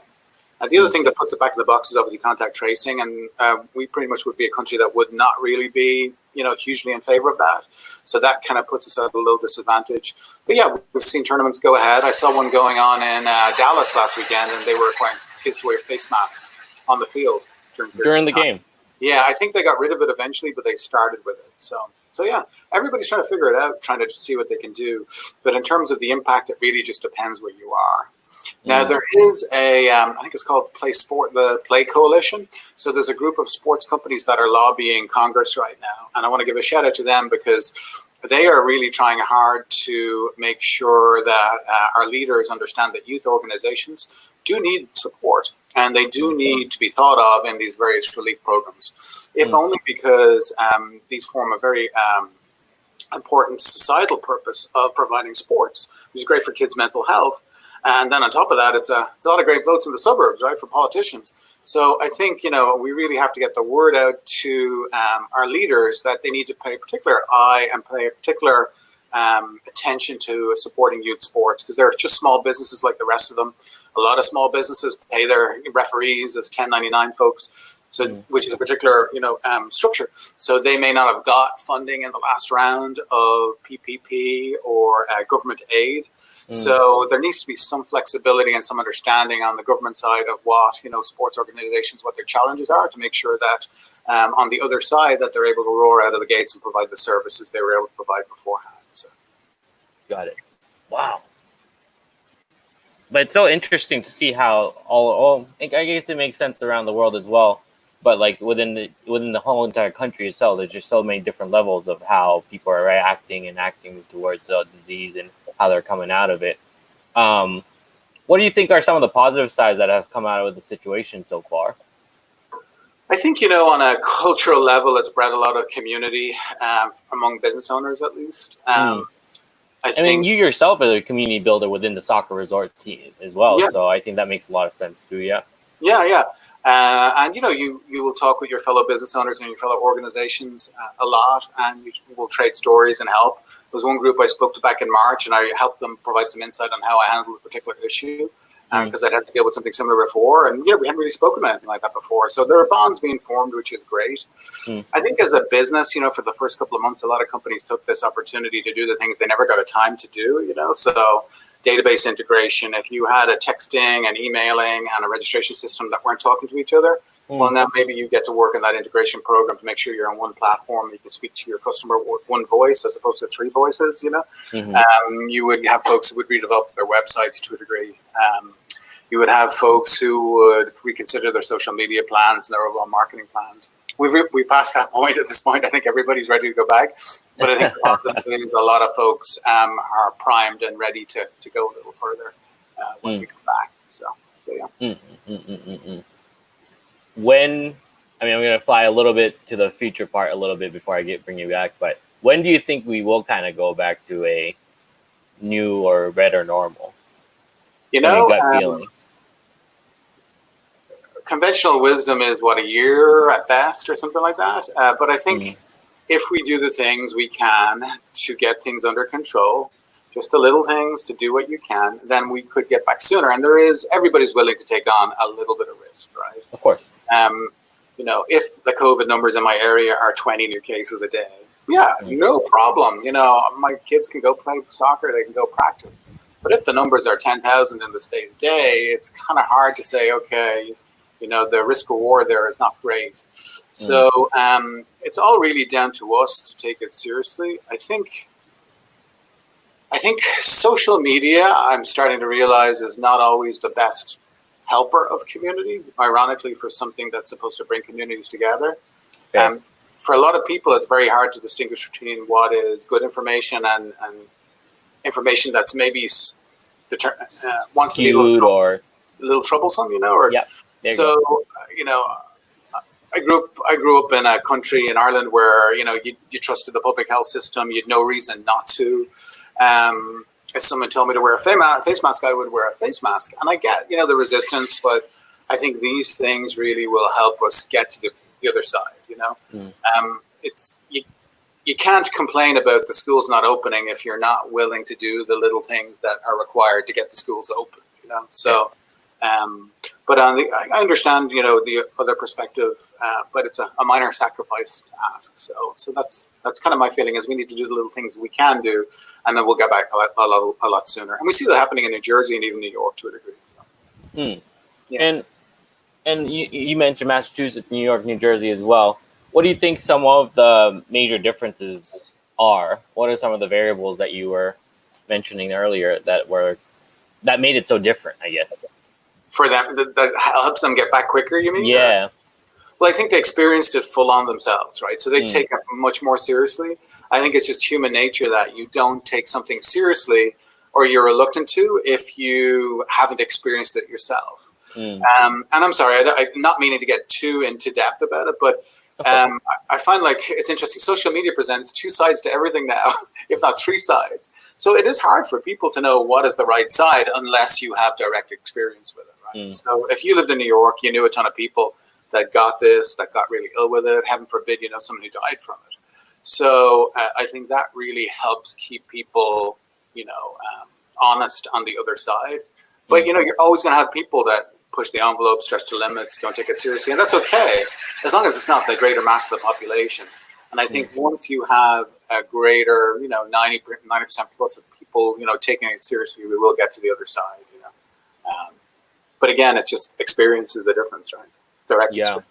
And the other thing that puts it back in the box is obviously contact tracing. And we pretty much would be a country that would not really be, you know, hugely in favor of that. So that kind of puts us at a little disadvantage. But yeah, we've seen tournaments go ahead. I saw one going on in Dallas last weekend, and they were requiring kids to wear face masks on the field during the game. Yeah, I think they got rid of it eventually, but they started with it. So yeah, everybody's trying to figure it out, trying to see what they can do. But in terms of the impact, it really just depends where you are. Now, there is I think it's called the Play Coalition. So there's a group of sports companies that are lobbying Congress right now. And I want to give a shout out to them because they are really trying hard to make sure that our leaders understand that youth organizations do need support, and they do need to be thought of in these various relief programs, if only because these form a very important societal purpose of providing sports, which is great for kids' mental health. And then on top of that, it's a lot of great votes in the suburbs, right, for politicians. So I think, you know, we really have to get the word out to our leaders that they need to pay a particular eye and pay a particular attention to supporting youth sports, because they're just small businesses like the rest of them. A lot of small businesses pay their referees as 1099 folks, so which is a particular, you know, structure. So they may not have got funding in the last round of PPP or government aid. So there needs to be some flexibility and some understanding on the government side of what, you know, sports organizations, what their challenges are, to make sure that on the other side that they're able to roar out of the gates and provide the services they were able to provide beforehand. So. Got it. Wow. But it's so interesting to see how I guess it makes sense around the world as well. But like within the whole entire country itself, there's just so many different levels of how people are acting towards the disease and how they're coming out of it. What do you think are some of the positive sides that have come out of the situation so far? I think, you know, on a cultural level, it's bred a lot of community among business owners, at least. I mean, you yourself are a community builder within the soccer resort team as well. Yeah. So I think that makes a lot of sense too. Yeah. Yeah. And, you know, you will talk with your fellow business owners and your fellow organizations a lot, and you will trade stories and help. There was one group I spoke to back in March, and I helped them provide some insight on how I handled a particular issue, because I'd had to deal with something similar before. And, you know, we hadn't really spoken about anything like that before. So there are bonds being formed, which is great. I think as a business, you know, for the first couple of months, a lot of companies took this opportunity to do the things they never got a time to do, you know. So database integration, if you had a texting and emailing and a registration system that weren't talking to each other, Well, now maybe you get to work in that integration program to make sure you're on one platform. You can speak to your customer with one voice as opposed to three voices, you know. You would have folks who would redevelop their websites to a degree. You would have folks who would reconsider their social media plans and their overall marketing plans. We passed that point at this point. I think everybody's ready to go back. But I think a lot of folks are primed and ready to go a little further when we come back. So yeah. When, I mean, I'm going to fly a little bit to the future part a little bit before I bring you back. But when do you think we will kind of go back to a new or better normal? You know, gut feeling. Conventional wisdom is what, a year at best or something like that. But I think if we do the things we can to get things under control, just the little things to do what you can, then we could get back sooner. And everybody's willing to take on a little bit of risk, right? Of course. You know, if the COVID numbers in my area are 20 new cases a day, yeah, no problem. You know, my kids can go play soccer, they can go practice. But if the numbers are 10,000 in the state a day, it's kind of hard to say, okay, you know, the risk reward there is not great. So it's all really down to us to take it seriously. I think social media, I'm starting to realize, is not always the best helper of community, ironically, for something that's supposed to bring communities together. For a lot of people, it's very hard to distinguish between what is good information and information that's maybe wants to be a little troublesome, you know? Or, you know, I grew up in a country in Ireland where, you know, you trusted the public health system. You had no reason not to. If someone told me to wear a face mask, I would wear a face mask. And I get, you know, the resistance, but I think these things really will help us get to the other side, you know? You can't complain about the schools not opening if you're not willing to do the little things that are required to get the schools open, you know? So, but I understand, you know, the other perspective, but it's a minor sacrifice to ask. So that's kind of my feeling, is we need to do the little things we can do, and then we'll get back a lot sooner. And we see that happening in New Jersey and even New York to a degree. So. Yeah. And you mentioned Massachusetts, New York, New Jersey as well. What do you think some of the major differences are? What are some of the variables that you were mentioning earlier that made it so different, I guess? For them, that helps them get back quicker, you mean? Yeah. Well, I think they experienced it full on themselves, right? So they take it much more seriously. I think it's just human nature that you don't take something seriously, or you're reluctant to, if you haven't experienced it yourself. And I'm sorry, I'm not meaning to get too into depth about it, but I find like it's interesting. Social media presents two sides to everything now, if not three sides. So it is hard for people to know what is the right side unless you have direct experience with it. So if you lived in New York, you knew a ton of people that got this, that got really ill with it. Heaven forbid, you know, someone who died from it. So I think that really helps keep people, you know, honest on the other side. But, you know, you're always going to have people that push the envelope, stretch the limits, don't take it seriously. And that's okay, as long as it's not the greater mass of the population. And I think once you have a greater, you know, 90% plus of people, you know, taking it seriously, we will get to the other side, you know. But again, it's just experience is the difference, right? Direct experience.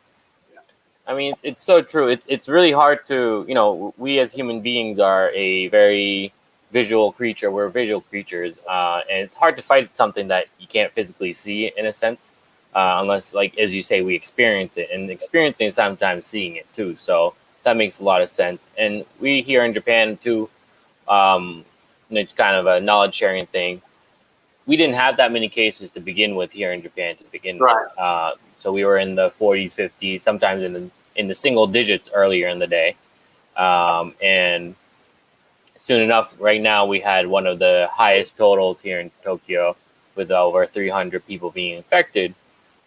I mean, it's so true. It's really hard to, you know, we as human beings are a very visual creature. We're visual creatures. And it's hard to fight something that you can't physically see, in a sense, unless, like, as you say, we experience it. And experiencing is sometimes seeing it, too. So that makes a lot of sense. And we here in Japan, too, it's kind of a knowledge sharing thing. We didn't have that many cases to begin with here in Japan to begin with. So we were in the 40s, 50s, sometimes in the single digits earlier in the day. And soon enough, right now, we had one of the highest totals here in Tokyo with over 300 people being infected.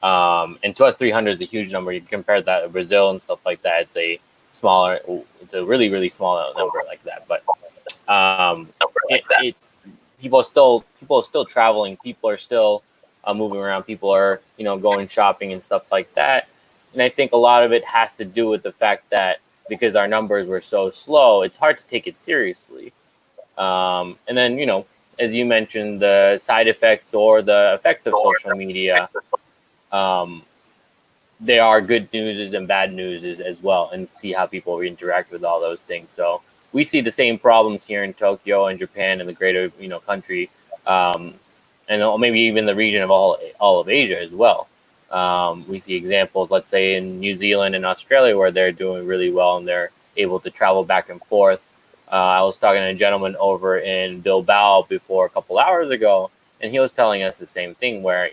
And to us, 300 is a huge number. You compare that to Brazil and stuff like that. It's a really, really small number like that. But people are still traveling. People are still moving around. People are, you know, going shopping and stuff like that. And I think a lot of it has to do with the fact that because our numbers were so slow, it's hard to take it seriously. And then, you know, as you mentioned, the side effects or the effects of social media, there are good news and bad news as well, and see how people interact with all those things. So we see the same problems here in Tokyo and Japan and the greater country, and maybe even the region of all of Asia as well. We see examples, let's say in New Zealand and Australia, where they're doing really well and they're able to travel back and forth. I was talking to a gentleman over in Bilbao before a couple hours ago, and he was telling us the same thing, where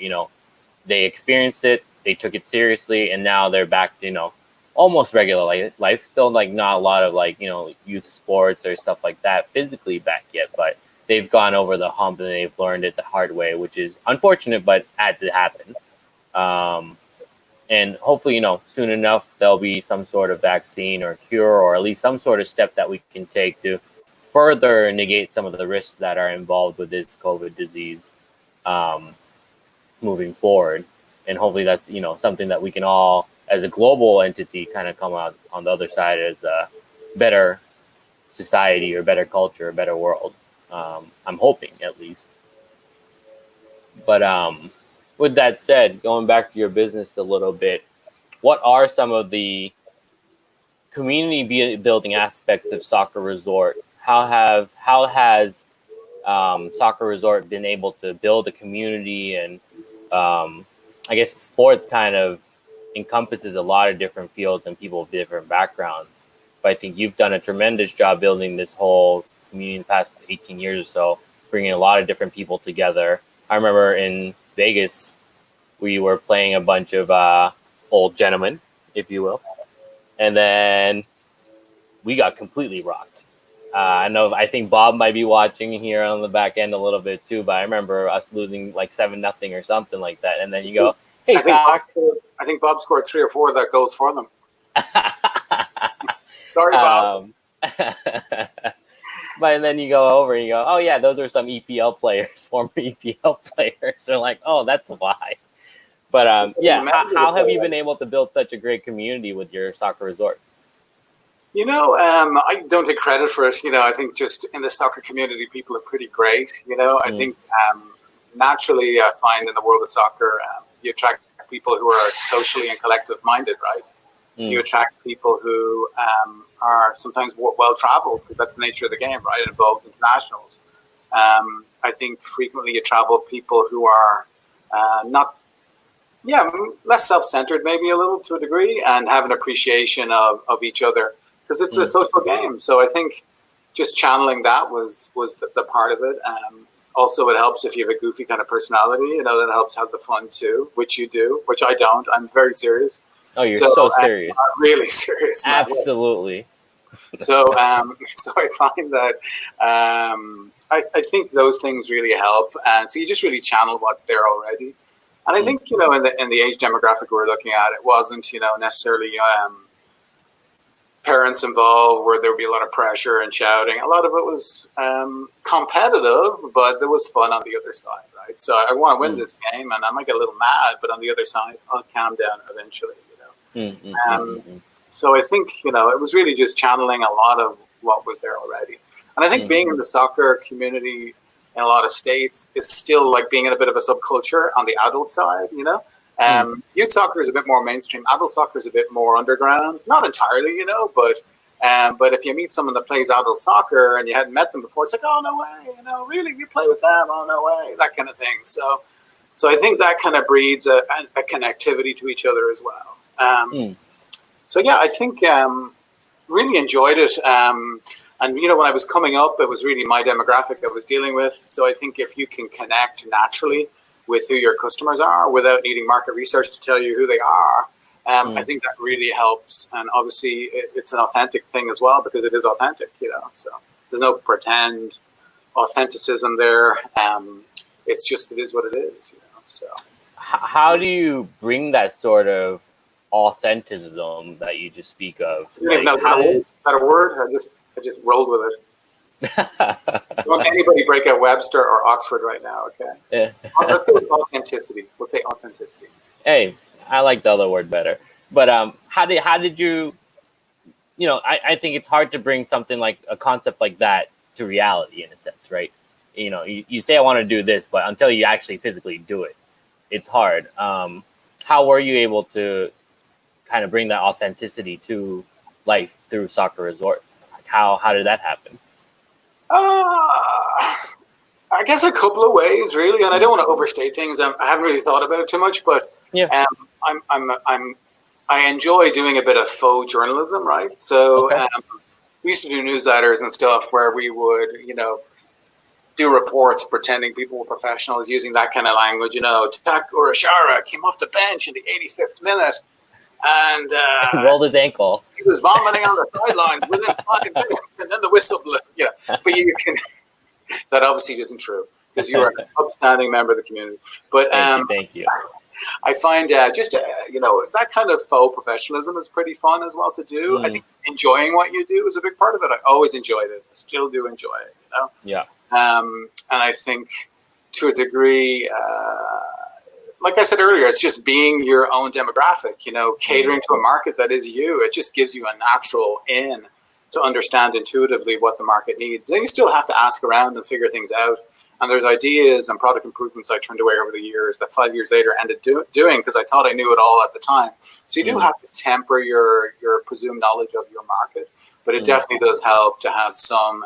they experienced it, they took it seriously, and now they're back to almost regular life. Still not a lot of youth sports or stuff like that physically back yet, but they've gone over the hump and they've learned it the hard way, which is unfortunate, but had to happen. And hopefully, soon enough, there'll be some sort of vaccine or cure, or at least some sort of step that we can take to further negate some of the risks that are involved with this COVID disease moving forward. And hopefully that's, something that we can all, as a global entity, kind of come out on the other side as a better society or better culture, a better world. I'm hoping, at least. But with that said, going back to your business a little bit, what are some of the community building aspects of Soccer Resort? How has Soccer Resort been able to build a community? And I guess sports kind of encompasses a lot of different fields and people with different backgrounds. But I think you've done a tremendous job building this whole community in the past 18 years or so, bringing a lot of different people together. I remember in Vegas, we were playing a bunch of old gentlemen, if you will. And then we got completely rocked. I think Bob might be watching here on the back end a little bit too, but I remember us losing like 7-0 or something like that. And then you go, hey, I think Bob scored 3 or 4 of that goals for them. Sorry, Bob. But then you go over and you go, oh yeah, those are some EPL players, former EPL players. They're like, oh, that's why. But how have you been able to build such a great community with your Soccer Resort? I don't take credit for it. I think just in the soccer community, people are pretty great. I think naturally, I find in the world of soccer, you attract people who are socially and collective minded, right? You attract people who are sometimes well-traveled, because that's the nature of the game, right? It involves internationals. I think frequently you travel people who are less self-centered, maybe a little to a degree, and have an appreciation of each other, because it's a social game. So I think just channeling that was the part of it. Also, it helps if you have a goofy kind of personality, that helps have the fun too, which you do, which I don't. I'm very serious. Oh, you're so serious. I'm really serious. Absolutely. So I find that I think those things really help. And so you just really channel what's there already. And I think, in the age demographic we're looking at, it wasn't, necessarily parents involved where there would be a lot of pressure and shouting. A lot of it was competitive, but there was fun on the other side, right? So I want to win this game, and I might get a little mad, but on the other side, I'll calm down eventually, So I think, it was really just channeling a lot of what was there already. And I think being in the soccer community in a lot of states is still like being in a bit of a subculture on the adult side, Youth soccer is a bit more mainstream. Adult soccer is a bit more underground. Not entirely, but if you meet someone that plays adult soccer and you hadn't met them before, it's like, oh, no way, really, you play with them? Oh, no way, that kind of thing. So I think that kind of breeds a connectivity to each other as well. So yeah, I think really enjoyed it. And when I was coming up, it was really my demographic I was dealing with. So I think if you can connect naturally with who your customers are without needing market research to tell you who they are, I think that really helps. And obviously it's an authentic thing as well, because it is authentic, so there's no pretend authenticism there. It's just, it is what it is, so. How do you bring that sort of authenticism that you just speak of? Is that a word? I just rolled with it. Don't anybody break out Webster or Oxford right now, okay? Yeah. Let's go with authenticity. We'll say authenticity. Hey, I like the other word better. But how did you, I think it's hard to bring something like a concept like that to reality in a sense, right? You say I want to do this, but until you actually physically do it, it's hard. How were you able to kind of bring that authenticity to life through Soccer Resort? Like how did that happen? I guess a couple of ways, really, and I don't want to overstate things. I haven't really thought about it too much, but yeah, I enjoy doing a bit of faux journalism, right? So we used to do newsletters and stuff where we would, do reports pretending people were professionals, using that kind of language. Tak Urashara came off the bench in the 85th minute and rolled his ankle. He was vomiting on the sidelines within 5 minutes, and then the whistle blew. Yeah, but you can. That obviously isn't true because you are an upstanding member of the community. But thank you. I find that kind of faux professionalism is pretty fun as well to do. I think enjoying what you do is a big part of it. I always enjoyed it. I still do enjoy it. Yeah. And I think to a degree, like I said earlier, it's just being your own demographic, catering to a market that is you. It just gives you a natural in to understand intuitively what the market needs. And you still have to ask around and figure things out. And there's ideas and product improvements I turned away over the years that 5 years later ended doing because I thought I knew it all at the time. So you do have to temper your presumed knowledge of your market. But it definitely does help to have some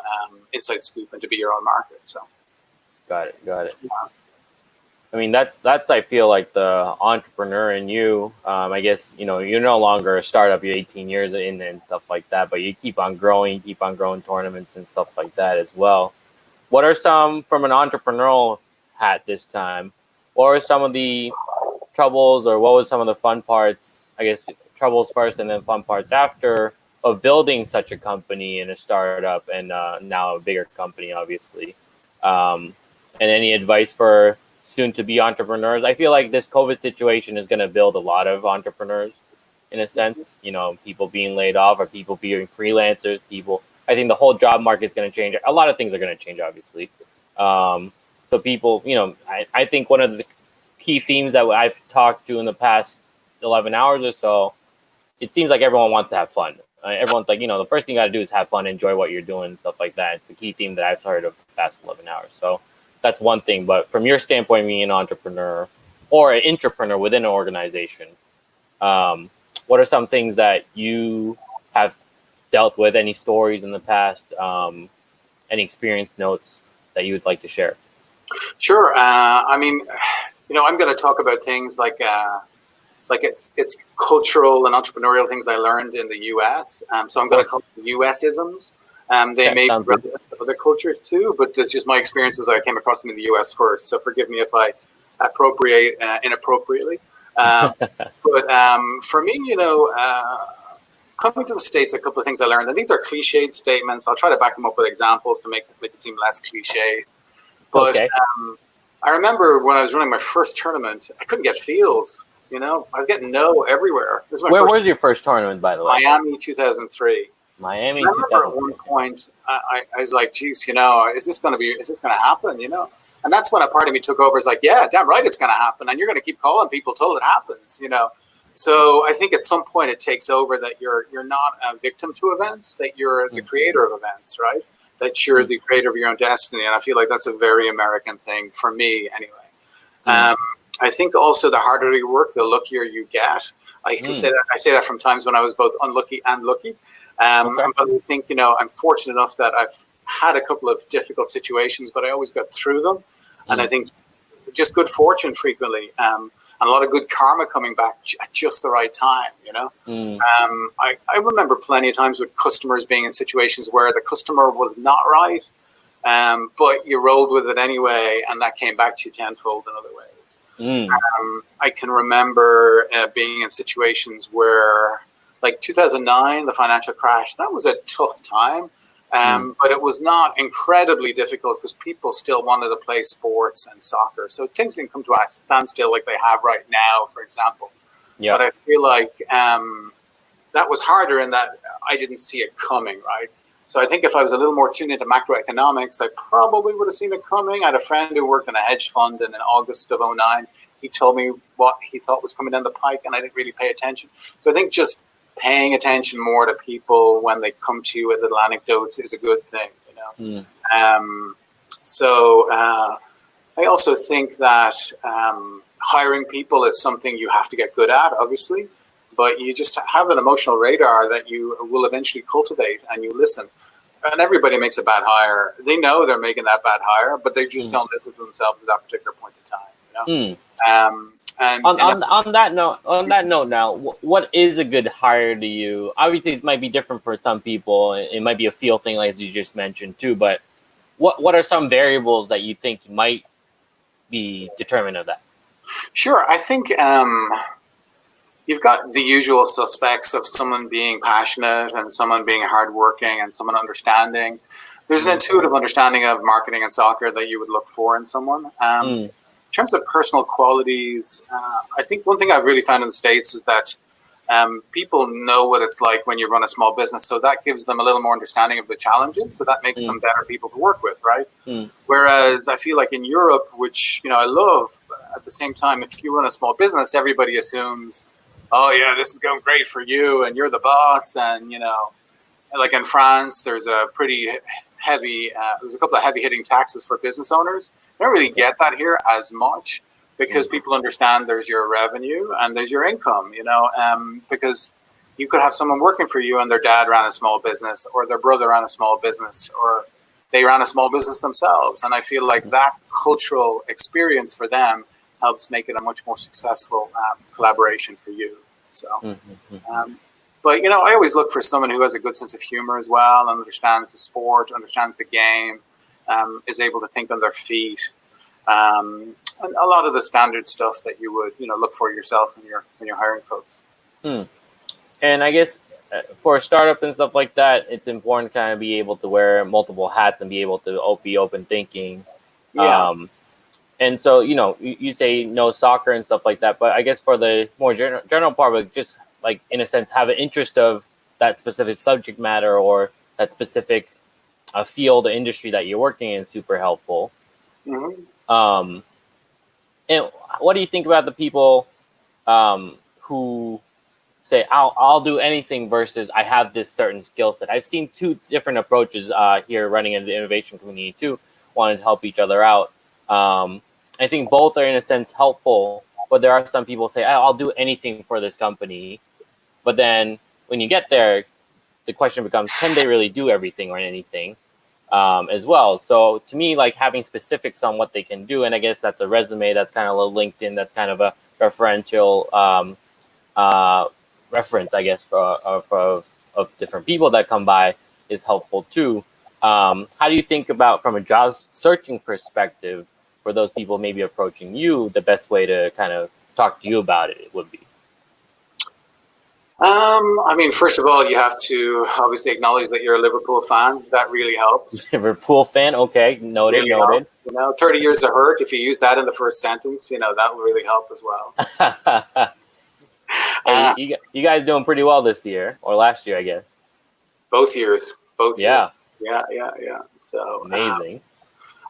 inside scoop and to be your own market. So, got it. Yeah. I mean, that's I feel like the entrepreneur in you. I guess you're no longer a startup. You're 18 years in and stuff like that. But you keep on growing tournaments and stuff like that as well. What are some, from an entrepreneurial hat this time? What are some of the troubles, or what was some of the fun parts? I guess troubles first, and then fun parts after, of building such a company and a startup and now a bigger company, obviously. And any advice for soon-to-be entrepreneurs? I feel like this COVID situation is going to build a lot of entrepreneurs in a sense, people being laid off or people being freelancers, I think the whole job market is going to change. A lot of things are going to change, obviously. So people, I think one of the key themes that I've talked to in the past 11 hours or so, it seems like everyone wants to have fun. Everyone's like, the first thing you got to do is have fun, enjoy what you're doing, and stuff like that. It's a key theme that I've heard of the past 11 hours. So that's one thing. But from your standpoint, being an entrepreneur or an intrapreneur within an organization, what are some things that you have dealt with? Any stories in the past, any experience notes that you would like to share? Sure. I'm going to talk about things like it's cultural and entrepreneurial things I learned in the US. So I'm going to call them US-isms. They may be relevant to other cultures too, but that's just my experiences. I came across them in the US first. So forgive me if I appropriate inappropriately. But for me, coming to the States, a couple of things I learned, and these are cliched statements. I'll try to back them up with examples to make it seem less cliche. But I remember when I was running my first tournament, I couldn't get fields. I was getting no everywhere. Where was your first tournament, by the way? Miami 2003. Miami. I remember at one point, I was like, geez, is this going to happen? And that's when a part of me took over. It's like, yeah, damn right, it's going to happen. And you're going to keep calling people till it happens, So I think at some point it takes over that you're not a victim to events, that you're the creator of events, right? That you're the creator of your own destiny. And I feel like that's a very American thing for me anyway. I think also the harder you work, the luckier you get. I say that from times when I was both unlucky and lucky. But I think, I'm fortunate enough that I've had a couple of difficult situations, but I always got through them. And I think just good fortune frequently. And a lot of good karma coming back at just the right time, I remember plenty of times with customers being in situations where the customer was not right, but you rolled with it anyway, and that came back to you tenfold in other ways. I can remember being in situations where, like 2009, the financial crash, that was a tough time. But it was not incredibly difficult because people still wanted to play sports and soccer. So things didn't come to a standstill like they have right now, for example. Yeah. But I feel like that was harder in that I didn't see it coming, right? So I think if I was a little more tuned into macroeconomics, I probably would have seen it coming. I had a friend who worked in a hedge fund, and in August of 2009, he told me what he thought was coming down the pike, and I didn't really pay attention. So I think just paying attention more to people when they come to you with little anecdotes is a good thing, So I also think that hiring people is something you have to get good at, obviously. but you just have an emotional radar that you will eventually cultivate, and you listen. And everybody makes a bad hire. They know they're making that bad hire, but they just don't listen to themselves at that particular point in time. You know? And on that note, now, what is a good hire to you? Obviously, it might be different for some people. It might be a feel thing, like you just mentioned too. But what are some variables that you think might be determinant of that? Sure, I think you've got the usual suspects of someone being passionate and someone being hardworking and someone understanding. There's an intuitive understanding of marketing and soccer that you would look for in someone. In terms of personal qualities, I think one thing I've really found in the States is that people know what it's like when you run a small business. So that gives them a little more understanding of the challenges. So that makes them better people to work with, right? Whereas I feel like in Europe, which, I love, at the same time, if you run a small business, everybody assumes, oh yeah, this is going great for you and you're the boss. And, like in France, there's a pretty heavy, there's a couple of heavy hitting taxes for business owners. I don't really get that here as much because people understand there's your revenue and there's your income, because you could have someone working for you and their dad ran a small business or their brother ran a small business or they ran a small business themselves. And I feel like that cultural experience for them helps make it a much more successful collaboration for you. So, but, I always look for someone who has a good sense of humor as well and understands the sport, understands the game, is able to think on their feet. And a lot of the standard stuff that you would, look for yourself when you're hiring folks. And I guess for a startup and stuff like that, it's important to kind of be able to wear multiple hats and be able to be open thinking. Yeah. And so, you say no soccer and stuff like that, but I guess for the more general part of it, just like, in a sense, have an interest of that specific subject matter or that specific field or industry that you're working in is super helpful. And what do you think about the people who say, I'll do anything versus I have this certain skill set? I've seen two different approaches here running in the innovation community too, wanting to help each other out. I think both are in a sense helpful, but there are some people who say, I'll do anything for this company. But then when you get there, the question becomes, can they really do everything or anything as well? So to me, like having specifics on what they can do, and I guess that's a resume, that's kind of a LinkedIn, that's kind of a referential reference, I guess, of different people that come by is helpful too. How do you think about, from a job searching perspective, for those people maybe approaching you, the best way to kind of talk to you about it would be? I mean, first of all, you have to obviously acknowledge that you're a Liverpool fan. That really helps. Liverpool fan, okay, noted, really noted. Helps. 30 years of hurt. If you use that in the first sentence, that will really help as well. Hey, you guys doing pretty well this year or last year, I guess. Both years. Yeah. Yeah. So amazing.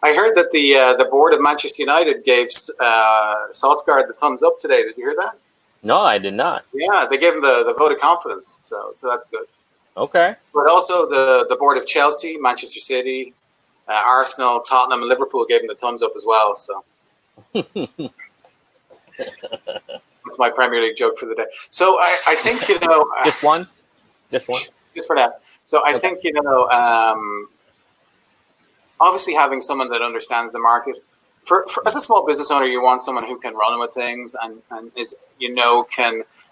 I heard that the board of Manchester United gave Solskjaer the thumbs up today. Did you hear that? No, I did not. Yeah, they gave him the vote of confidence, so that's good. Okay. But also the board of Chelsea, Manchester City, Arsenal, Tottenham, and Liverpool gave him the thumbs up as well. So that's my Premier League joke for the day. So I think just one, just for now. So I think obviously having someone that understands the market. For as a small business owner, you want someone who can run with things and is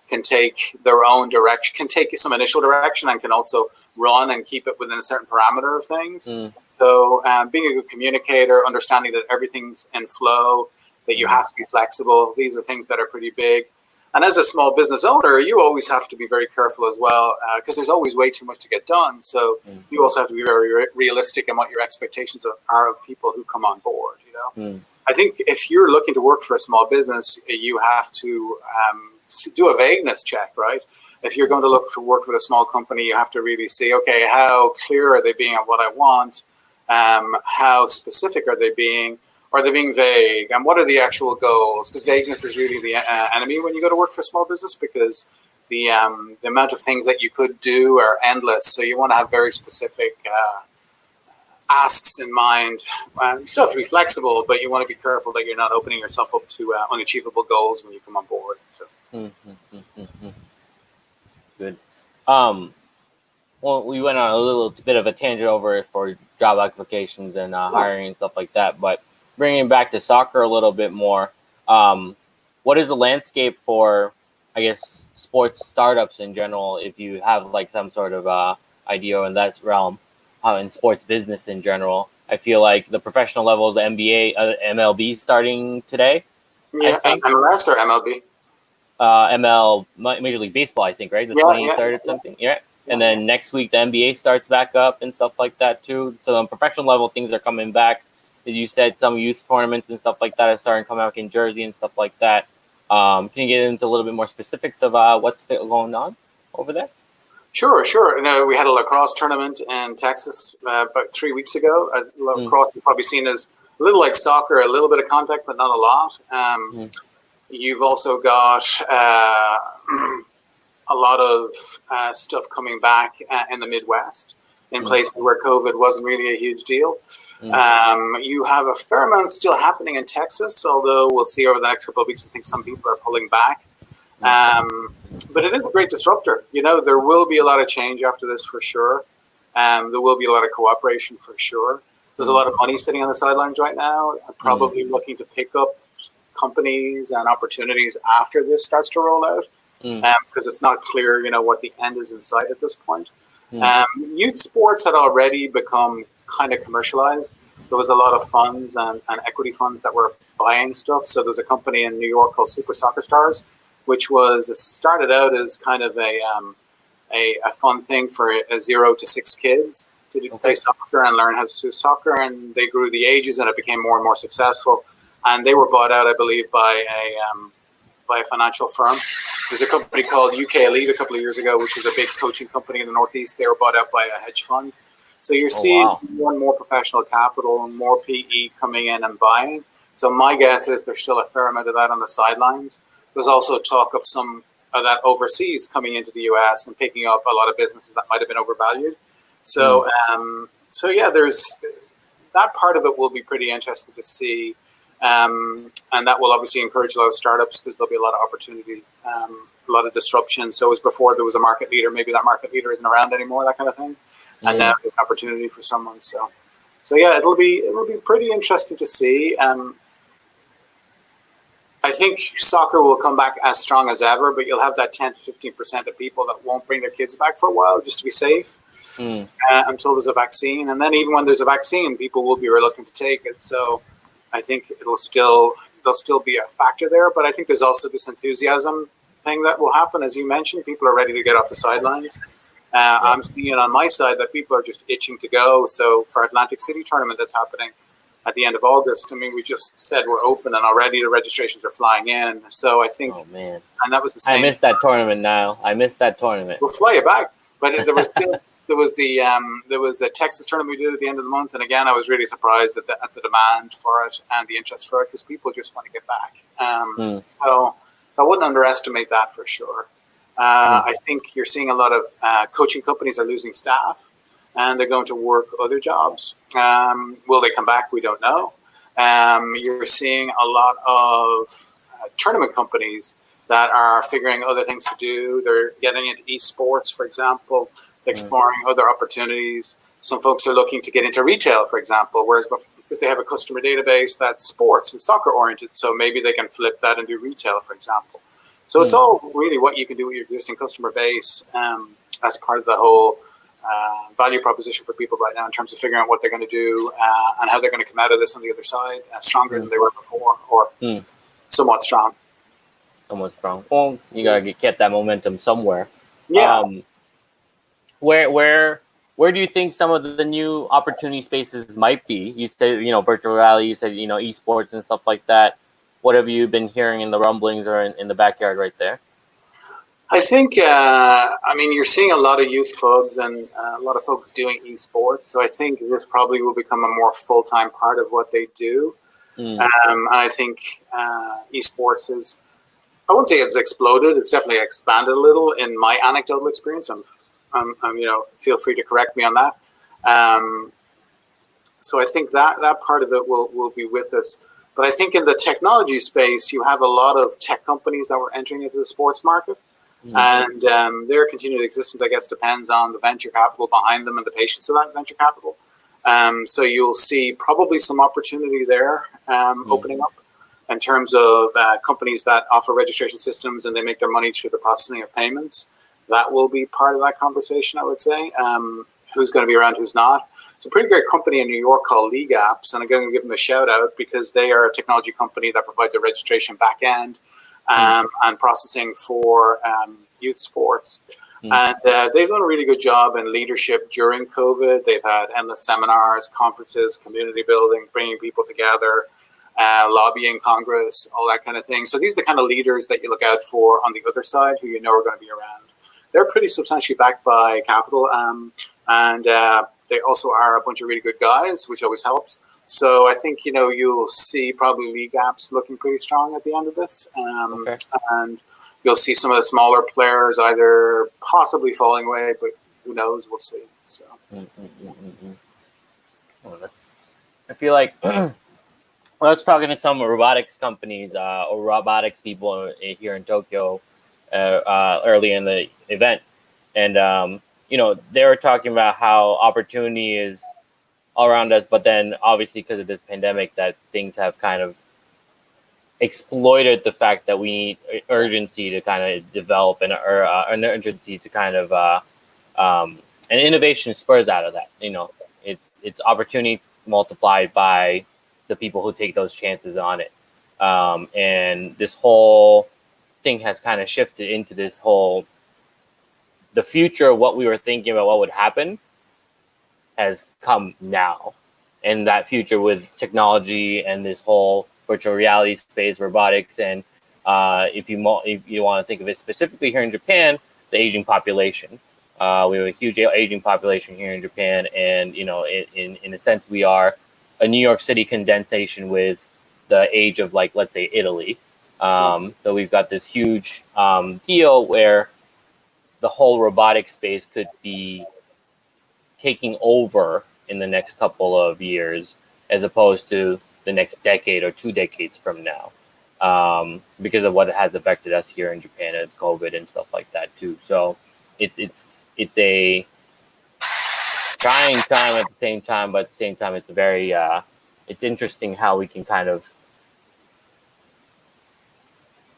can take their own direction, can take some initial direction, and can also run and keep it within a certain parameter of things. So being a good communicator, understanding that everything's in flow, that you have to be flexible. These are things that are pretty big. And as a small business owner, you always have to be very careful as well, because there's always way too much to get done. So you also have to be very realistic in what your expectations are of people who come on board. I think if you're looking to work for a small business, you have to do a vagueness check, right? If you're going to look for work with a small company, you have to really see, okay, how clear are they being on what I want? How specific are they being? Are they being vague? And what are the actual goals? Because vagueness is really the enemy when you go to work for a small business, because the amount of things that you could do are endless. So you want to have very specific asks in mind. You still have to be flexible, but you want to be careful that you're not opening yourself up to unachievable goals when you come on board. So. Good. Well, we went on a little bit of a tangent over for job applications and hiring and stuff like that. But bringing it back to soccer a little bit more, what is the landscape for, I guess, sports startups in general? If you have like some sort of idea in that realm, in sports business in general, I feel like the professional level, the NBA, MLB starting today. Yeah, MLS or MLB? Major League Baseball, I think, right? The 23rd or something. Yeah. And then next week, the NBA starts back up and stuff like that, too. So on professional level, things are coming back. As you said, some youth tournaments and stuff like that are starting to come out in Jersey and stuff like that. Can you get into a little bit more specifics of what's going on over there? Sure. We had a lacrosse tournament in Texas about 3 weeks ago. Lacrosse is probably seen as a little like soccer, a little bit of contact, but not a lot. You've also got a lot of stuff coming back in the Midwest, in places where COVID wasn't really a huge deal. You have a fair amount still happening in Texas, although we'll see over the next couple of weeks. I think some people are pulling back. But it is a great disruptor. You know, there will be a lot of change after this for sure. There will be a lot of cooperation for sure. There's a lot of money sitting on the sidelines right now, probably looking to pick up companies and opportunities after this starts to roll out, because it's not clear, you know, what the end is in sight at this point. Youth sports had already become kind of commercialized. There was a lot of funds and equity funds that were buying stuff. So there's a company in New York called Super Soccer Stars, which started out as kind of a fun thing for 0 to 6 kids to play soccer and learn how to do soccer. And they grew the ages and it became more and more successful. And they were bought out, I believe, by a financial firm. There's a company called UK Elite a couple of years ago, which was a big coaching company in the Northeast. They were bought out by a hedge fund. So you're seeing more and more professional capital and more PE coming in and buying. So my guess is there's still a fair amount of that on the sidelines. There's also talk of some of that overseas coming into the US and picking up a lot of businesses that might have been overvalued. So, yeah, there's that part of it will be pretty interesting to see. And that will obviously encourage a lot of startups because there'll be a lot of opportunity, a lot of disruption. So as before there was a market leader, maybe that market leader isn't around anymore, that kind of thing. And now there's an opportunity for someone. So yeah, it'll be pretty interesting to see. I think soccer will come back as strong as ever, but you'll have that 10 to 15% of people that won't bring their kids back for a while just to be safe until there's a vaccine. And then even when there's a vaccine, people will be reluctant to take it. So I think there'll still be a factor there. But I think there's also this enthusiasm thing that will happen. As you mentioned, people are ready to get off the sidelines. I'm seeing it on my side that people are just itching to go. So for Atlantic City tournament that's happening at the end of August, I mean, we just said we're open and already the registrations are flying in. So I think, and that was the same. I missed that tournament now. We'll fly you back. But there was still, there was the Texas tournament we did at the end of the month. And again, I was really surprised at the demand for it and the interest for it because people just want to get back. So I wouldn't underestimate that for sure. I think you're seeing a lot of coaching companies are losing staff and they're going to work other jobs. Will they come back? We don't know. You're seeing a lot of tournament companies that are figuring other things to do. They're getting into esports, for example, exploring other opportunities. Some folks are looking to get into retail, for example, whereas because they have a customer database that's sports and soccer oriented, so maybe they can flip that and do retail, for example. So it's all really what you can do with your existing customer base as part of the whole value proposition for people right now in terms of figuring out what they're going to do and how they're going to come out of this on the other side stronger than they were before, or somewhat strong. Somewhat strong. Well, you got to get that momentum somewhere. Yeah. Where do you think some of the new opportunity spaces might be? You said, virtual reality, you said, esports and stuff like that. What have you been hearing in the rumblings or in the backyard right there? I think, you're seeing a lot of youth clubs and a lot of folks doing esports. So I think this probably will become a more full-time part of what they do. I think esports is, I wouldn't say it's exploded. It's definitely expanded a little in my anecdotal experience. Feel free to correct me on that. So I think that part of it will be with us. But I think in the technology space, you have a lot of tech companies that were entering into the sports market. And their continued existence, I guess, depends on the venture capital behind them and the patience of that venture capital. So you'll see probably some opportunity there opening up in terms of companies that offer registration systems and they make their money through the processing of payments. That will be part of that conversation, I would say. Who's going to be around, who's not. It's a pretty great company in New York called League Apps, and I'm going to give them a shout out because they are a technology company that provides a registration back end and processing for youth sports. And they've done a really good job in leadership during COVID. They've had endless seminars, conferences, community building, bringing people together, lobbying Congress, all that kind of thing. So these are the kind of leaders that you look out for on the other side who you know are going to be around. They're pretty substantially backed by capital, and they also are a bunch of really good guys, which always helps. So I think, you know, you'll see probably League Apps looking pretty strong at the end of this. And you'll see some of the smaller players either possibly falling away, but who knows? We'll see. So. Well, I feel like I was talking to some robotics companies or robotics people here in Tokyo early in the event. And, you know, they were talking about how opportunity is all around us, but then obviously because of this pandemic that things have kind of exploited the fact that we need urgency to kind of develop an urgency to kind of and innovation spurs out of that. You know, it's opportunity multiplied by the people who take those chances on it. And this whole thing has kind of shifted into this whole, the future of what we were thinking about what would happen has come now. And that future with technology and this whole virtual reality space, robotics, and if you want to think of it specifically here in Japan, the aging population. We have a huge aging population here in Japan, and you know, in a sense, we are a New York City condensation with the age of, like, let's say Italy. So we've got this huge deal where the whole robotic space could be taking over in the next couple of years, as opposed to the next decade or 2 decades from now, because of what it has affected us here in Japan and COVID and stuff like that too. So it's a trying time at the same time, but at the same time, it's a very it's interesting how we can kind of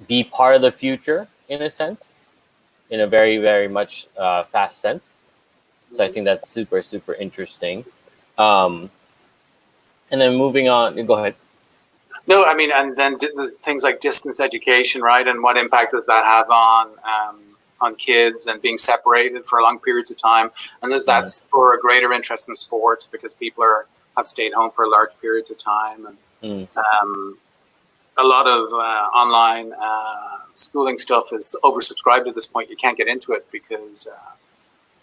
be part of the future in a sense, in a very, very much fast sense. So I think that's super, super interesting. And then moving on, go ahead. No, I mean, and then things like distance education, right? And what impact does that have on kids and being separated for long periods of time? And there's that for a greater interest in sports because people have stayed home for large periods of time. And a lot of online schooling stuff is oversubscribed at this point. You can't get into it because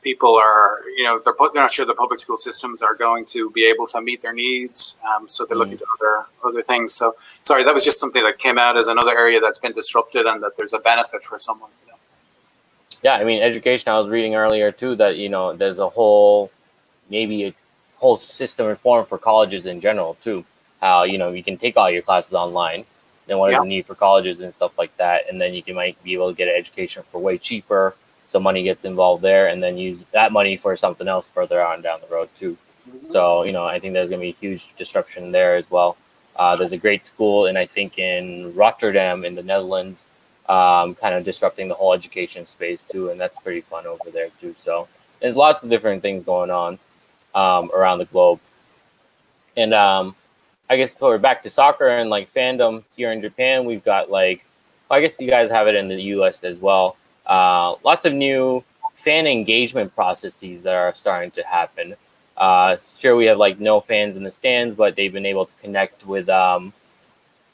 people are, you know, they're not sure the public school systems are going to be able to meet their needs. So they're looking to other things. So sorry, that was just something that came out as another area that's been disrupted and that there's a benefit for someone. You know? Yeah, I mean, education, I was reading earlier too, that, you know, there's maybe a whole system reform for colleges in general too. How, you know, you can take all your classes online. Then what is the need for colleges and stuff like that? And then you might be able to get an education for way cheaper. So money gets involved there, and then use that money for something else further on down the road too. So, you know, I think there's going to be a huge disruption there as well. There's a great school, and I think in Rotterdam in the Netherlands, kind of disrupting the whole education space too, and that's pretty fun over there too. So there's lots of different things going on around the globe. And I guess we're back to soccer and like fandom here in Japan. We've got I guess you guys have it in the US as well. Lots of new fan engagement processes that are starting to happen. Sure, we have like no fans in the stands, but they've been able to connect with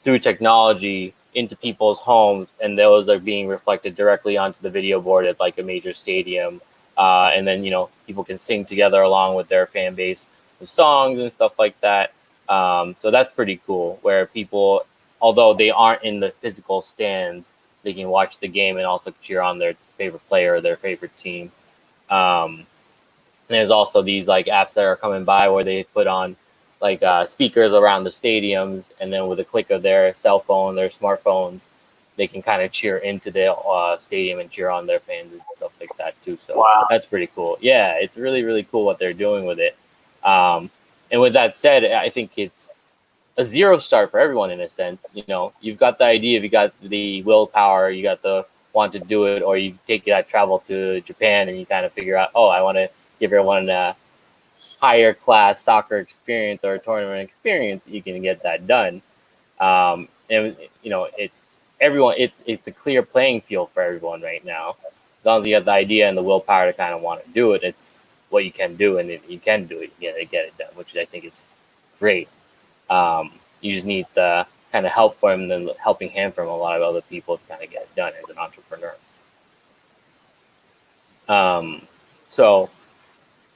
through technology into people's homes, and those are being reflected directly onto the video board at like a major stadium. And then, you know, people can sing together along with their fan base with songs and stuff like that. So that's pretty cool, where people, although they aren't in the physical stands, they can watch the game and also cheer on their favorite player or their favorite team. And there's also these like apps that are coming by where they put on like speakers around the stadiums, and then with a click of their cell phone, their smartphones, they can kind of cheer into the stadium and cheer on their fans and stuff like that too. So that's pretty cool. Yeah, it's really, really cool what they're doing with it. And with that said, I think it's a zero start for everyone in a sense. You know, you've got the idea, you got the willpower, you got the want to do it, or you take that travel to Japan and you kind of figure out, oh, I want to give everyone a higher class soccer experience or a tournament experience. You can get that done. And you know, it's everyone. It's a clear playing field for everyone right now. As long as you have the idea and the willpower to kind of want to do it, it's what you can do, and if you can do it, you get it done, which I think is great. You just need the kind of help from the helping hand from a lot of other people to kind of get it done as an entrepreneur. So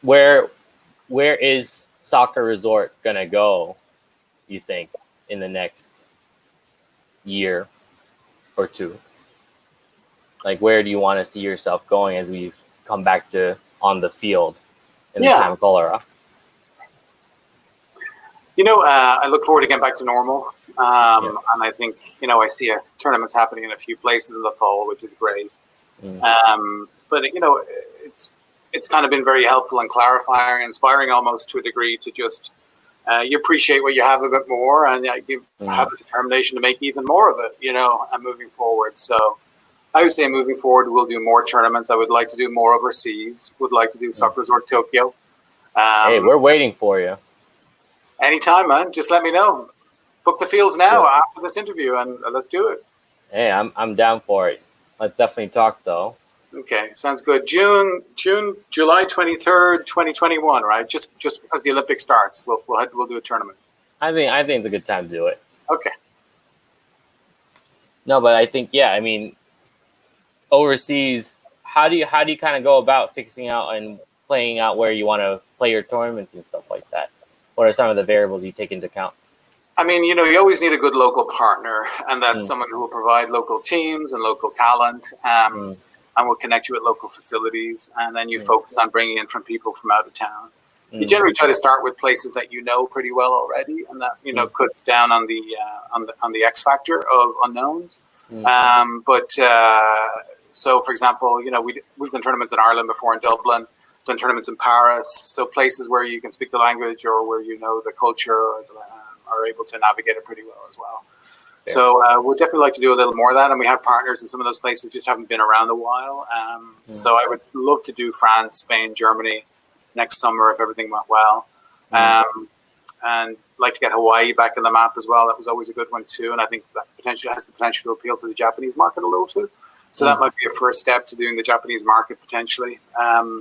where is Soccer Resort gonna go, you think, in the next year or two? Like, where do you want to see yourself going as we come back to on the field in the time of cholera? You know, I look forward to getting back to normal. And I think, you know, I see tournaments happening in a few places in the fall, which is great. But, you know, it's kind of been very helpful and clarifying, inspiring almost to a degree to just, you appreciate what you have a bit more, and you have a determination to make even more of it, you know, and moving forward. So I would say moving forward, we'll do more tournaments. I would like to do more overseas, would like to do Soccer Resort Tokyo. Hey, we're waiting for you. Anytime, man. Just let me know. Book the fields now after this interview, and let's do it. Hey, I'm down for it. Let's definitely talk, though. Okay, sounds good. July 23rd, 2021, right? Just as the Olympics starts, we'll do a tournament. I think it's a good time to do it. Okay. No, but I think I mean, overseas, how do you kind of go about fixing out and playing out where you want to play your tournaments and stuff like that? What are some of the variables you take into account? I mean, you know, you always need a good local partner, and that's someone who will provide local teams and local talent, and will connect you with local facilities. And then you focus on bringing in from people from out of town. You generally try to start with places that you know pretty well already, and that, you know, cuts down on the X factor of unknowns. So, for example, you know, we've done tournaments in Ireland before, in Dublin. Done tournaments in Paris, so places where you can speak the language or where you know the culture or are able to navigate it pretty well as well. Yeah. So we'd definitely like to do a little more of that, and we have partners in some of those places, just haven't been around a while. So I would love to do France, Spain, Germany next summer if everything went well. And like to get Hawaii back in the map as well. That was always a good one too, and I think that has the potential to appeal to the Japanese market a little too. So that might be a first step to doing the Japanese market potentially.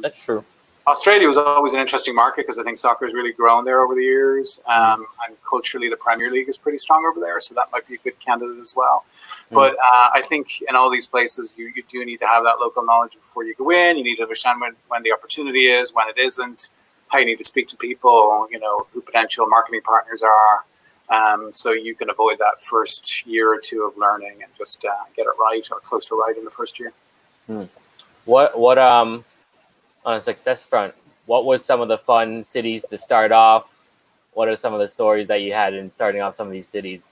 That's true. Australia was always an interesting market because I think soccer has really grown there over the years. And culturally, the Premier League is pretty strong over there. So that might be a good candidate as well. But I think in all these places, you do need to have that local knowledge before you go in. You need to understand when the opportunity is, when it isn't, how you need to speak to people, you know, who potential marketing partners are. So you can avoid that first year or two of learning and just get it right or close to right in the first year. What on a success front, what was some of the fun cities to start off? What are some of the stories that you had in starting off some of these cities?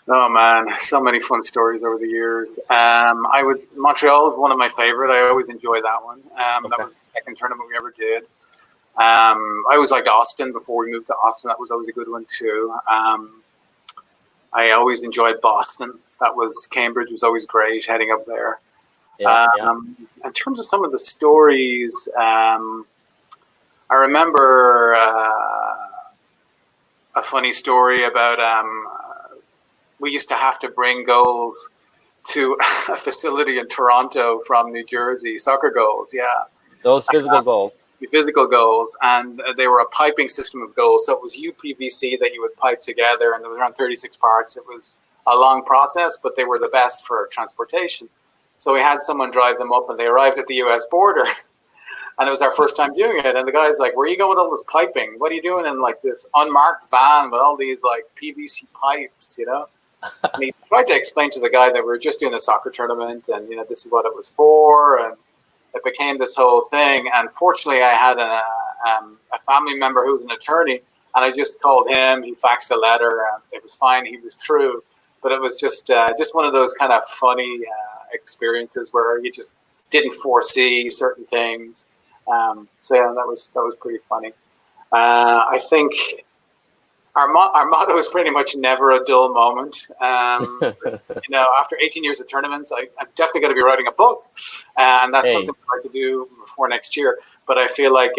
Oh man, so many fun stories over the years. Montreal is one of my favorite. I always enjoy that one. That was the second tournament we ever did. I always liked Austin before we moved to Austin. That was always a good one too. I always enjoyed Boston. Cambridge was always great heading up there. In terms of some of the stories, I remember a funny story about we used to have to bring goals to a facility in Toronto from New Jersey, soccer goals, Those physical goals. Physical goals, and they were a piping system of goals. So it was UPVC that you would pipe together, and there was around 36 parts. It was a long process, but they were the best for transportation. So we had someone drive them up, and they arrived at the US border. And it was our first time doing it. And the guy's like, where are you going with all this piping? What are you doing in like this unmarked van with all these like PVC pipes, you know? And he tried to explain to the guy that we were just doing a soccer tournament and, you know, this is what it was for. And it became this whole thing. And fortunately, I had a family member who was an attorney, and I just called him. He faxed a letter, and it was fine. He was through. but it was just one of those kind of funny experiences where you just didn't foresee certain things. So yeah, that was pretty funny. I think our motto is pretty much never a dull moment. After 18 years of tournaments, I'm definitely going to be writing a book, and that's something I'd like to do before next year. But I feel like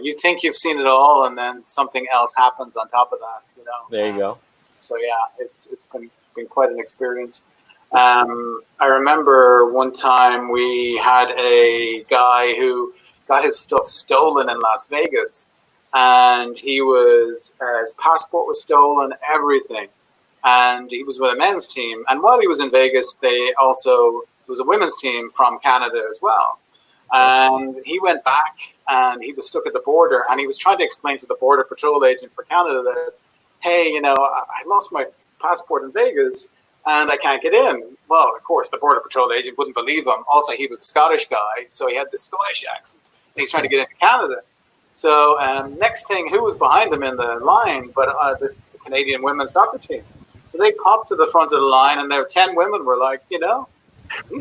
you think you've seen it all, and then something else happens on top of that. There you go. So yeah, it's been quite an experience. I remember one time we had a guy who got his stuff stolen in Las Vegas, and his passport was stolen, everything. And he was with a men's team. And while he was in Vegas, there was a women's team from Canada as well. And he went back and he was stuck at the border, and he was trying to explain to the border patrol agent for Canada that, hey, I lost my passport in Vegas and I can't get in. Well, of course, the border patrol agent wouldn't believe him. Also, he was a Scottish guy, so he had this Scottish accent. And he's trying to get into Canada. So next thing, who was behind him in the line but this Canadian women's soccer team. So they popped to the front of the line, and there 10 women were like, he's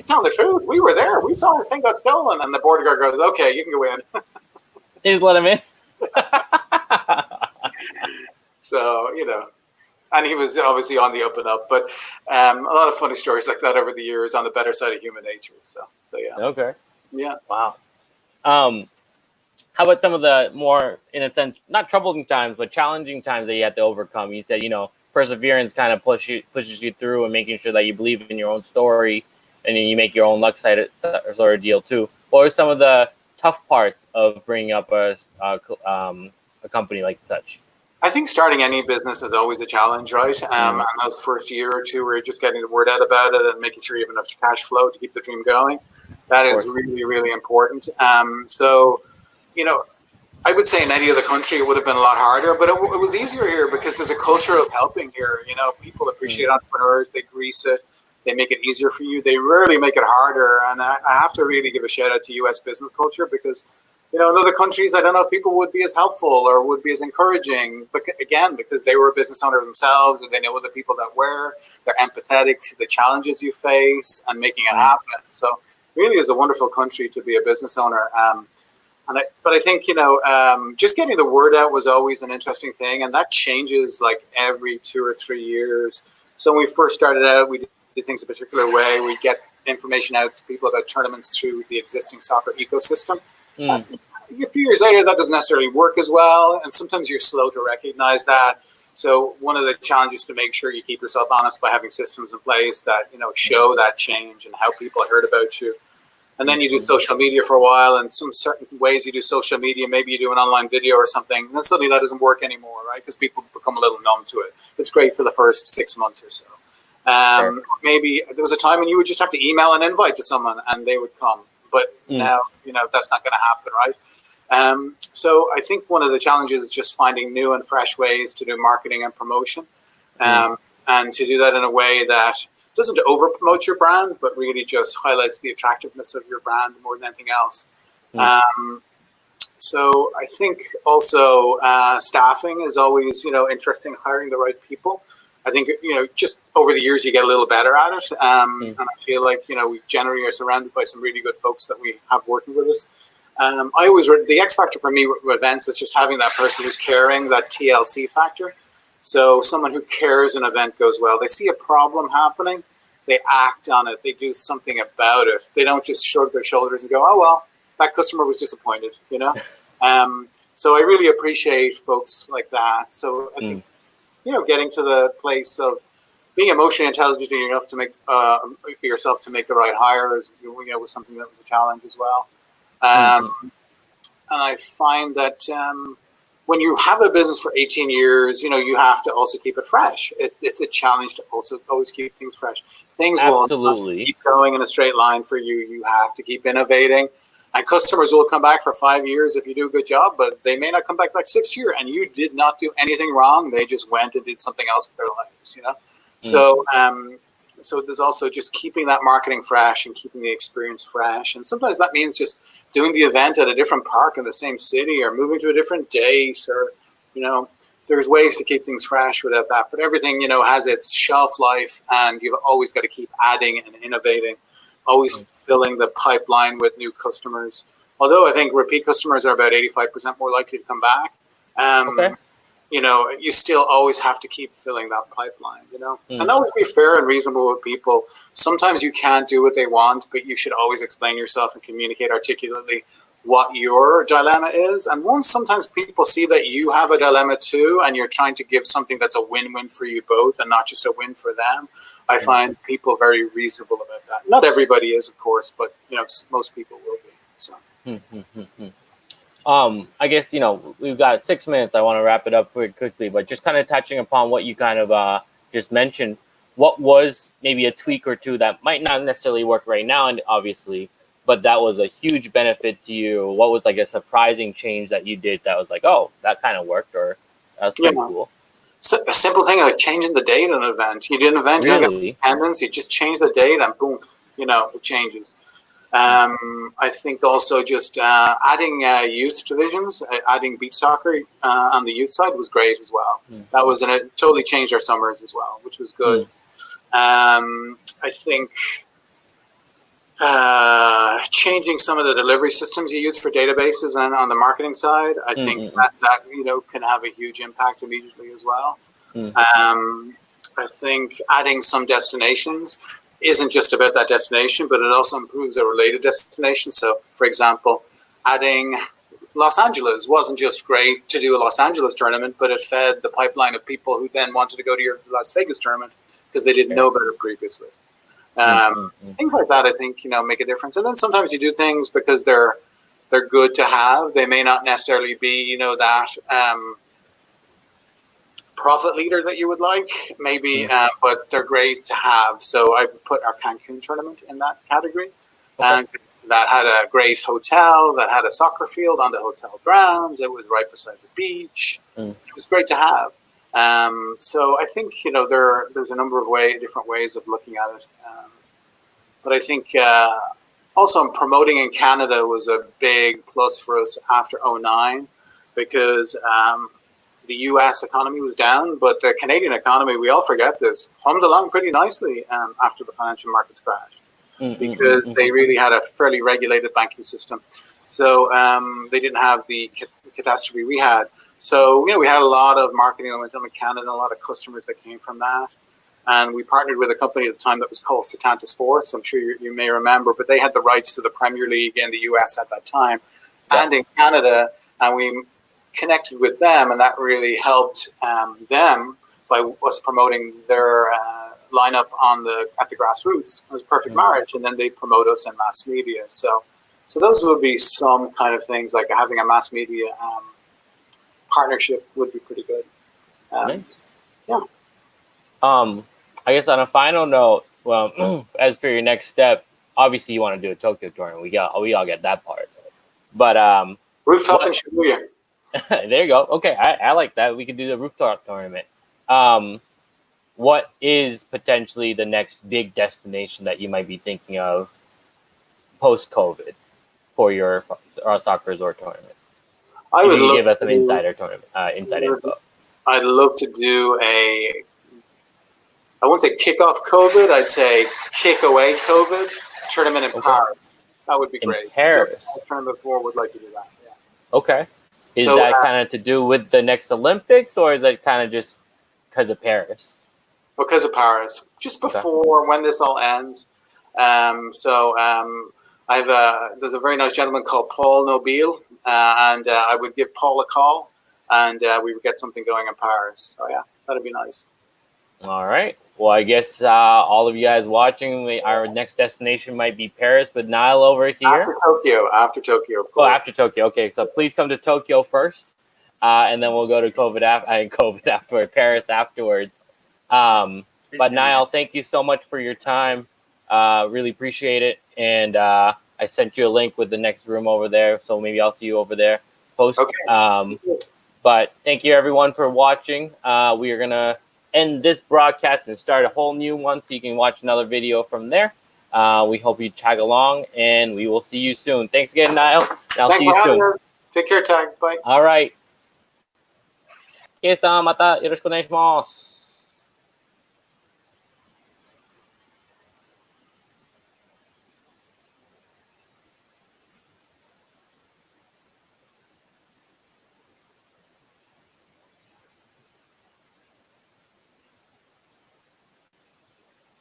telling the truth. We were there. We saw his thing got stolen. And the border guard goes, okay, you can go in. They just let him in? So, and he was obviously on the up and up. But a lot of funny stories like that over the years on the better side of human nature. So yeah. Okay. Yeah. Wow. How about some of the more, in a sense, not troubling times, but challenging times that you had to overcome? You said, perseverance kind of pushes you through, and making sure that you believe in your own story, and then you make your own luck sort of deal too. What are some of the tough parts of bringing up a company like such? I think starting any business is always a challenge, right? And those first year or two where you're just getting the word out about it and making sure you have enough cash flow to keep the dream going, that is really, really important. So, I would say in any other country it would have been a lot harder, but it was easier here because there's a culture of helping here. People appreciate entrepreneurs, they grease it, they make it easier for you. They rarely make it harder. And I have to really give a shout out to US business culture because, in other countries, I don't know if people would be as helpful or would be as encouraging. But again, because they were a business owner themselves and they know the people that were, they're empathetic to the challenges you face and making it happen. So really is a wonderful country to be a business owner. But I think, just getting the word out was always an interesting thing. And that changes like every 2 or 3 years. So when we first started out, we did things a particular way. We get information out to people about tournaments through the existing soccer ecosystem. A few years later, that doesn't necessarily work as well. And sometimes you're slow to recognize that. So one of the challenges to make sure you keep yourself honest by having systems in place that, show that change and how people heard about you. And then you do social media for a while, and some certain ways you do social media, maybe you do an online video or something, and then suddenly that doesn't work anymore, right? Because people become a little numb to it. It's great for the first 6 months or so. Maybe there was a time when you would just have to email an invite to someone and they would come. But now, that's not going to happen, right? So I think one of the challenges is just finding new and fresh ways to do marketing and promotion, and to do that in a way that doesn't over promote your brand, but really just highlights the attractiveness of your brand more than anything else. So I think also staffing is always, interesting, hiring the right people. I think, just over the years, you get a little better at it. And I feel like, we generally are surrounded by some really good folks that we have working with us. The X factor for me with events is just having that person who's caring, that TLC factor. So someone who cares an event goes well. They see a problem happening, they act on it, they do something about it. They don't just shrug their shoulders and go, oh, well, that customer was disappointed, So I really appreciate folks like that. So I think, getting to the place of being emotionally intelligent enough to make yourself to make the right hire is, was something that was a challenge as well. And I find that when you have a business for 18 years, you have to also keep it fresh. It's a challenge to also always keep things fresh. Things will not keep going in a straight line for you. You have to keep innovating. And customers will come back for 5 years if you do a good job, but they may not come back like 6th year. And you did not do anything wrong. They just went and did something else with their lives, So, so there's also just keeping that marketing fresh and keeping the experience fresh. And sometimes that means just doing the event at a different park in the same city, or moving to a different date, or, there's ways to keep things fresh without that. But everything, you know, has its shelf life, and you've always got to keep adding and innovating, always filling the pipeline with new customers. Although I think repeat customers are about 85% more likely to come back. You know, you still always have to keep filling that pipeline, you know, and always be fair and reasonable with people. Sometimes you can't do what they want, but you should always explain yourself and communicate articulately what your dilemma is. And once sometimes people see that you have a dilemma too, and you're trying to give something that's a win-win for you both and not just a win for them, I find people very reasonable about that. Not everybody is, of course, but, you know, most people will be. So. I guess, you know, we've got 6 minutes. I want to wrap it up pretty quickly, but just kind of touching upon what you kind of just mentioned, what was maybe a tweak or two that might not necessarily work right now, and obviously, but that was a huge benefit to you? What was like a surprising change that you did that was like, oh, that kind of worked, or that's pretty cool? So a simple thing like changing the date of an event. You did an event, you don't get attendance, you just change the date and boom, you know, it changes. I think also just adding youth divisions, adding beach soccer on the youth side was great as well. That was, and it totally changed our summers as well, which was good. I think changing some of the delivery systems you use for databases and on the marketing side, I think that you know can have a huge impact immediately as well. I think adding some destinations isn't just about that destination, but it also improves a related destination. So, for example, adding Los Angeles wasn't just great to do a Los Angeles tournament, but it fed the pipeline of people who then wanted to go to your Las Vegas tournament because they didn't know about it previously. Things like that, I think, you know, make a difference. And then sometimes you do things because they're good to have. They may not necessarily be, you know, that profit leader that you would like, maybe, but they're great to have. So I put our Cancun tournament in that category. And that had a great hotel, that had a soccer field on the hotel grounds. It was right beside the beach. It was great to have. So I think, you know, there's a number of different ways of looking at it. But I think also promoting in Canada was a big plus for us after 2009 because the US economy was down, but the Canadian economy, we all forget this, hummed along pretty nicely after the financial markets crashed because they really had a fairly regulated banking system. So they didn't have the catastrophe we had. So, you know, we had a lot of marketing that went on in Canada and a lot of customers that came from that. And we partnered with a company at the time that was called Setanta Sports. I'm sure you may remember, but they had the rights to the Premier League in the US at that time and in Canada. And we connected with them, and that really helped them by us promoting their lineup at the grassroots. It was a perfect marriage, and then they promote us in mass media. So those would be some kind of things like having a mass media partnership would be pretty good. Nice. Yeah. I guess on a final note, well, as for your next step, obviously you want to do a Tokyo tournament. We all get that part, but rooftop in Shibuya. There you go. Okay, I like that. We could do the rooftop tournament. What is potentially the next big destination that you might be thinking of post-COVID for your soccer resort tournament? I would love give us some to inside info. I'd love to do I won't say kick off COVID, I'd say kick away COVID tournament in Paris. That would be great. In Paris? Tournament before would like to do that, yeah. Okay. Is that kind of to do with the next Olympics, or is it kind of just because of Paris? Because of Paris. Just before when this all ends. There's a very nice gentleman called Paul Nobile, and I would give Paul a call, and we would get something going in Paris. So yeah, that'd be nice. All right. Well, I guess all of you guys watching, our next destination might be Paris with Niall over here. After Tokyo. Oh, after Tokyo. Okay, so please come to Tokyo first, and then we'll go to Paris afterwards. But Niall, thank you so much for your time. Really appreciate it. And I sent you a link with the next room over there, so maybe I'll see you over there post. Okay. But thank you everyone for watching. We are gonna end this broadcast and start a whole new one so you can watch another video from there. We hope you tag along, and we will see you soon. Thanks again, Niall. I'll see you soon. Take care, Tag. Bye. All right. K さん、またよろしくお願いします。